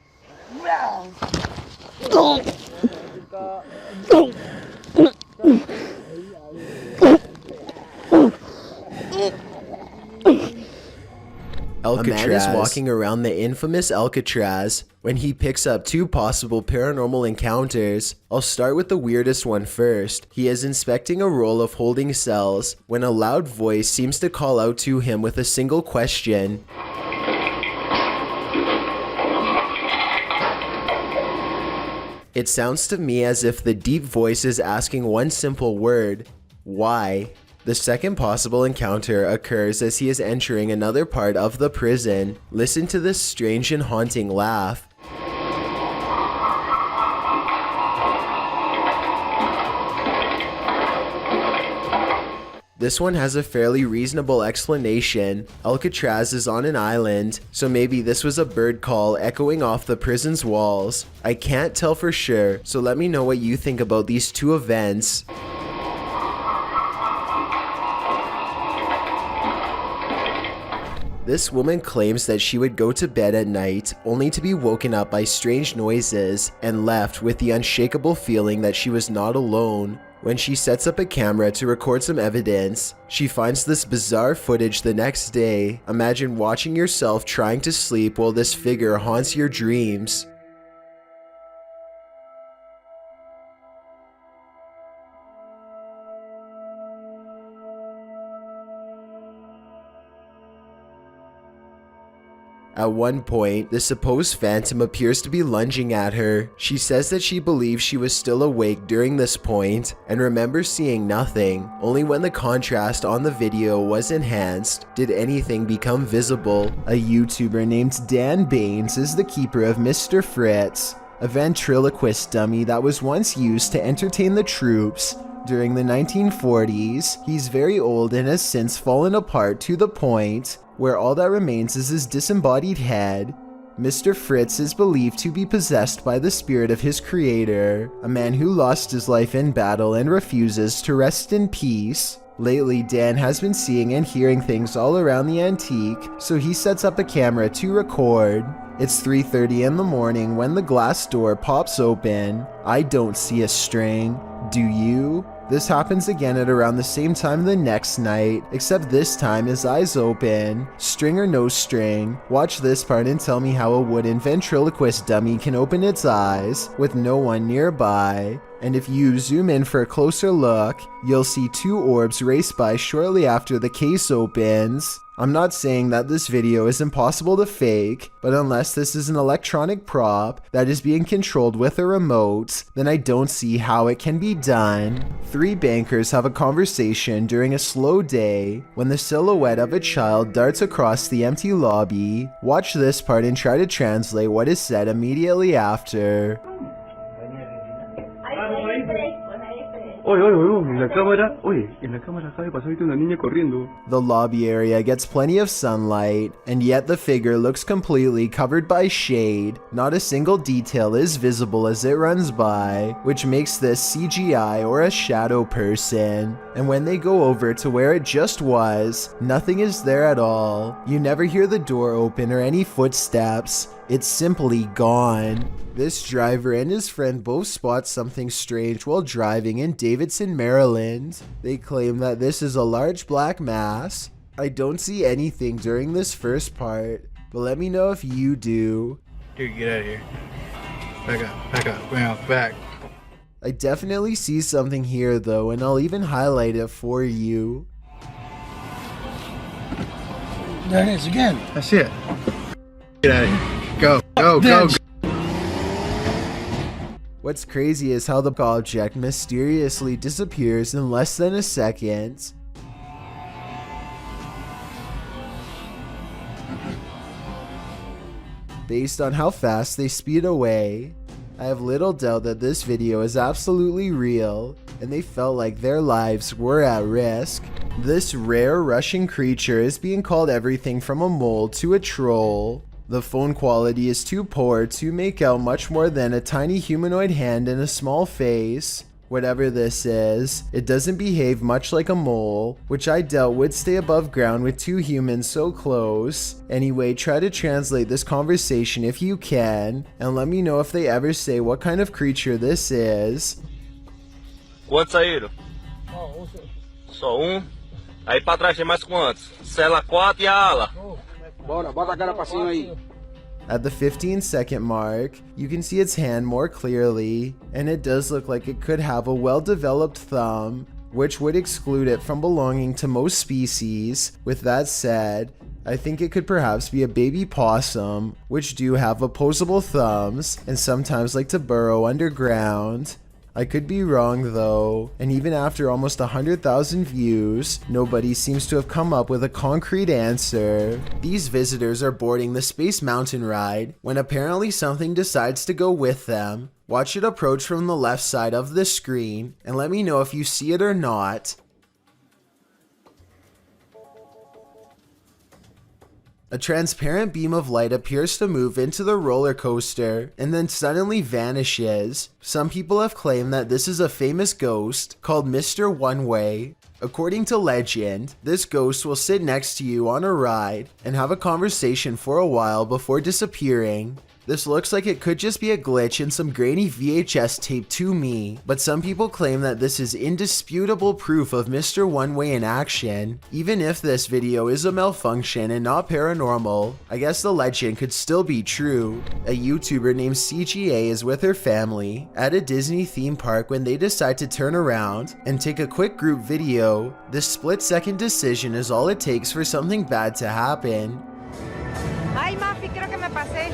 Alcatraz. A man is walking around the infamous Alcatraz when he picks up two possible paranormal encounters. I'll start with the weirdest one first. He is inspecting a row of holding cells when a loud voice seems to call out to him with a single question. It sounds to me as if the deep voice is asking one simple word: why? The second possible encounter occurs as he is entering another part of the prison. Listen to this strange and haunting laugh. This one has a fairly reasonable explanation. Alcatraz is on an island, so maybe this was a bird call echoing off the prison's walls. I can't tell for sure, so let me know what you think about these two events. This woman claims that she would go to bed at night only to be woken up by strange noises and left with the unshakable feeling that she was not alone. When she sets up a camera to record some evidence, she finds this bizarre footage the next day. Imagine watching yourself trying to sleep while this figure haunts your dreams. At one point, the supposed phantom appears to be lunging at her. She says that she believes she was still awake during this point and remembers seeing nothing. Only when the contrast on the video was enhanced did anything become visible. A YouTuber named Dan Baines is the keeper of Mr. Fritz, a ventriloquist dummy that was once used to entertain the troops during the 1940s. He's very old and has since fallen apart to the point where all that remains is his disembodied head. Mr. Fritz is believed to be possessed by the spirit of his creator, a man who lost his life in battle and refuses to rest in peace. Lately, Dan has been seeing and hearing things all around the antique, so he sets up a camera to record. It's 3:30 in the morning when the glass door pops open. I don't see a string. Do you? This happens again at around the same time the next night, except this time his eyes open. String or no string, watch this part and tell me how a wooden ventriloquist dummy can open its eyes with no one nearby. And if you zoom in for a closer look, you'll see two orbs race by shortly after the case opens. I'm not saying that this video is impossible to fake, but unless this is an electronic prop that is being controlled with a remote, then I don't see how it can be done. Three bankers have a conversation during a slow day when the silhouette of a child darts across the empty lobby. Watch this part and try to translate what is said immediately after. Oye, oye, oye, en la cámara, oye, en la cámara acaba de pasar ahorita una niña corriendo. The lobby area gets plenty of sunlight, and yet the figure looks completely covered by shade. Not a single detail is visible as it runs by, which makes this CGI or a shadow person. And when they go over to where it just was, nothing is there at all. You never hear the door open or any footsteps. It's simply gone. This driver and his friend both spot something strange while driving in Davidson, Maryland. They claim that this is a large black mass. I don't see anything during this first part, but let me know if you do. Dude, get out of here. Back up, ground, back. I definitely see something here though, and I'll even highlight it for you. There it is again. That's it. Get out of here. Go, go, go, go. What's crazy is how the object mysteriously disappears in less than a second. Based on how fast they speed away, I have little doubt that this video is absolutely real, and they felt like their lives were at risk. This rare Russian creature is being called everything from a mole to a troll. The phone quality is too poor to make out much more than a tiny humanoid hand and a small face. Whatever this is, it doesn't behave much like a mole, which I doubt would stay above ground with two humans so close. Anyway, try to translate this conversation if you can, and let me know if they ever say what kind of creature this is. Quantos saíram? Só Aí pra trás tem mais quantos? Cela 4 e a ala. Bora, bota a cara pra cima aí. At the 15-second mark, you can see its hand more clearly, and it does look like it could have a well-developed thumb, which would exclude it from belonging to most species. With that said, I think it could perhaps be a baby possum, which do have opposable thumbs and sometimes like to burrow underground. I could be wrong though, and even after almost 100,000 views, nobody seems to have come up with a concrete answer. These visitors are boarding the Space Mountain ride when apparently something decides to go with them. Watch it approach from the left side of the screen and let me know if you see it or not. A transparent beam of light appears to move into the roller coaster and then suddenly vanishes. Some people have claimed that this is a famous ghost called Mr. One Way. According to legend, this ghost will sit next to you on a ride and have a conversation for a while before disappearing. This looks like it could just be a glitch in some grainy VHS tape to me, but some people claim that this is indisputable proof of Mr. One Way in action. Even if this video is a malfunction and not paranormal, I guess the legend could still be true. A YouTuber named CGA is with her family at a Disney theme park when they decide to turn around and take a quick group video. This split-second decision is all it takes for something bad to happen. Ay, Mafi, creo que me pasé.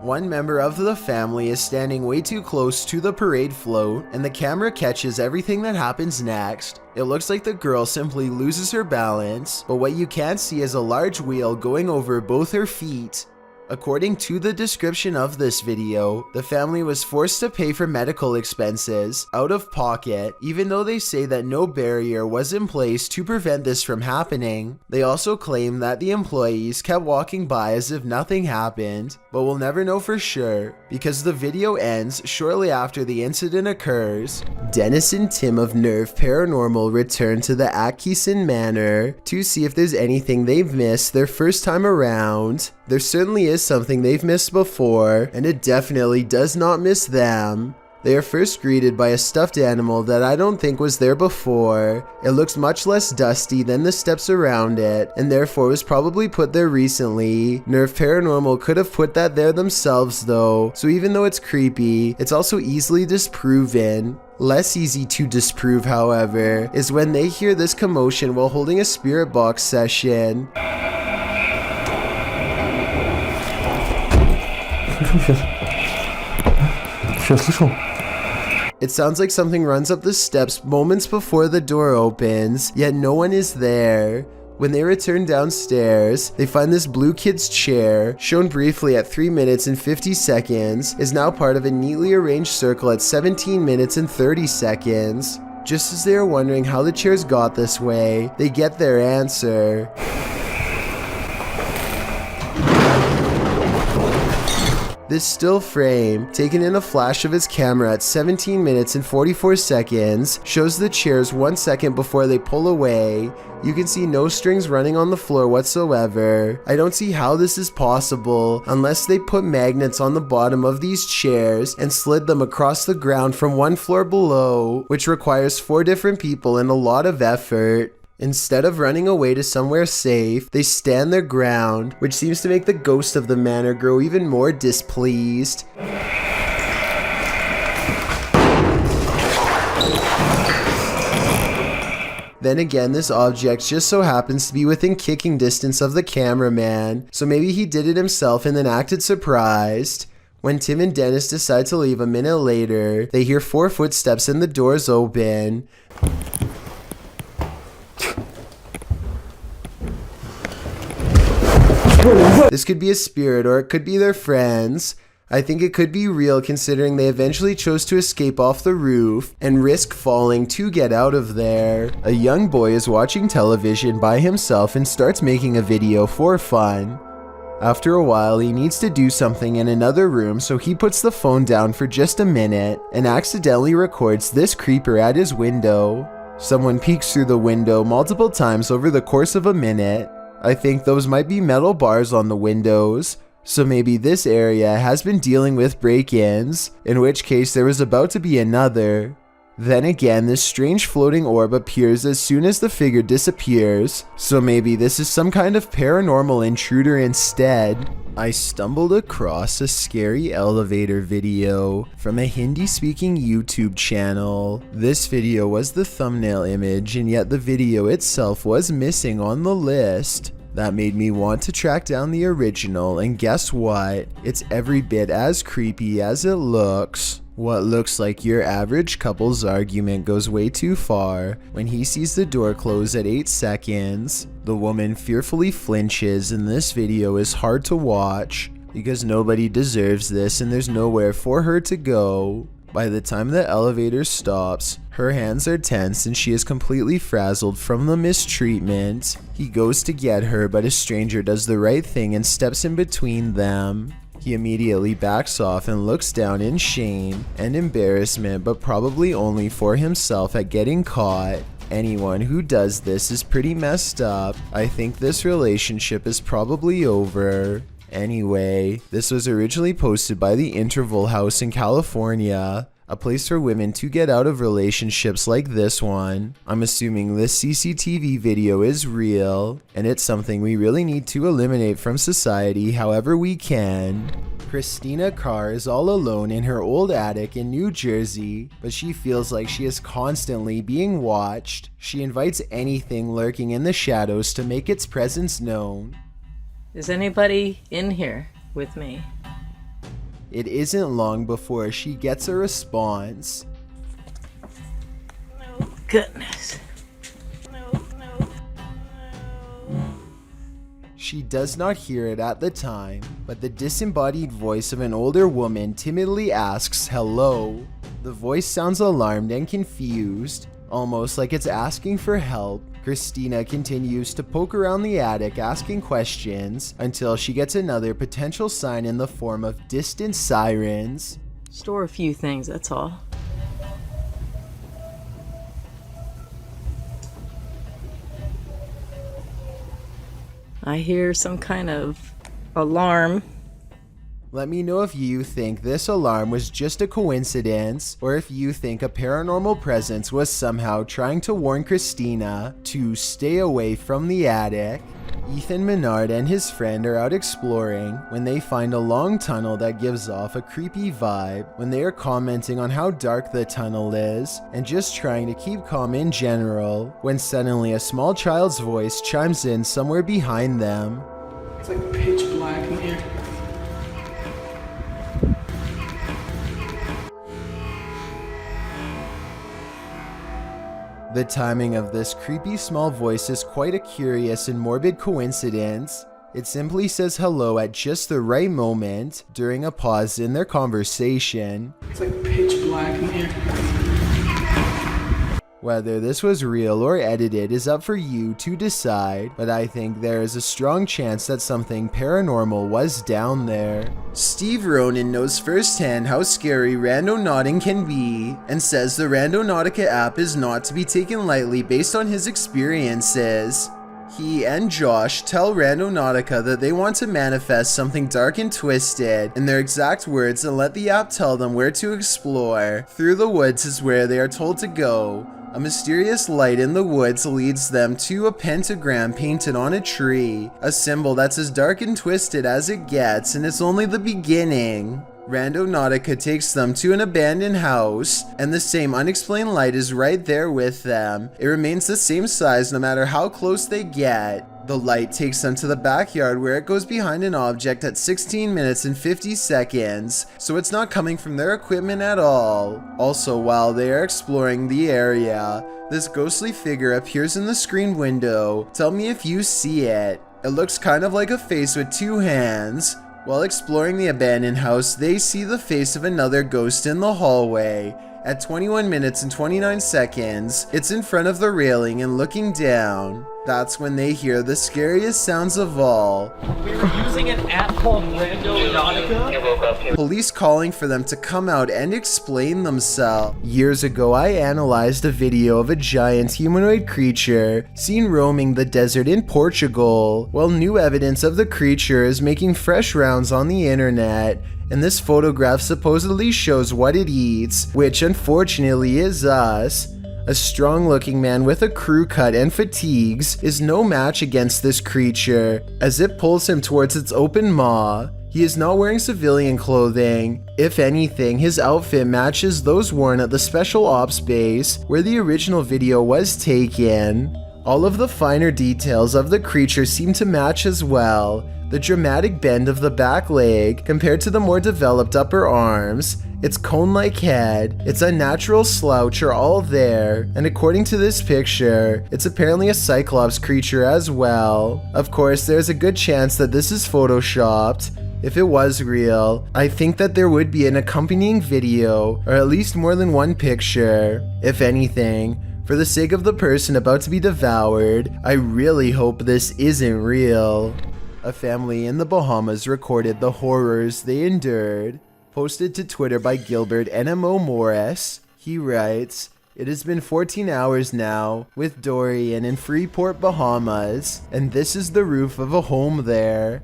One member of the family is standing way too close to the parade float, and the camera catches everything that happens next. It looks like the girl simply loses her balance, but what you can't see is a large wheel going over both her feet. According to the description of this video, the family was forced to pay for medical expenses out of pocket, even though they say that no barrier was in place to prevent this from happening. They also claim that the employees kept walking by as if nothing happened, but we'll never know for sure because the video ends shortly after the incident occurs. Dennis and Tim of Nerve Paranormal return to the Atkinson Manor to see if there's anything they've missed their first time around. There certainly is something they've missed before, and it definitely does not miss them. They are first greeted by a stuffed animal that I don't think was there before. It looks much less dusty than the steps around it, and therefore was probably put there recently. Nerve Paranormal could have put that there themselves though, so even though it's creepy, it's also easily disproven. Less easy to disprove, however, is when they hear this commotion while holding a spirit box session. It sounds like something runs up the steps moments before the door opens, yet no one is there. When they return downstairs, they find this blue kid's chair, shown briefly at 3 minutes and 50 seconds, is now part of a neatly arranged circle at 17 minutes and 30 seconds. Just as they are wondering how the chairs got this way, they get their answer. This still frame, taken in a flash of his camera at 17 minutes and 44 seconds, shows the chairs 1 second before they pull away. You can see no strings running on the floor whatsoever. I don't see how this is possible unless they put magnets on the bottom of these chairs and slid them across the ground from one floor below, which requires 4 different people and a lot of effort. Instead of running away to somewhere safe, they stand their ground, which seems to make the ghost of the manor grow even more displeased. Then again, this object just so happens to be within kicking distance of the cameraman, so maybe he did it himself and then acted surprised. When Tim and Dennis decide to leave a minute later, they hear 4 footsteps and the doors open. This could be a spirit or it could be their friends. I think it could be real considering they eventually chose to escape off the roof and risk falling to get out of there. A young boy is watching television by himself and starts making a video for fun. After a while, he needs to do something in another room, so he puts the phone down for just a minute and accidentally records this creeper at his window. Someone peeks through the window multiple times over the course of a minute. I think those might be metal bars on the windows, so maybe this area has been dealing with break-ins, in which case there was about to be another. Then again, this strange floating orb appears as soon as the figure disappears, so maybe this is some kind of paranormal intruder instead. I stumbled across a scary elevator video from a Hindi-speaking YouTube channel. This video was the thumbnail image, and yet the video itself was missing on the list. That made me want to track down the original, and guess what? It's every bit as creepy as it looks. What looks like your average couple's argument goes way too far when he sees the door close at 8 seconds. The woman fearfully flinches, and this video is hard to watch because nobody deserves this and there's nowhere for her to go. By the time the elevator stops, her hands are tense and she is completely frazzled from the mistreatment. He goes to get her, but a stranger does the right thing and steps in between them. He immediately backs off and looks down in shame and embarrassment, but probably only for himself at getting caught. Anyone who does this is pretty messed up. I think this relationship is probably over. Anyway, this was originally posted by the Interval House in California, a place for women to get out of relationships like this one. I'm assuming this CCTV video is real, and it's something we really need to eliminate from society however we can. Christina Carr is all alone in her old attic in New Jersey, but she feels like she is constantly being watched. She invites anything lurking in the shadows to make its presence known. Is anybody in here with me? It isn't long before she gets a response. Oh, goodness. She does not hear it at the time, but the disembodied voice of an older woman timidly asks hello. The voice sounds alarmed and confused, almost like it's asking for help. Christina continues to poke around the attic asking questions until she gets another potential sign in the form of distant sirens. Store a few things, that's all. I hear some kind of alarm. Let me know if you think this alarm was just a coincidence, or if you think a paranormal presence was somehow trying to warn Christina to stay away from the attic. Ethan Menard and his friend are out exploring when they find a long tunnel that gives off a creepy vibe. When they are commenting on how dark the tunnel is and just trying to keep calm in general, when suddenly a small child's voice chimes in somewhere behind them. It's like pitch black in here. The timing of this creepy small voice is quite a curious and morbid coincidence. It simply says hello at just the right moment during a pause in their conversation. It's like pitch black in here. Whether this was real or edited is up for you to decide, but I think there is a strong chance that something paranormal was down there. Steve Ronan knows firsthand how scary randonauting can be, and says the Randonautica app is not to be taken lightly based on his experiences. He and Josh tell Randonautica that they want to manifest something dark and twisted in their exact words and let the app tell them where to explore. Through the woods is where they are told to go. A mysterious light in the woods leads them to a pentagram painted on a tree, a symbol that's as dark and twisted as it gets, and it's only the beginning. Randonautica takes them to an abandoned house, and the same unexplained light is right there with them. It remains the same size no matter how close they get. The light takes them to the backyard where it goes behind an object at 16 minutes and 50 seconds, so it's not coming from their equipment at all. Also, while they are exploring the area, this ghostly figure appears in the screen window. Tell me if you see it. It looks kind of like a face with two hands. While exploring the abandoned house, they see the face of another ghost in the hallway. At 21 minutes and 29 seconds, it's in front of the railing and looking down. That's when they hear the scariest sounds of all. We were using an app called Randonautica. Police calling for them to come out and explain themselves. Years ago, I analyzed a video of a giant humanoid creature seen roaming the desert in Portugal. Well, new evidence of the creature is making fresh rounds on the internet, and this photograph supposedly shows what it eats, which unfortunately is us. A strong-looking man with a crew cut and fatigues is no match against this creature, as it pulls him towards its open maw. He is not wearing civilian clothing. If anything, his outfit matches those worn at the Special Ops base where the original video was taken. All of the finer details of the creature seem to match as well. The dramatic bend of the back leg compared to the more developed upper arms, its cone-like head, its unnatural slouch are all there, and according to this picture, it's apparently a Cyclops creature as well. Of course, there's a good chance that this is photoshopped. If it was real, I think that there would be an accompanying video, or at least more than one picture. If anything, for the sake of the person about to be devoured, I really hope this isn't real. A family in the Bahamas recorded the horrors they endured. Posted to Twitter by Gilbert NMO Morris. He writes, "It has been 14 hours now with Dorian in Freeport, Bahamas, and this is the roof of a home there."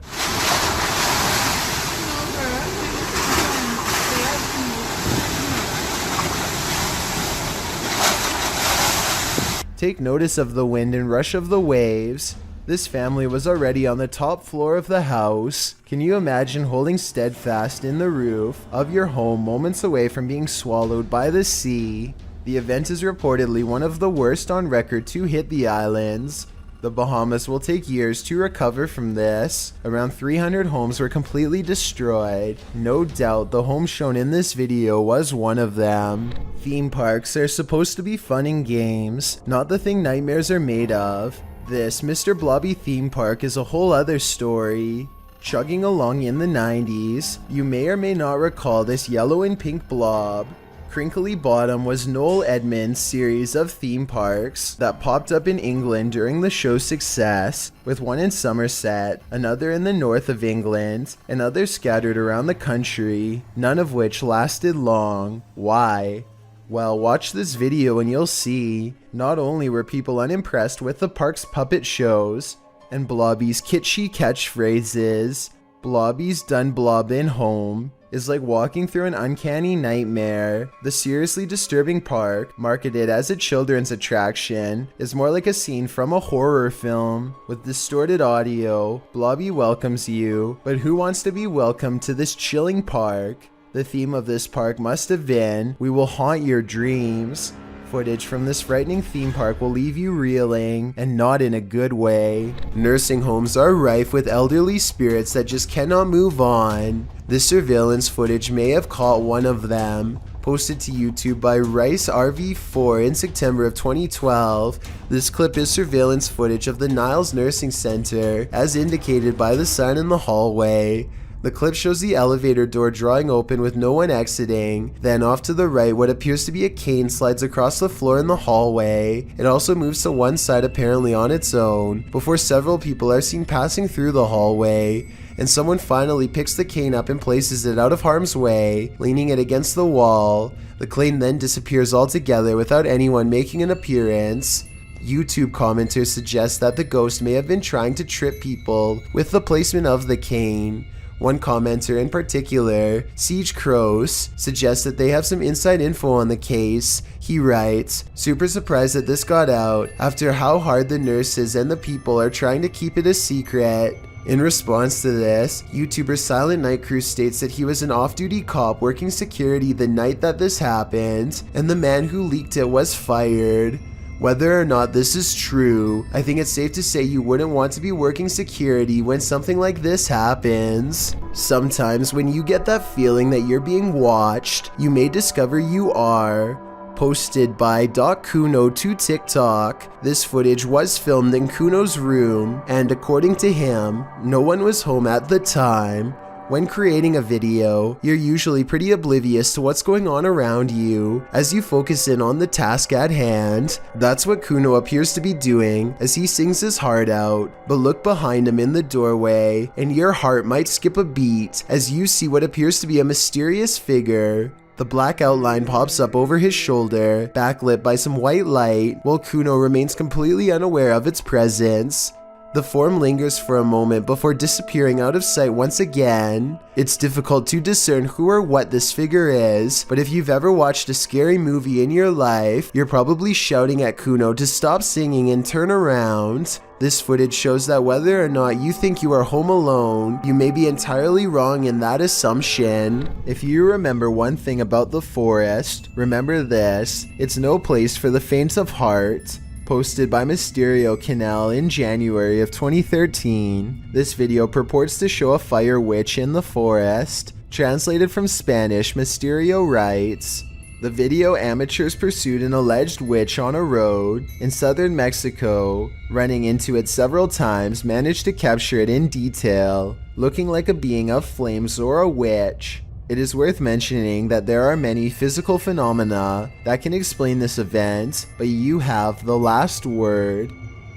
Take notice of the wind and rush of the waves. This family was already on the top floor of the house. Can you imagine holding steadfast in the roof of your home moments away from being swallowed by the sea? The event is reportedly one of the worst on record to hit the islands. The Bahamas will take years to recover from this. Around 300 homes were completely destroyed. No doubt the home shown in this video was one of them. Theme parks are supposed to be fun and games, not the thing nightmares are made of. This Mr. Blobby theme park is a whole other story. Chugging along in the 90s, you may or may not recall this yellow and pink blob. Crinkly Bottom was Noel Edmonds' series of theme parks that popped up in England during the show's success, with one in Somerset, another in the north of England, and others scattered around the country, none of which lasted long. Why? Well, watch this video and you'll see. Not only were people unimpressed with the park's puppet shows and Blobby's kitschy catchphrases, Blobby's done blobbin' home is like walking through an uncanny nightmare. The seriously disturbing park, marketed as a children's attraction, is more like a scene from a horror film. With distorted audio, Blobby welcomes you, but who wants to be welcomed to this chilling park? The theme of this park must have been, "We will haunt your dreams." Footage from this frightening theme park will leave you reeling, and not in a good way. Nursing homes are rife with elderly spirits that just cannot move on. This surveillance footage may have caught one of them. Posted to YouTube by RiceRV4 in September of 2012, this clip is surveillance footage of the Niles Nursing Center, as indicated by the sign in the hallway. The clip shows the elevator door drawing open with no one exiting. Then off to the right, what appears to be a cane slides across the floor in the hallway. It also moves to one side apparently on its own, before several people are seen passing through the hallway. And someone finally picks the cane up and places it out of harm's way, leaning it against the wall. The cane then disappears altogether without anyone making an appearance. YouTube commenters suggest that the ghost may have been trying to trip people with the placement of the cane. One commenter in particular, Siege Crows, suggests that they have some inside info on the case. He writes, "Super surprised that this got out after how hard the nurses and the people are trying to keep it a secret." In response to this, YouTuber Silent Night Crew states that he was an off-duty cop working security the night that this happened, and the man who leaked it was fired. Whether or not this is true, I think it's safe to say you wouldn't want to be working security when something like this happens. Sometimes when you get that feeling that you're being watched, you may discover you are. Posted by Kuno to TikTok, this footage was filmed in Kuno's room, and according to him, no one was home at the time. When creating a video, you're usually pretty oblivious to what's going on around you as you focus in on the task at hand. That's what Kuno appears to be doing as he sings his heart out. But look behind him in the doorway and your heart might skip a beat as you see what appears to be a mysterious figure. The black outline pops up over his shoulder, backlit by some white light, while Kuno remains completely unaware of its presence. The form lingers for a moment before disappearing out of sight once again. It's difficult to discern who or what this figure is, but if you've ever watched a scary movie in your life, you're probably shouting at Kuno to stop singing and turn around. This footage shows that whether or not you think you are home alone, you may be entirely wrong in that assumption. If you remember one thing about the forest, remember this: it's no place for the faint of heart. Posted by Mysterio Canal in January of 2013. This video purports to show a fire witch in the forest. Translated from Spanish, Mysterio writes, "The video amateurs pursued an alleged witch on a road in southern Mexico. Running into it several times, managed to capture it in detail, looking like a being of flames or a witch. It is worth mentioning that there are many physical phenomena that can explain this event, but you have the last word."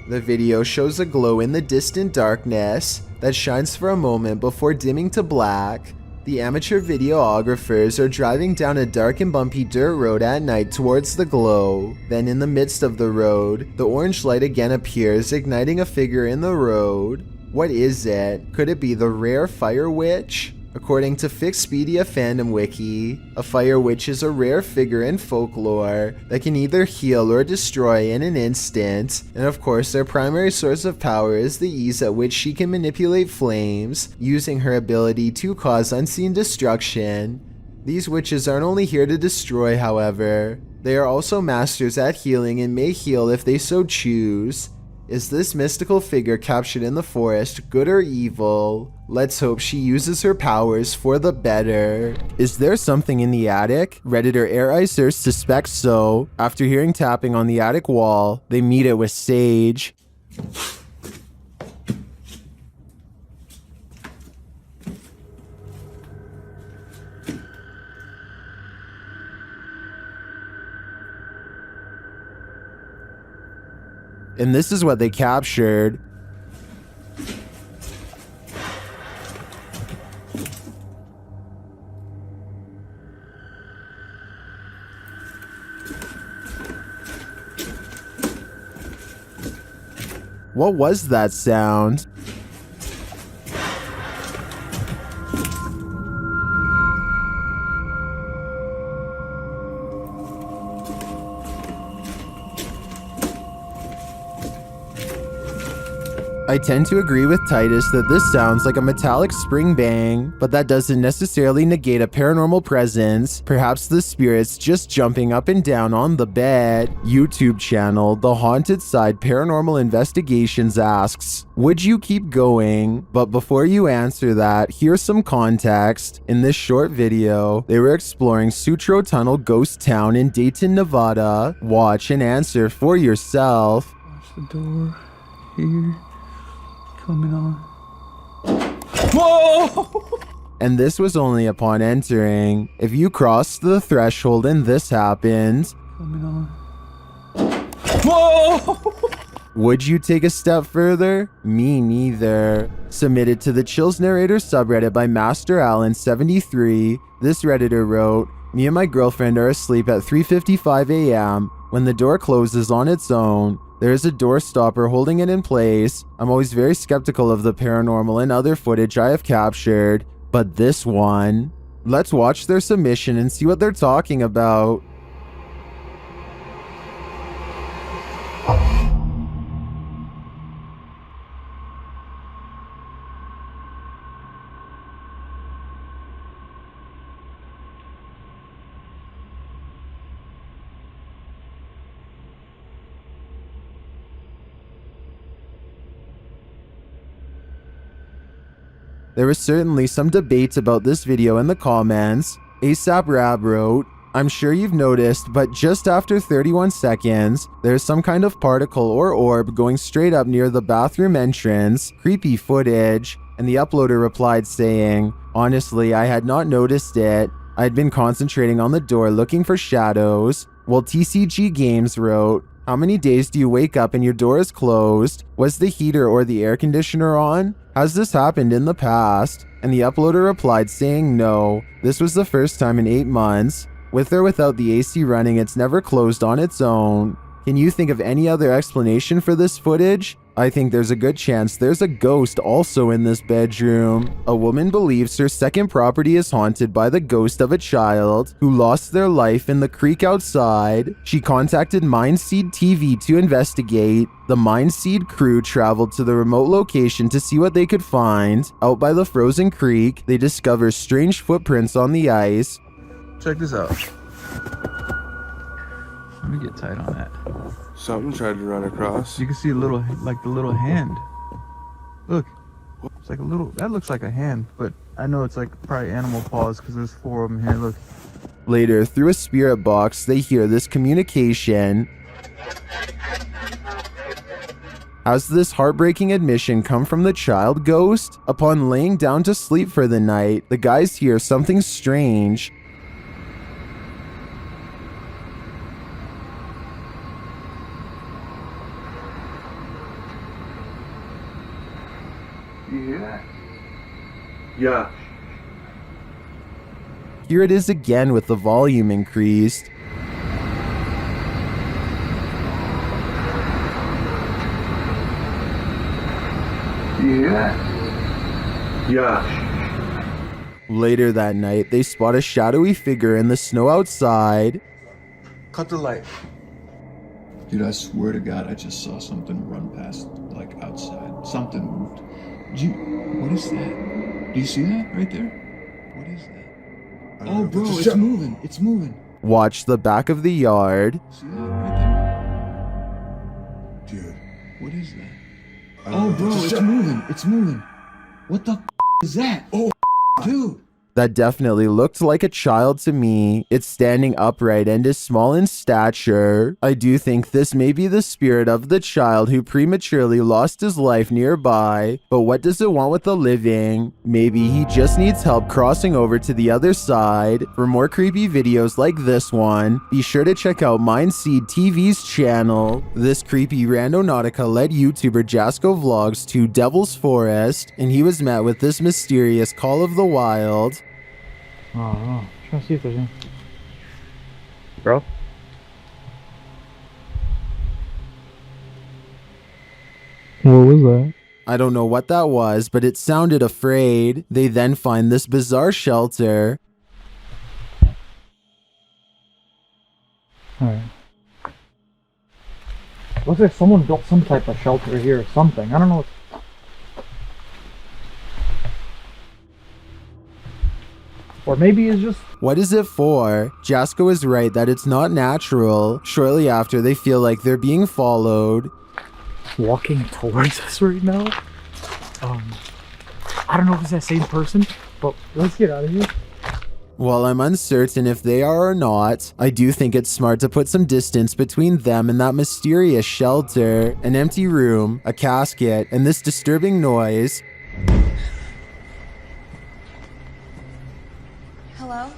The video shows a glow in the distant darkness that shines for a moment before dimming to black. The amateur videographers are driving down a dark and bumpy dirt road at night towards the glow. Then in the midst of the road, the orange light again appears, igniting a figure in the road. What is it? Could it be the rare fire witch? According to Fixpedia Fandom Wiki, a fire witch is a rare figure in folklore that can either heal or destroy in an instant, and of course their primary source of power is the ease at which she can manipulate flames, using her ability to cause unseen destruction. These witches aren't only here to destroy, however. They are also masters at healing and may heal if they so choose. Is this mystical figure captured in the forest good or evil? Let's hope she uses her powers for the better. Is there something in the attic? Redditor Airizer suspects so. After hearing tapping on the attic wall, they meet it with Sage. And this is what they captured. What was that sound? I tend to agree with Titus that this sounds like a metallic spring bang, but that doesn't necessarily negate a paranormal presence. Perhaps the spirit's just jumping up and down on the bed. YouTube channel The Haunted Side Paranormal Investigations asks, would you keep going? But before you answer that, here's some context. In this short video, they were exploring Sutro Tunnel Ghost Town in Dayton, Nevada. Watch and answer for yourself. Watch the door here. Coming on. Whoa! And this was only upon entering. If you crossed the threshold and this happened, Coming on. whoa! Would you take a step further? Me neither. Submitted to the Chills Narrator subreddit by Master Allen73, this Redditor wrote, me and my girlfriend are asleep at 3:55 a.m. when the door closes on its own. There is a door stopper holding it in place. I'm always very skeptical of the paranormal and other footage I have captured, but this one... Let's watch their submission and see what they're talking about. There was certainly some debate about this video in the comments. ASAP Rab wrote, I'm sure you've noticed, but just after 31 seconds, there's some kind of particle or orb going straight up near the bathroom entrance. Creepy footage. And the uploader replied saying, honestly, I had not noticed it. I'd been concentrating on the door looking for shadows. Well, TCG Games wrote, how many days do you wake up and your door is closed? Was the heater or the air conditioner on? Has this happened in the past? And the uploader replied saying no, this was the first time in 8 months. With or without the AC running, it's never closed on its own. Can you think of any other explanation for this footage? I think there's a good chance there's a ghost also in this bedroom. A woman believes her second property is haunted by the ghost of a child who lost their life in the creek outside. She contacted Mindseed TV to investigate. The Mindseed crew traveled to the remote location to see what they could find. Out by the frozen creek, they discover strange footprints on the ice. Check this out. Let me get tight on that. Something tried to run across. You can see a little, like the little hand. Look, it's like a little, that looks like a hand, but I know it's like probably animal paws because there's 4 of them here, look. Later, through a spirit box, they hear this communication. Has this heartbreaking admission come from the child ghost? Upon laying down to sleep for the night, the guys hear something strange. You hear that? Yeah. Here it is again with the volume increased. You hear that? Yeah. Later that night, they spot a shadowy figure in the snow outside. Cut the light. Dude, I swear to God, I just saw something run past, like outside. Something moved. What is that? Do you see that right there? What is that? Oh, bro, it's moving. It's moving. Watch the back of the yard. See that right there? Dude, what is that? Oh, bro, it's moving. It's moving. What the is that? Oh, dude. That definitely looked like a child to me. It's standing upright and is small in stature. I do think this may be the spirit of the child who prematurely lost his life nearby. But what does it want with the living? Maybe he just needs help crossing over to the other side. For more creepy videos like this one, be sure to check out Mindseed TV's channel. This creepy Randonautica led YouTuber Jasco vlogs to Devil's Forest, and he was met with this mysterious call of the wild. Oh, trying to see if there's any. Bro? What was that? I don't know what that was, but it sounded afraid. They then find this bizarre shelter. Alright. Looks like someone built some type of shelter here or something. I don't know what. Or maybe it's just... What is it for? Jasco is right that it's not natural. Shortly after, they feel like they're being followed. Walking towards us right now? I don't know if it's that same person, but let's get out of here. While I'm uncertain if they are or not, I do think it's smart to put some distance between them and that mysterious shelter. An empty room, a casket, and this disturbing noise. Hello?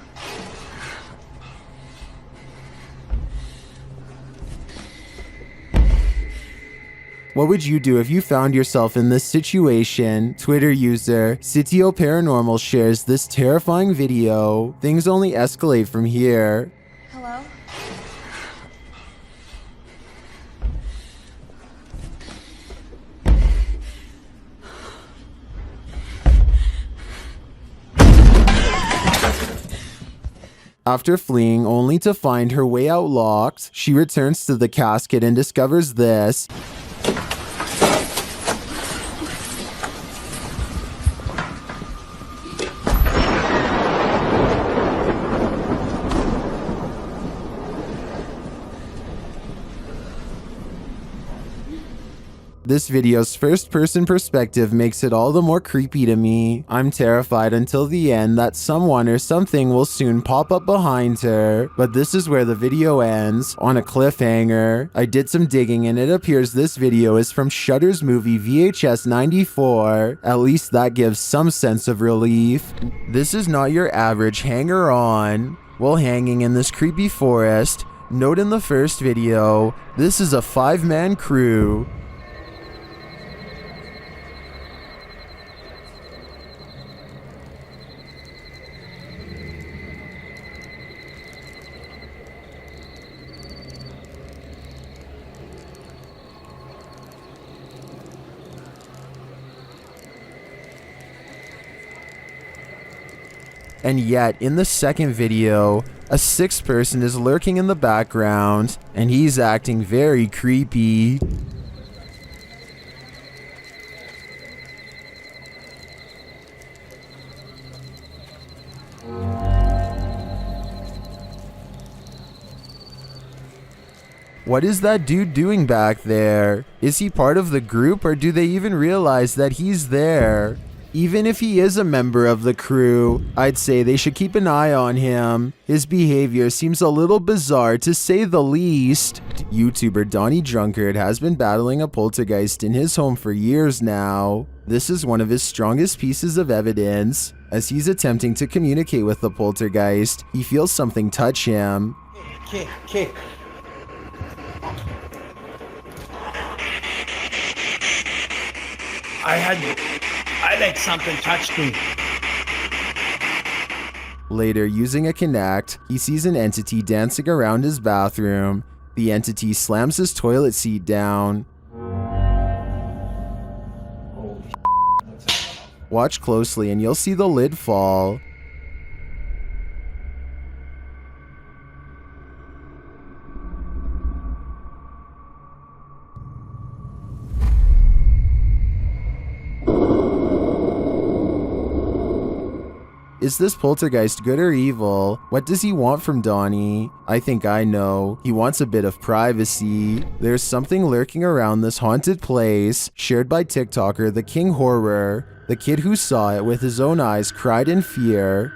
What would you do if you found yourself in this situation? Twitter user Sitio Paranormal shares this terrifying video. Things only escalate from here. Hello? After fleeing only to find her way out locked, she returns to the casket and discovers this. This video's first-person perspective makes it all the more creepy to me. I'm terrified until the end that someone or something will soon pop up behind her. But this is where the video ends, on a cliffhanger. I did some digging and it appears this video is from Shudder's movie VHS 94. At least that gives some sense of relief. This is not your average hanger-on. While hanging in this creepy forest, note in the first video, this is a 5-man crew. And yet, in the second video, a 6th person is lurking in the background, and he's acting very creepy. What is that dude doing back there? Is he part of the group, or do they even realize that he's there? Even if he is a member of the crew, I'd say they should keep an eye on him. His behavior seems a little bizarre to say the least. YouTuber Donnie Drunkard has been battling a poltergeist in his home for years now. This is one of his strongest pieces of evidence. As he's attempting to communicate with the poltergeist, he feels something touch him. Kick. I like something touched me. Later, using a Kinect, he sees an entity dancing around his bathroom. The entity slams his toilet seat down. Watch closely and you'll see the lid fall. Is this poltergeist good or evil? What does he want from Donnie? I think I know. He wants a bit of privacy. There's something lurking around this haunted place, shared by TikToker The King Horror. The kid who saw it with his own eyes cried in fear.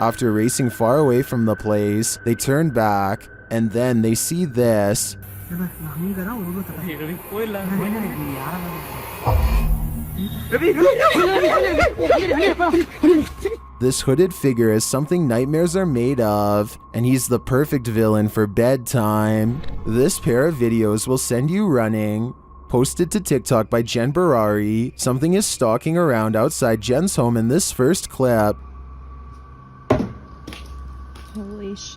After racing far away from the place, they turn back, and then they see this. This hooded figure is something nightmares are made of, and he's the perfect villain for bedtime. This pair of videos will send you running. Posted to TikTok by Jen Barari, something is stalking around outside Jen's home in this first clip. Holy sh**.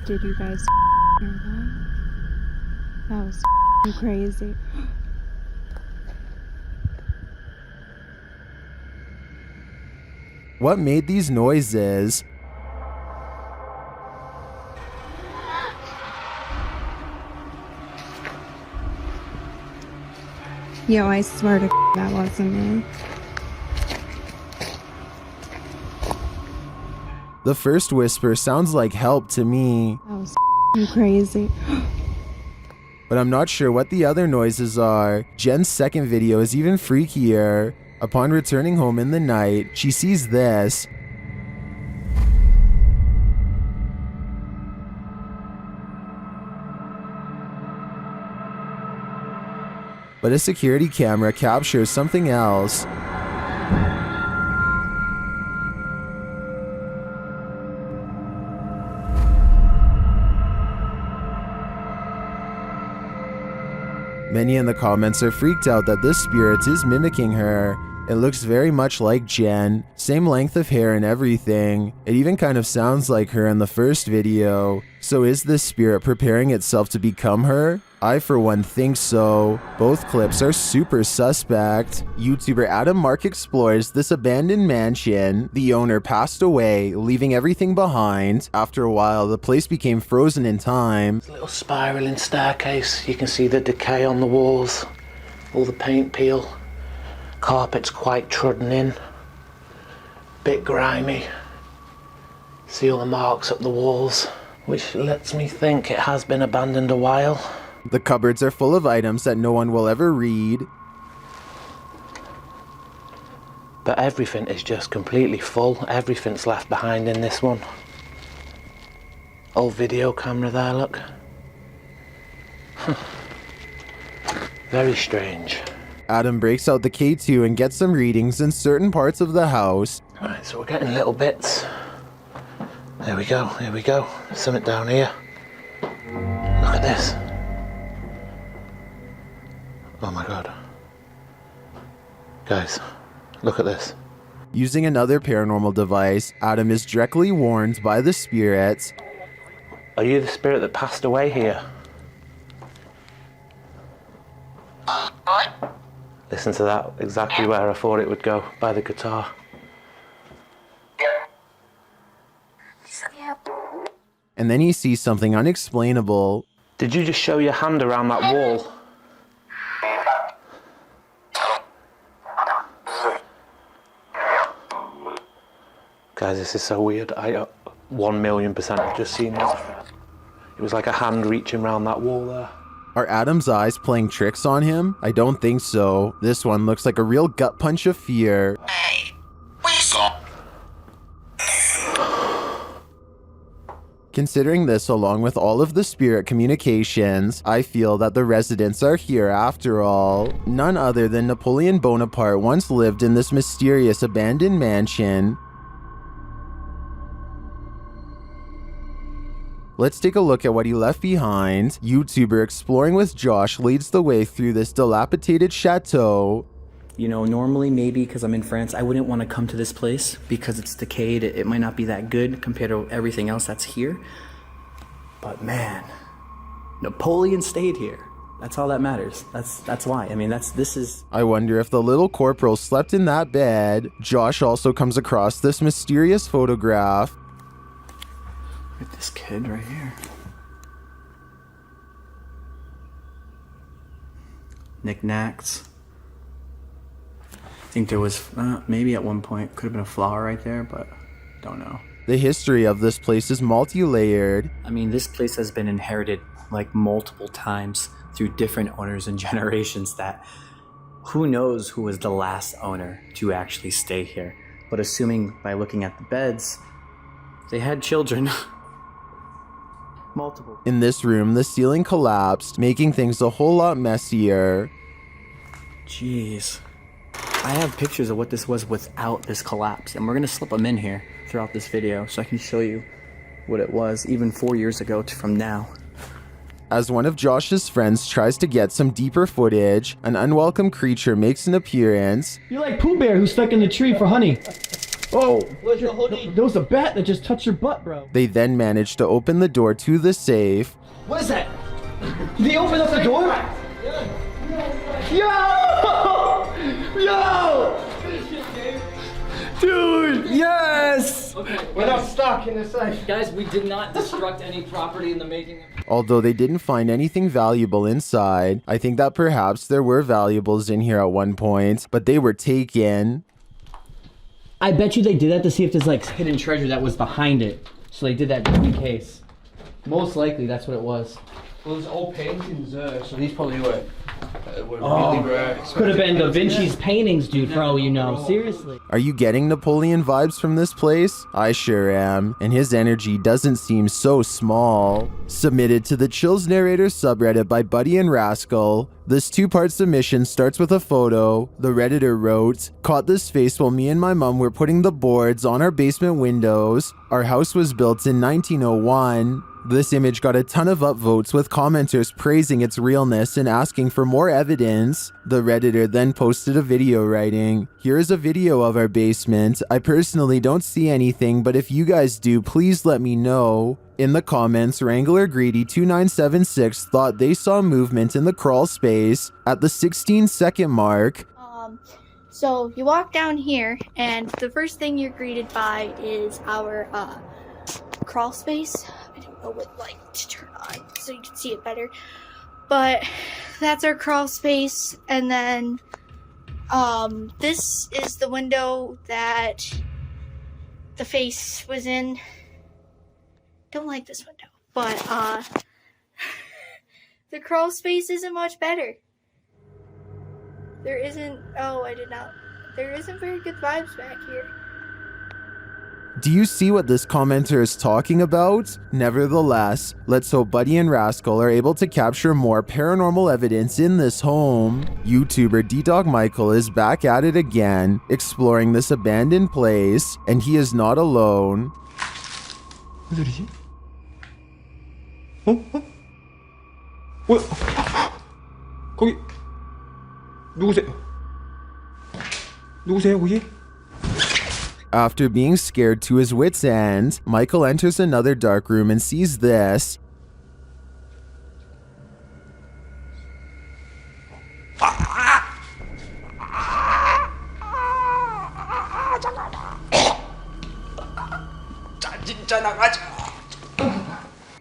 Did you guys hear that? That was crazy. What made these noises? Yo, I swear to that wasn't me. The first whisper sounds like help to me, That was crazy. but I'm not sure what the other noises are. Jen's second video is even freakier. Upon returning home in the night, she sees this. But a security camera captures something else. Many in the comments are freaked out that this spirit is mimicking her. It looks very much like Jen, same length of hair and everything. It even kind of sounds like her in the first video. So is this spirit preparing itself to become her? I for one think so. Both clips are super suspect. YouTuber Adam Mark explores this abandoned mansion. The owner passed away, leaving everything behind. After a while, the place became frozen in time. There's a little spiraling staircase. You can see the decay on the walls, all the paint peel. Carpet's quite trodden in, bit grimy. See all the marks up the walls, which lets me think it has been abandoned a while. The cupboards are full of items that no one will ever read. But everything is just completely full. Everything's left behind in this one. Old video camera there, look. Very strange. Adam breaks out the K2 and gets some readings in certain parts of the house. Alright, so we're getting little bits. There we go, here we go. There's something down here. Look at this. Oh my god. Guys, look at this. Using another paranormal device, Adam is directly warned by the spirits. Are you the spirit that passed away here? Listen to that, exactly where I thought it would go, by the guitar. And then he sees something unexplainable. Did you just show your hand around that wall? Guys, this is so weird. I 1,000,000% have just seen that. It was like a hand reaching around that wall there. Are Adam's eyes playing tricks on him? I don't think so. This one looks like a real gut punch of fear. Considering this along with all of the spirit communications, I feel that the residents are here after all. None other than Napoleon Bonaparte once lived in this mysterious abandoned mansion. Let's take a look at what he left behind. YouTuber Exploring with Josh leads the way through this dilapidated chateau. You know, normally maybe because I'm in France, I wouldn't want to come to this place because it's decayed. It might not be that good compared to everything else that's here. But man, Napoleon stayed here. That's all that matters. That's why. I mean, this is... I wonder if the little corporal slept in that bed. Josh also comes across this mysterious photograph. Look at this kid right here. Knickknacks. I think there was, maybe at one point, could have been a flower right there, but Don't know. The history of this place is multi-layered. I mean, this place has been inherited like multiple times through different owners and generations that who knows who was the last owner to actually stay here. But assuming by looking at the beds, they had children. Multiple. In this room, the ceiling collapsed, making things a whole lot messier. Jeez. I have pictures of what this was without this collapse, and we're gonna slip them in here throughout this video so I can show you what it was even 4 years ago from now. As one of Josh's friends tries to get some deeper footage, an unwelcome creature makes an appearance. You're like Pooh Bear who's stuck in the tree for honey. Oh, there was a bat that just touched your butt, bro. They then manage to open the door to the safe. What is that? Did he open up the door? Yo! Yo! Dude, yes! Okay, we're not stuck in the safe. Guys, we did not destruct any property in the making. Although they didn't find anything valuable inside, I think that perhaps there were valuables in here at one point, but they were taken. I bet you they did that to see if there's like hidden treasure that was behind it. So they did that just in case. Most likely that's what it was. Well, there's old paintings, so these probably were really rare. Could have been Da Vinci's paintings, dude, for all you know. Seriously. Are you getting Napoleon vibes from this place? I sure am, and his energy doesn't seem so small. Submitted to the Chills Narrator subreddit by Buddy and Rascal. This two-part submission starts with a photo. The Redditor wrote, "Caught this face while me and my mom were putting the boards on our basement windows. Our house was built in 1901. This image got a ton of upvotes with commenters praising its realness and asking for more evidence. The Redditor then posted a video writing, "Here is a video of our basement. I personally don't see anything, but if you guys do, please let me know." In the comments, Wrangler Greedy 2976 thought they saw movement in the crawl space at the 16-second mark. So you walk down here, and the first thing you're greeted by is our crawl space. I don't know what light to turn on so you can see it better, but that's our crawl space. And then this is the window that the face was in. Don't like this window, but the crawl space isn't much better. There isn't very good vibes back here. Do you see what this commenter is talking about? Nevertheless, let's hope Buddy and Rascal are able to capture more paranormal evidence in this home. YouTuber D-Dog Michael is back at it again, exploring this abandoned place, and he is not alone. 무슨 소리지? 뭐야? 거기 누구세요? 누구세요, 거기? After being scared to his wits' end, Michael enters another dark room and sees this.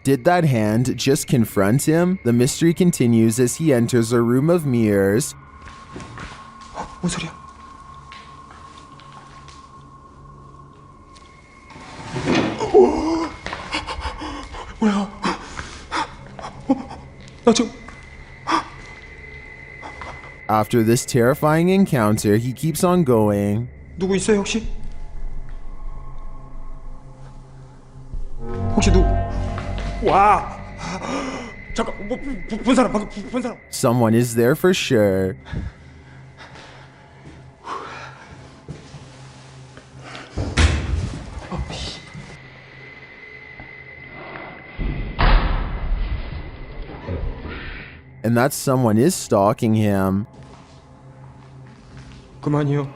Did that hand just confront him? The mystery continues as he enters a room of mirrors. 뭔 소리야? 뭐야? 나 지금. After this terrifying encounter, he keeps on going. 누구 있어요, 혹시? 혹시 누구? 와! 잠깐, 본 사람, 방금 본 사람. Someone is there for sure. And that someone is stalking him. 그만이요.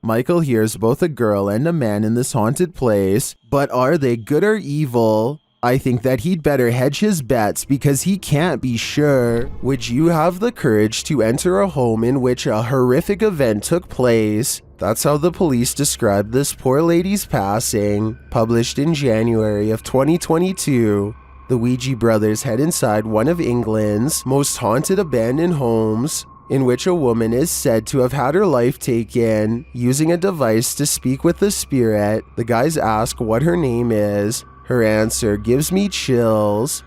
Michael hears both a girl and a man in this haunted place, but are they good or evil? I think that he'd better hedge his bets because he can't be sure. Would you have the courage to enter a home in which a horrific event took place? That's how the police described this poor lady's passing, published in January of 2022. The Ouija brothers head inside one of England's most haunted abandoned homes, in which a woman is said to have had her life taken using a device to speak with the spirit. The guys ask what her name is. Her answer gives me chills.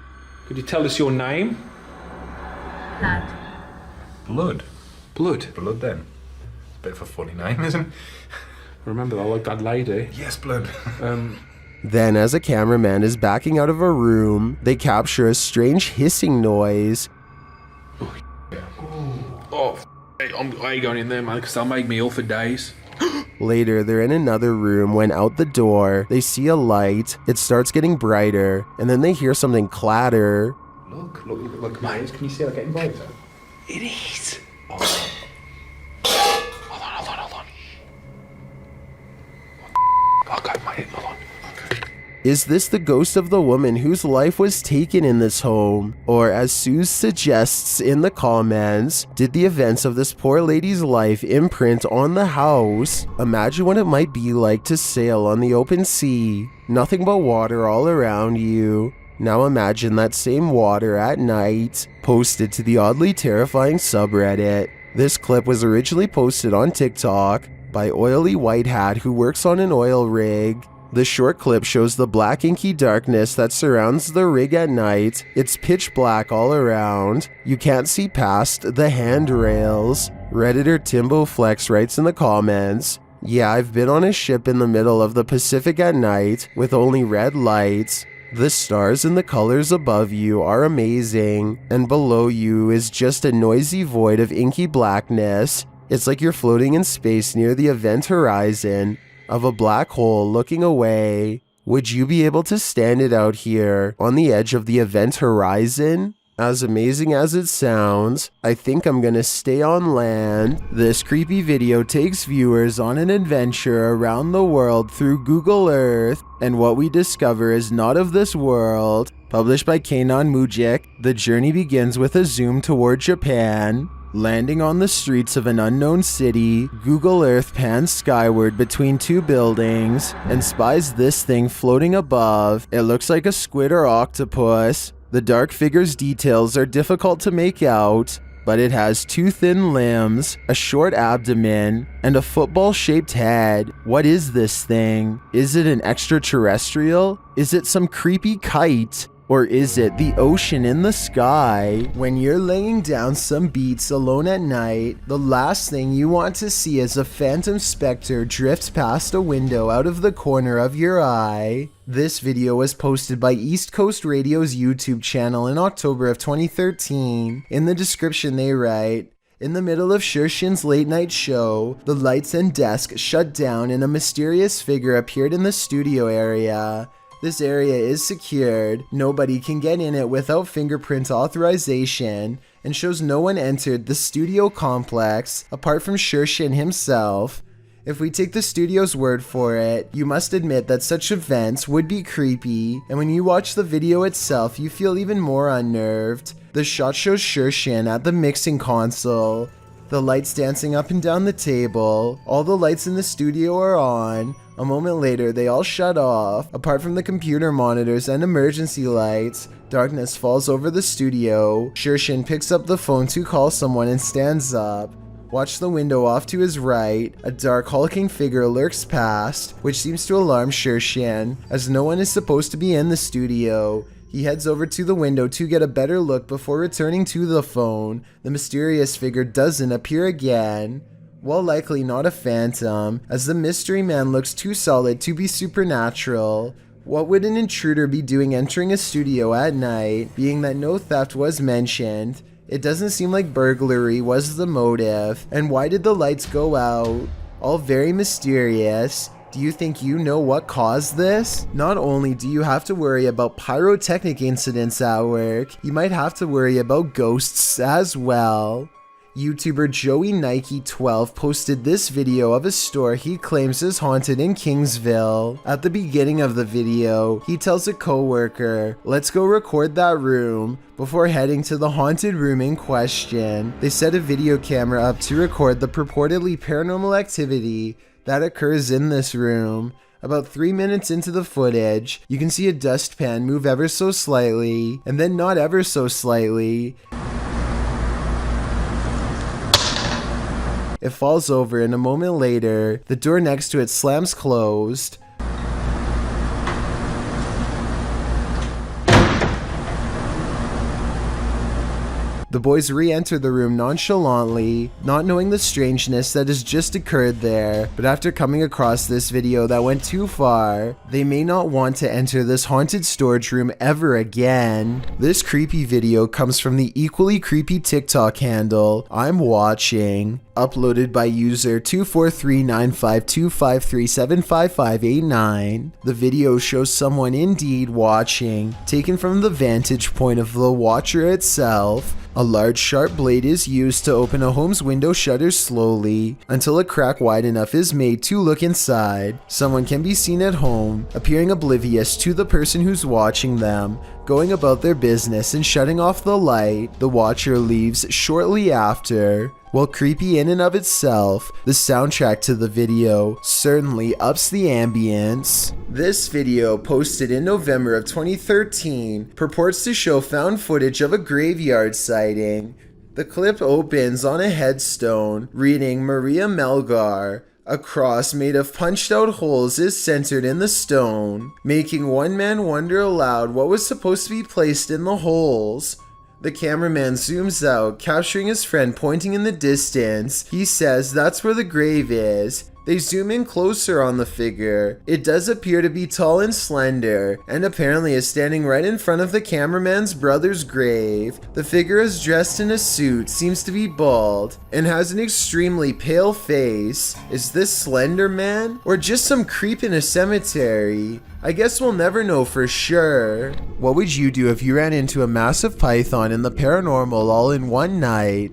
Could you tell us your name? Blood. Blood. Blood then. Bit of a funny name, isn't it? Remember, I like that lady. Yes, blood. Then, as a cameraman is backing out of a room, they capture a strange hissing noise. I ain't going in there, man, because they'll make me ill for days. Later, they're in another room when out the door, they see a light. It starts getting brighter, and then they hear something clatter. Look, mate, can you see it getting brighter? It is. Hold on. Okay, mate, hold on. Is this the ghost of the woman whose life was taken in this home? Or, as Sue suggests in the comments, did the events of this poor lady's life imprint on the house? Imagine what it might be like to sail on the open sea. Nothing but water all around you. Now imagine that same water at night, posted to the oddly terrifying subreddit. This clip was originally posted on TikTok by Oily White Hat, who works on an oil rig. The short clip shows the black inky darkness that surrounds the rig at night. It's pitch black all around. You can't see past the handrails. Redditor Timbo Flex writes in the comments, "Yeah, I've been on a ship in the middle of the Pacific at night with only red lights. The stars and the colors above you are amazing, and below you is just a noisy void of inky blackness. It's like you're floating in space near the event horizon of a black hole looking away. Would you be able to stand it out here on the edge of the event horizon? As amazing as it sounds, I think I'm gonna stay on land." This creepy video takes viewers on an adventure around the world through Google Earth, and what we discover is not of this world. Published by Kanon Mujik, the journey begins with a zoom toward Japan. Landing on the streets of an unknown city, Google Earth pans skyward between two buildings and spies this thing floating above. It looks like a squid or octopus. The dark figure's details are difficult to make out, but it has two thin limbs, a short abdomen, and a football-shaped head. What is this thing? Is it an extraterrestrial? Is it some creepy kite? Or is it the ocean in the sky? When you're laying down some beats alone at night, the last thing you want to see is a phantom specter drift past a window out of the corner of your eye. This video was posted by East Coast Radio's YouTube channel in October of 2013. In the description they write, "In the middle of Shershin's late night show, the lights and desk shut down and a mysterious figure appeared in the studio area. This area is secured, nobody can get in it without fingerprint authorization, and shows no one entered the studio complex apart from Shershin himself. If we take the studio's word for it, you must admit that such events would be creepy, and when you watch the video itself, you feel even more unnerved. The shot shows Shershin at the mixing console, the lights dancing up and down the table. All the lights in the studio are on. A moment later, they all shut off. Apart from the computer monitors and emergency lights, darkness falls over the studio. Shershin picks up the phone to call someone and stands up. Watch the window off to his right. A dark, hulking figure lurks past, which seems to alarm Shershin, as no one is supposed to be in the studio. He heads over to the window to get a better look before returning to the phone. The mysterious figure doesn't appear again. While likely not a phantom, as the mystery man looks too solid to be supernatural. What would an intruder be doing entering a studio at night, being that no theft was mentioned? It doesn't seem like burglary was the motive, and why did the lights go out? All very mysterious. Do you think you know what caused this? Not only do you have to worry about pyrotechnic incidents at work, you might have to worry about ghosts as well. YouTuber Joey Nike 12 posted this video of a store he claims is haunted in Kingsville. At the beginning of the video, he tells a coworker, "Let's go record that room," before heading to the haunted room in question. They set a video camera up to record the purportedly paranormal activity that occurs in this room. About 3 minutes into the footage, you can see a dustpan move ever so slightly, and then not ever so slightly. It falls over, and a moment later, the door next to it slams closed. The boys re-enter the room nonchalantly, not knowing the strangeness that has just occurred there, but after coming across this video that went too far, they may not want to enter this haunted storage room ever again. This creepy video comes from the equally creepy TikTok handle, I'm Watching, uploaded by user 2439525375589. The video shows someone indeed watching, taken from the vantage point of the watcher itself. A large sharp blade is used to open a home's window shutters slowly until a crack wide enough is made to look inside. Someone can be seen at home, appearing oblivious to the person who's watching them, going about their business and shutting off the light. The watcher leaves shortly after. While creepy in and of itself, the soundtrack to the video certainly ups the ambience. This video, posted in November of 2013, purports to show found footage of a graveyard sighting. The clip opens on a headstone reading Maria Melgar. A cross made of punched out holes is centered in the stone, making one man wonder aloud what was supposed to be placed in the holes. The cameraman zooms out, capturing his friend pointing in the distance. He says that's where the grave is. They zoom in closer on the figure. It does appear to be tall and slender, and apparently is standing right in front of the cameraman's brother's grave. The figure is dressed in a suit, seems to be bald, and has an extremely pale face. Is this Slender Man? Or just some creep in a cemetery? I guess we'll never know for sure. What would you do if you ran into a massive python in the paranormal all in one night?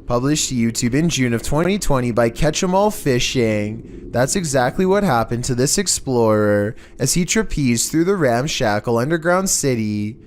Published to YouTube in June of 2020 by Catch 'em All Fishing. That's exactly what happened to this explorer as he trapezed through the ramshackle underground city.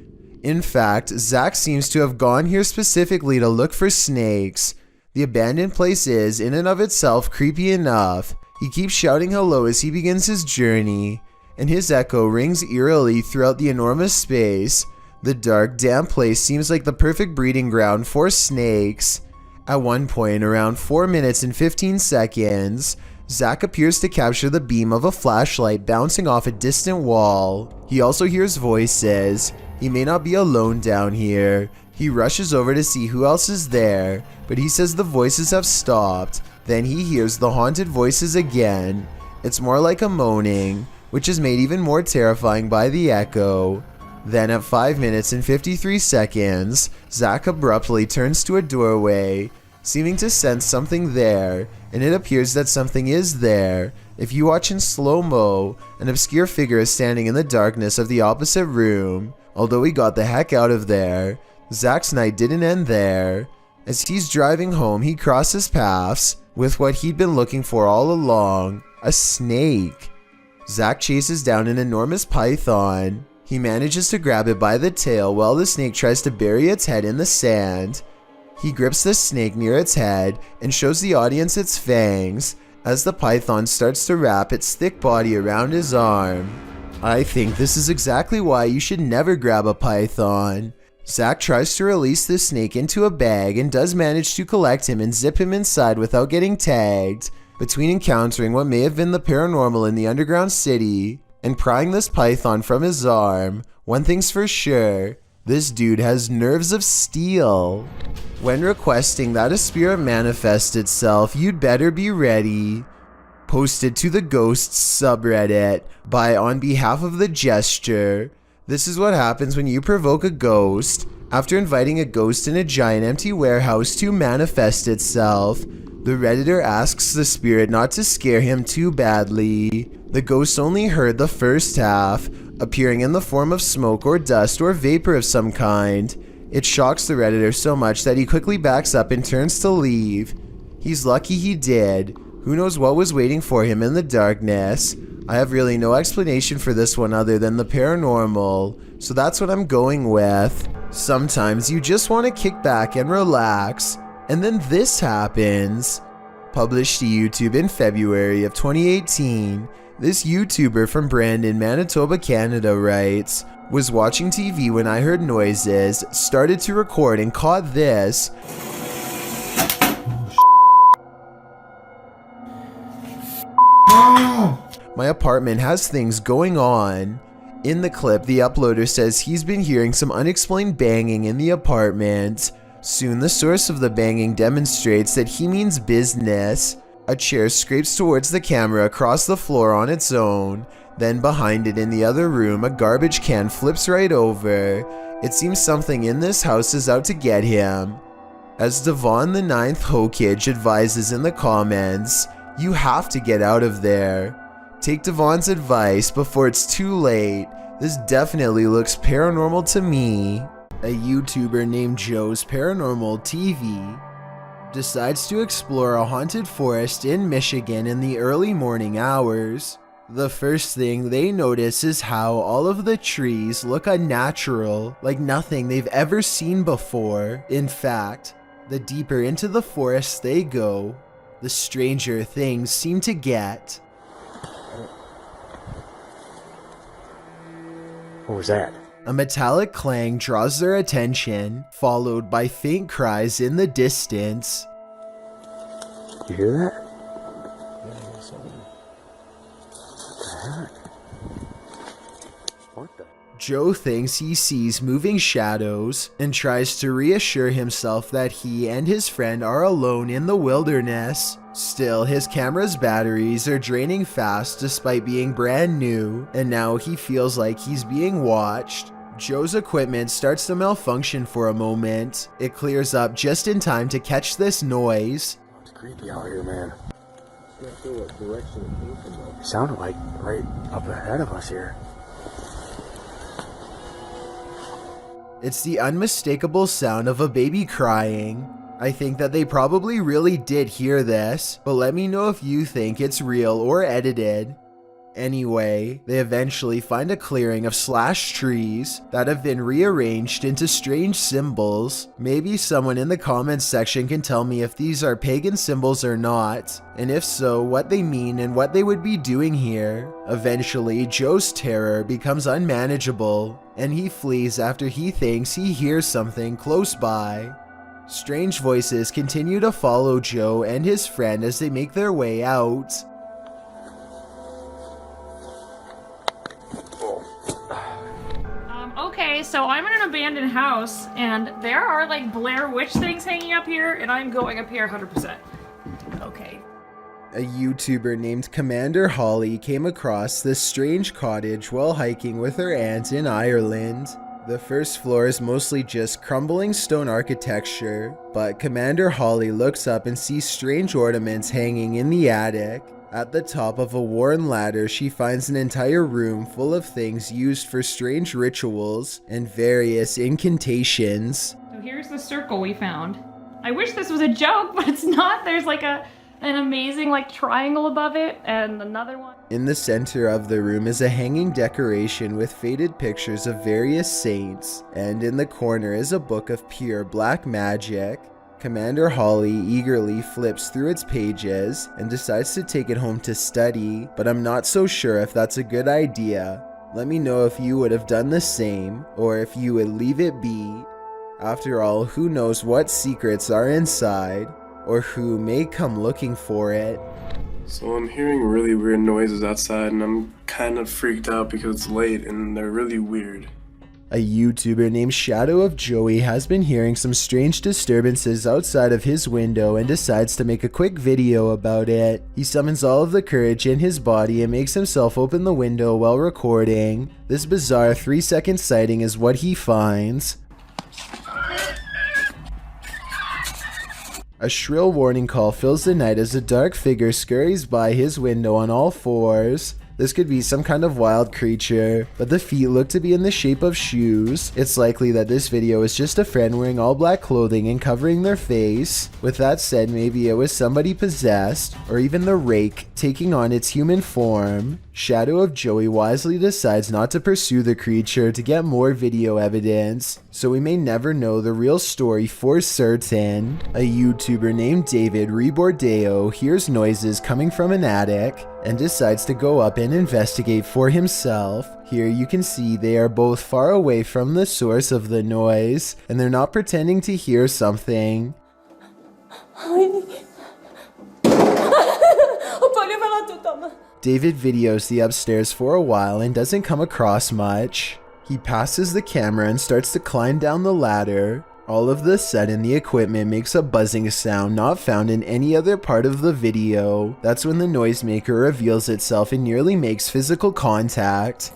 In fact, Zach seems to have gone here specifically to look for snakes. The abandoned place is, in and of itself, creepy enough. He keeps shouting hello as he begins his journey, and his echo rings eerily throughout the enormous space. The dark, damp place seems like the perfect breeding ground for snakes. At one point, around 4 minutes and 15 seconds, Zach appears to capture the beam of a flashlight bouncing off a distant wall. He also hears voices. He may not be alone down here. He rushes over to see who else is there, but he says the voices have stopped. Then he hears the haunted voices again. It's more like a moaning, which is made even more terrifying by the echo. Then at 5 minutes and 53 seconds, Zach abruptly turns to a doorway, seeming to sense something there, and it appears that something is there. If you watch in slow-mo, an obscure figure is standing in the darkness of the opposite room. Although he got the heck out of there, Zach's night didn't end there. As he's driving home, he crosses paths with what he'd been looking for all along, a snake. Zach chases down an enormous python. He manages to grab it by the tail while the snake tries to bury its head in the sand. He grips the snake near its head and shows the audience its fangs as the python starts to wrap its thick body around his arm. I think this is exactly why you should never grab a python. Zach tries to release the snake into a bag and does manage to collect him and zip him inside without getting tagged. Between encountering what may have been the paranormal in the underground city and prying this python from his arm, one thing's for sure, this dude has nerves of steel. When requesting that a spirit manifest itself, you'd better be ready. Posted to the Ghosts subreddit by On Behalf of the Gesture. This is what happens when you provoke a ghost. After inviting a ghost in a giant empty warehouse to manifest itself, the Redditor asks the spirit not to scare him too badly. The ghost only heard the first half, appearing in the form of smoke or dust or vapor of some kind. It shocks the Redditor so much that he quickly backs up and turns to leave. He's lucky he did. Who knows what was waiting for him in the darkness? I have really no explanation for this one other than the paranormal, so that's what I'm going with. Sometimes you just want to kick back and relax, and then this happens. Published to YouTube in February of 2018, this YouTuber from Brandon, Manitoba, Canada writes, "Was watching TV when I heard noises, started to record and caught this." My apartment has things going on. In the clip, the uploader says he's been hearing some unexplained banging in the apartment. Soon the source of the banging demonstrates that he means business. A chair scrapes towards the camera across the floor on its own. Then behind it in the other room, a garbage can flips right over. It seems something in this house is out to get him. As Devon the 9th Hokage advises in the comments, you have to get out of there. Take Devon's advice before it's too late. This definitely looks paranormal to me. A YouTuber named Joe's Paranormal TV decides to explore a haunted forest in Michigan in the early morning hours. The first thing they notice is how all of the trees look unnatural, like nothing they've ever seen before. In fact, the deeper into the forest they go, the stranger things seem to get. What was that? A metallic clang draws their attention, followed by faint cries in the distance. You hear that? What the heck? What the? Joe thinks he sees moving shadows and tries to reassure himself that he and his friend are alone in the wilderness. Still, his camera's batteries are draining fast despite being brand new, and now he feels like he's being watched. Joe's equipment starts to malfunction for a moment. It clears up just in time to catch this noise. It's creepy out here, man. Not sure what direction it came from though. It sounded like right up ahead of us here. It's the unmistakable sound of a baby crying. I think that they probably really did hear this, but let me know if you think it's real or edited. Anyway, they eventually find a clearing of slashed trees that have been rearranged into strange symbols. Maybe someone in the comments section can tell me if these are pagan symbols or not, and if so, what they mean and what they would be doing here. Eventually, Joe's terror becomes unmanageable, and he flees after he thinks he hears something close by. Strange voices continue to follow Joe and his friend as they make their way out. Okay, so I'm in an abandoned house, and there are like Blair Witch things hanging up here, and I'm going up here 100%. Okay. A YouTuber named Commander Holly came across this strange cottage while hiking with her aunt in Ireland. The first floor is mostly just crumbling stone architecture, but Commander Holly looks up and sees strange ornaments hanging in the attic. At the top of a worn ladder, she finds an entire room full of things used for strange rituals and various incantations. So here's the circle we found. I wish this was a joke, but it's not. There's like an amazing like triangle above it and another one. In the center of the room is a hanging decoration with faded pictures of various saints, and in the corner is a book of pure black magic. Commander Holly eagerly flips through its pages and decides to take it home to study, but I'm not so sure if that's a good idea. Let me know if you would have done the same, or if you would leave it be. After all, who knows what secrets are inside, or who may come looking for it. So I'm hearing really weird noises outside, and I'm kind of freaked out because it's late and they're really weird. A YouTuber named Shadow of Joey has been hearing some strange disturbances outside of his window and decides to make a quick video about it. He summons all of the courage in his body and makes himself open the window while recording. This bizarre 3-second sighting is what he finds. A shrill warning call fills the night as a dark figure scurries by his window on all fours. This could be some kind of wild creature, but the feet look to be in the shape of shoes. It's likely that this video is just a friend wearing all black clothing and covering their face. With that said, maybe it was somebody possessed, or even the rake taking on its human form. Shadow of Joey wisely decides not to pursue the creature to get more video evidence, so we may never know the real story for certain. A YouTuber named David Rebordeo hears noises coming from an attic and decides to go up and investigate for himself. Here you can see they are both far away from the source of the noise, and they're not pretending to hear something. David videos the upstairs for a while and doesn't come across much. He passes the camera and starts to climb down the ladder. All of a sudden, the equipment makes a buzzing sound not found in any other part of the video. That's when the noisemaker reveals itself and nearly makes physical contact.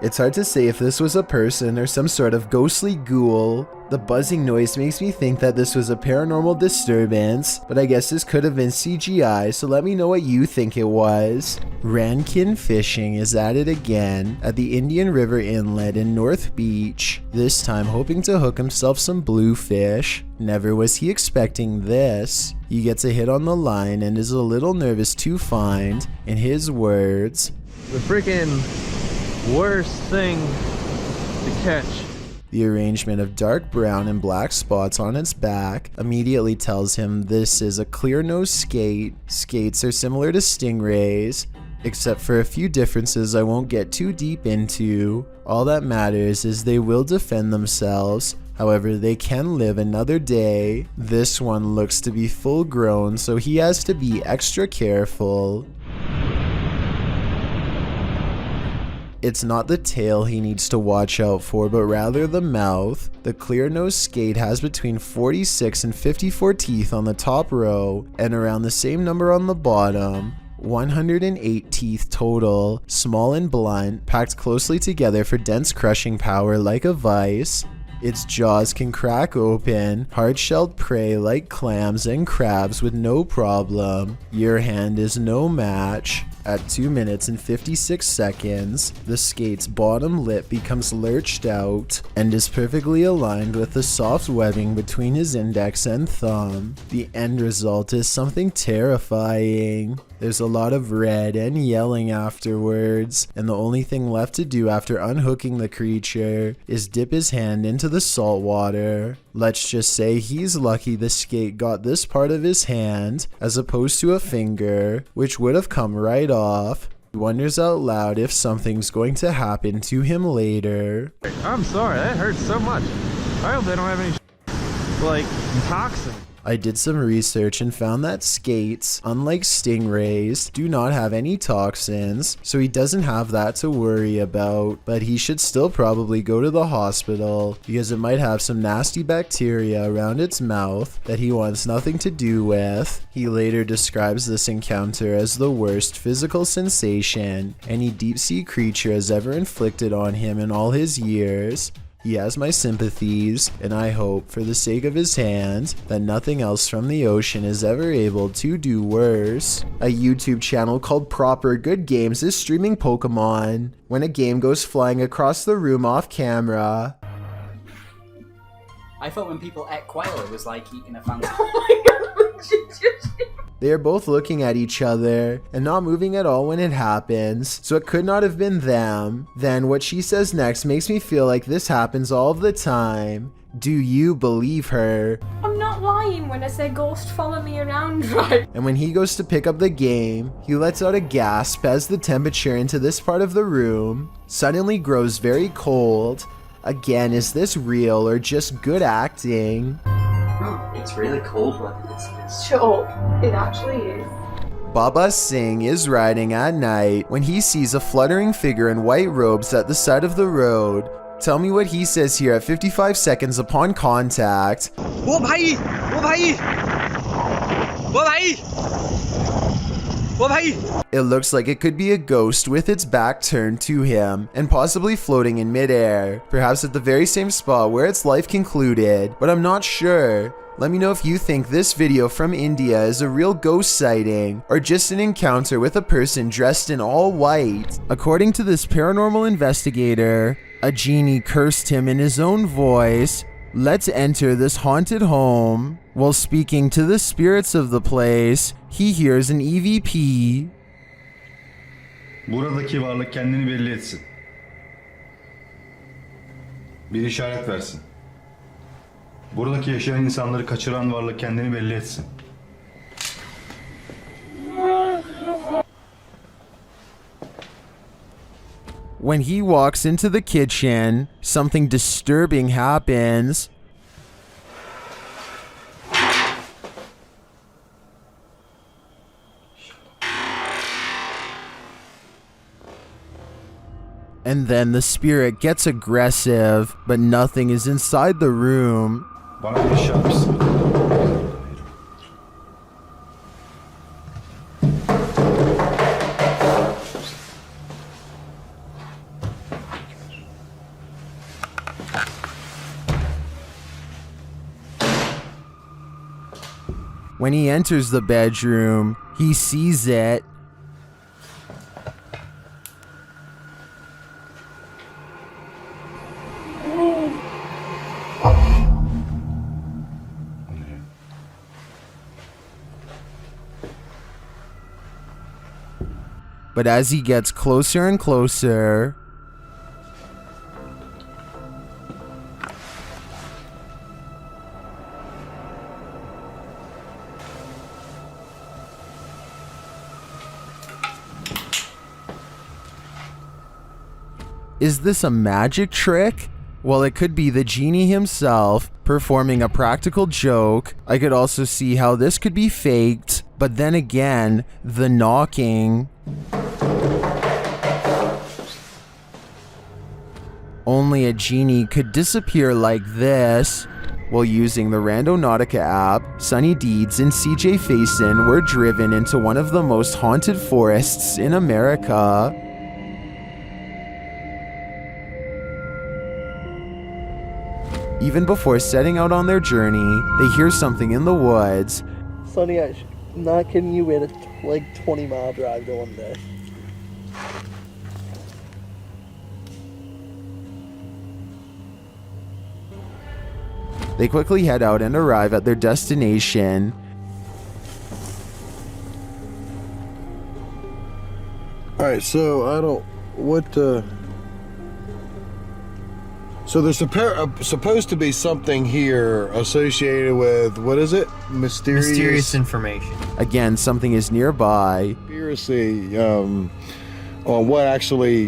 It's hard to say if this was a person or some sort of ghostly ghoul. The buzzing noise makes me think that this was a paranormal disturbance, but I guess this could have been CGI, so let me know what you think it was. Rankin Fishing is at it again at the Indian River Inlet in North Beach, this time hoping to hook himself some bluefish. Never was he expecting this. He gets a hit on the line and is a little nervous to find, in his words, the freaking worst thing to catch. The arrangement of dark brown and black spots on its back immediately tells him this is a clear-nosed skate. Skates are similar to stingrays, except for a few differences I won't get too deep into. All that matters is they will defend themselves. However, they can live another day. This one looks to be full grown, so he has to be extra careful. It's not the tail he needs to watch out for, but rather the mouth. The clear-nosed skate has between 46 and 54 teeth on the top row, and around the same number on the bottom. 108 teeth total, small and blunt, packed closely together for dense crushing power like a vice. Its jaws can crack open hard-shelled prey like clams and crabs with no problem. Your hand is no match. At 2 minutes and 56 seconds, the skate's bottom lip becomes lurched out and is perfectly aligned with the soft webbing between his index and thumb. The end result is something terrifying. There's a lot of red and yelling afterwards, and the only thing left to do after unhooking the creature is dip his hand into the salt water. Let's just say he's lucky the skate got this part of his hand as opposed to a finger, which would have come right off. He wonders out loud if something's going to happen to him later. I'm sorry, that hurts so much. I hope they don't have any like toxin. I did some research and found that skates, unlike stingrays, do not have any toxins, so he doesn't have that to worry about, but he should still probably go to the hospital because it might have some nasty bacteria around its mouth that he wants nothing to do with. He later describes this encounter as the worst physical sensation any deep-sea creature has ever inflicted on him in all his years. He has my sympathies, and I hope, for the sake of his hand, that nothing else from the ocean is ever able to do worse. A YouTube channel called Proper Good Games is streaming Pokemon. When a game goes flying across the room off camera, I thought when people ate quail, it was like eating a fancy. they are both looking at each other and not moving at all when it happens, so it could not have been them. Then what she says next makes me feel like this happens all of the time. Do you believe her? I'm not lying when I say ghost follow me around, right? And when he goes to pick up the game, he lets out a gasp as the temperature into this part of the room suddenly grows very cold. Again, is this real or just good acting? No, it's really cold weather. Sure, it actually is. Baba Singh is riding at night when he sees a fluttering figure in white robes at the side of the road. Tell me what he says here at 55 seconds upon contact. वो भाई, वो भाई, वो भाई, वो भाई. It looks like it could be a ghost with its back turned to him and possibly floating in midair, perhaps at the very same spot where its life concluded, but I'm not sure. Let me know if you think this video from India is a real ghost sighting or just an encounter with a person dressed in all white. According to this paranormal investigator, a genie cursed him in his own voice. Let's enter this haunted home. While speaking to the spirits of the place, he hears an EVP. Buradaki varlık kendini belli etsin. Bir işaret versin. Buradaki yaşayan insanları kaçıran varlık kendini belli etsin. When he walks into the kitchen, something disturbing happens. And then the spirit gets aggressive, but nothing is inside the room. Bana bir işaret versin. When he enters the bedroom, he sees it. But as he gets closer and closer, is this a magic trick? Well, it could be the genie himself performing a practical joke. I could also see how this could be faked, but then again, the knocking. Only a genie could disappear like this. While using the Randonautica app, Sunny Deeds and CJ Faison were driven into one of the most haunted forests in America. Even before setting out on their journey, they hear something in the woods. Sonny, I'm not kidding you, we had a 20-mile drive to one day. They quickly head out and arrive at their destination. Alright, so so there's supposed to be something here associated with, what is it? Mysterious information. Again, something is nearby. Conspiracy on what actually,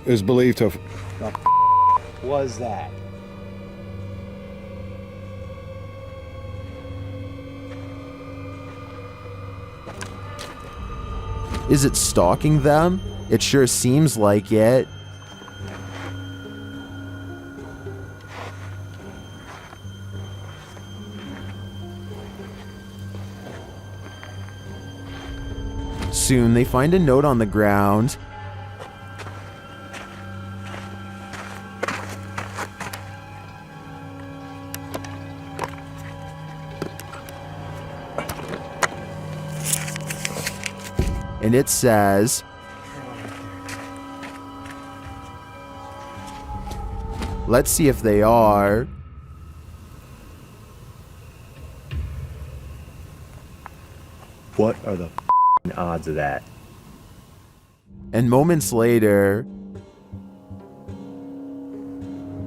is believed to... The was that? Is it stalking them? It sure seems like it. Soon they find a note on the ground. And it says, let's see if they are. What are the odds of that? And moments later,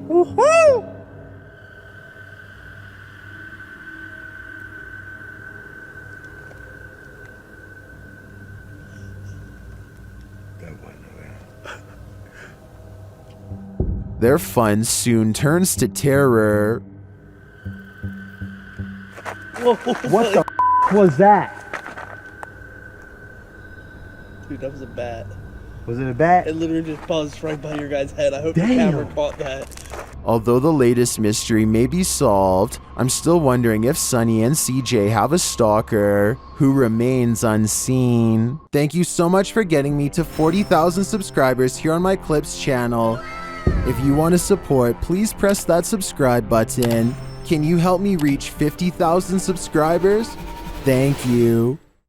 Woohoo! their fun soon turns to terror. What the was that? Dude, that was a bat. Was it a bat? It literally just buzzed right by your guy's head. I hope the Damn. camera caught that. Although the latest mystery may be solved, I'm still wondering if Sunny and CJ have a stalker who remains unseen. Thank you so much for getting me to 40,000 subscribers here on my Clips channel. If you want to support, please press that subscribe button. can you help me reach 50,000 subscribers? Thank you.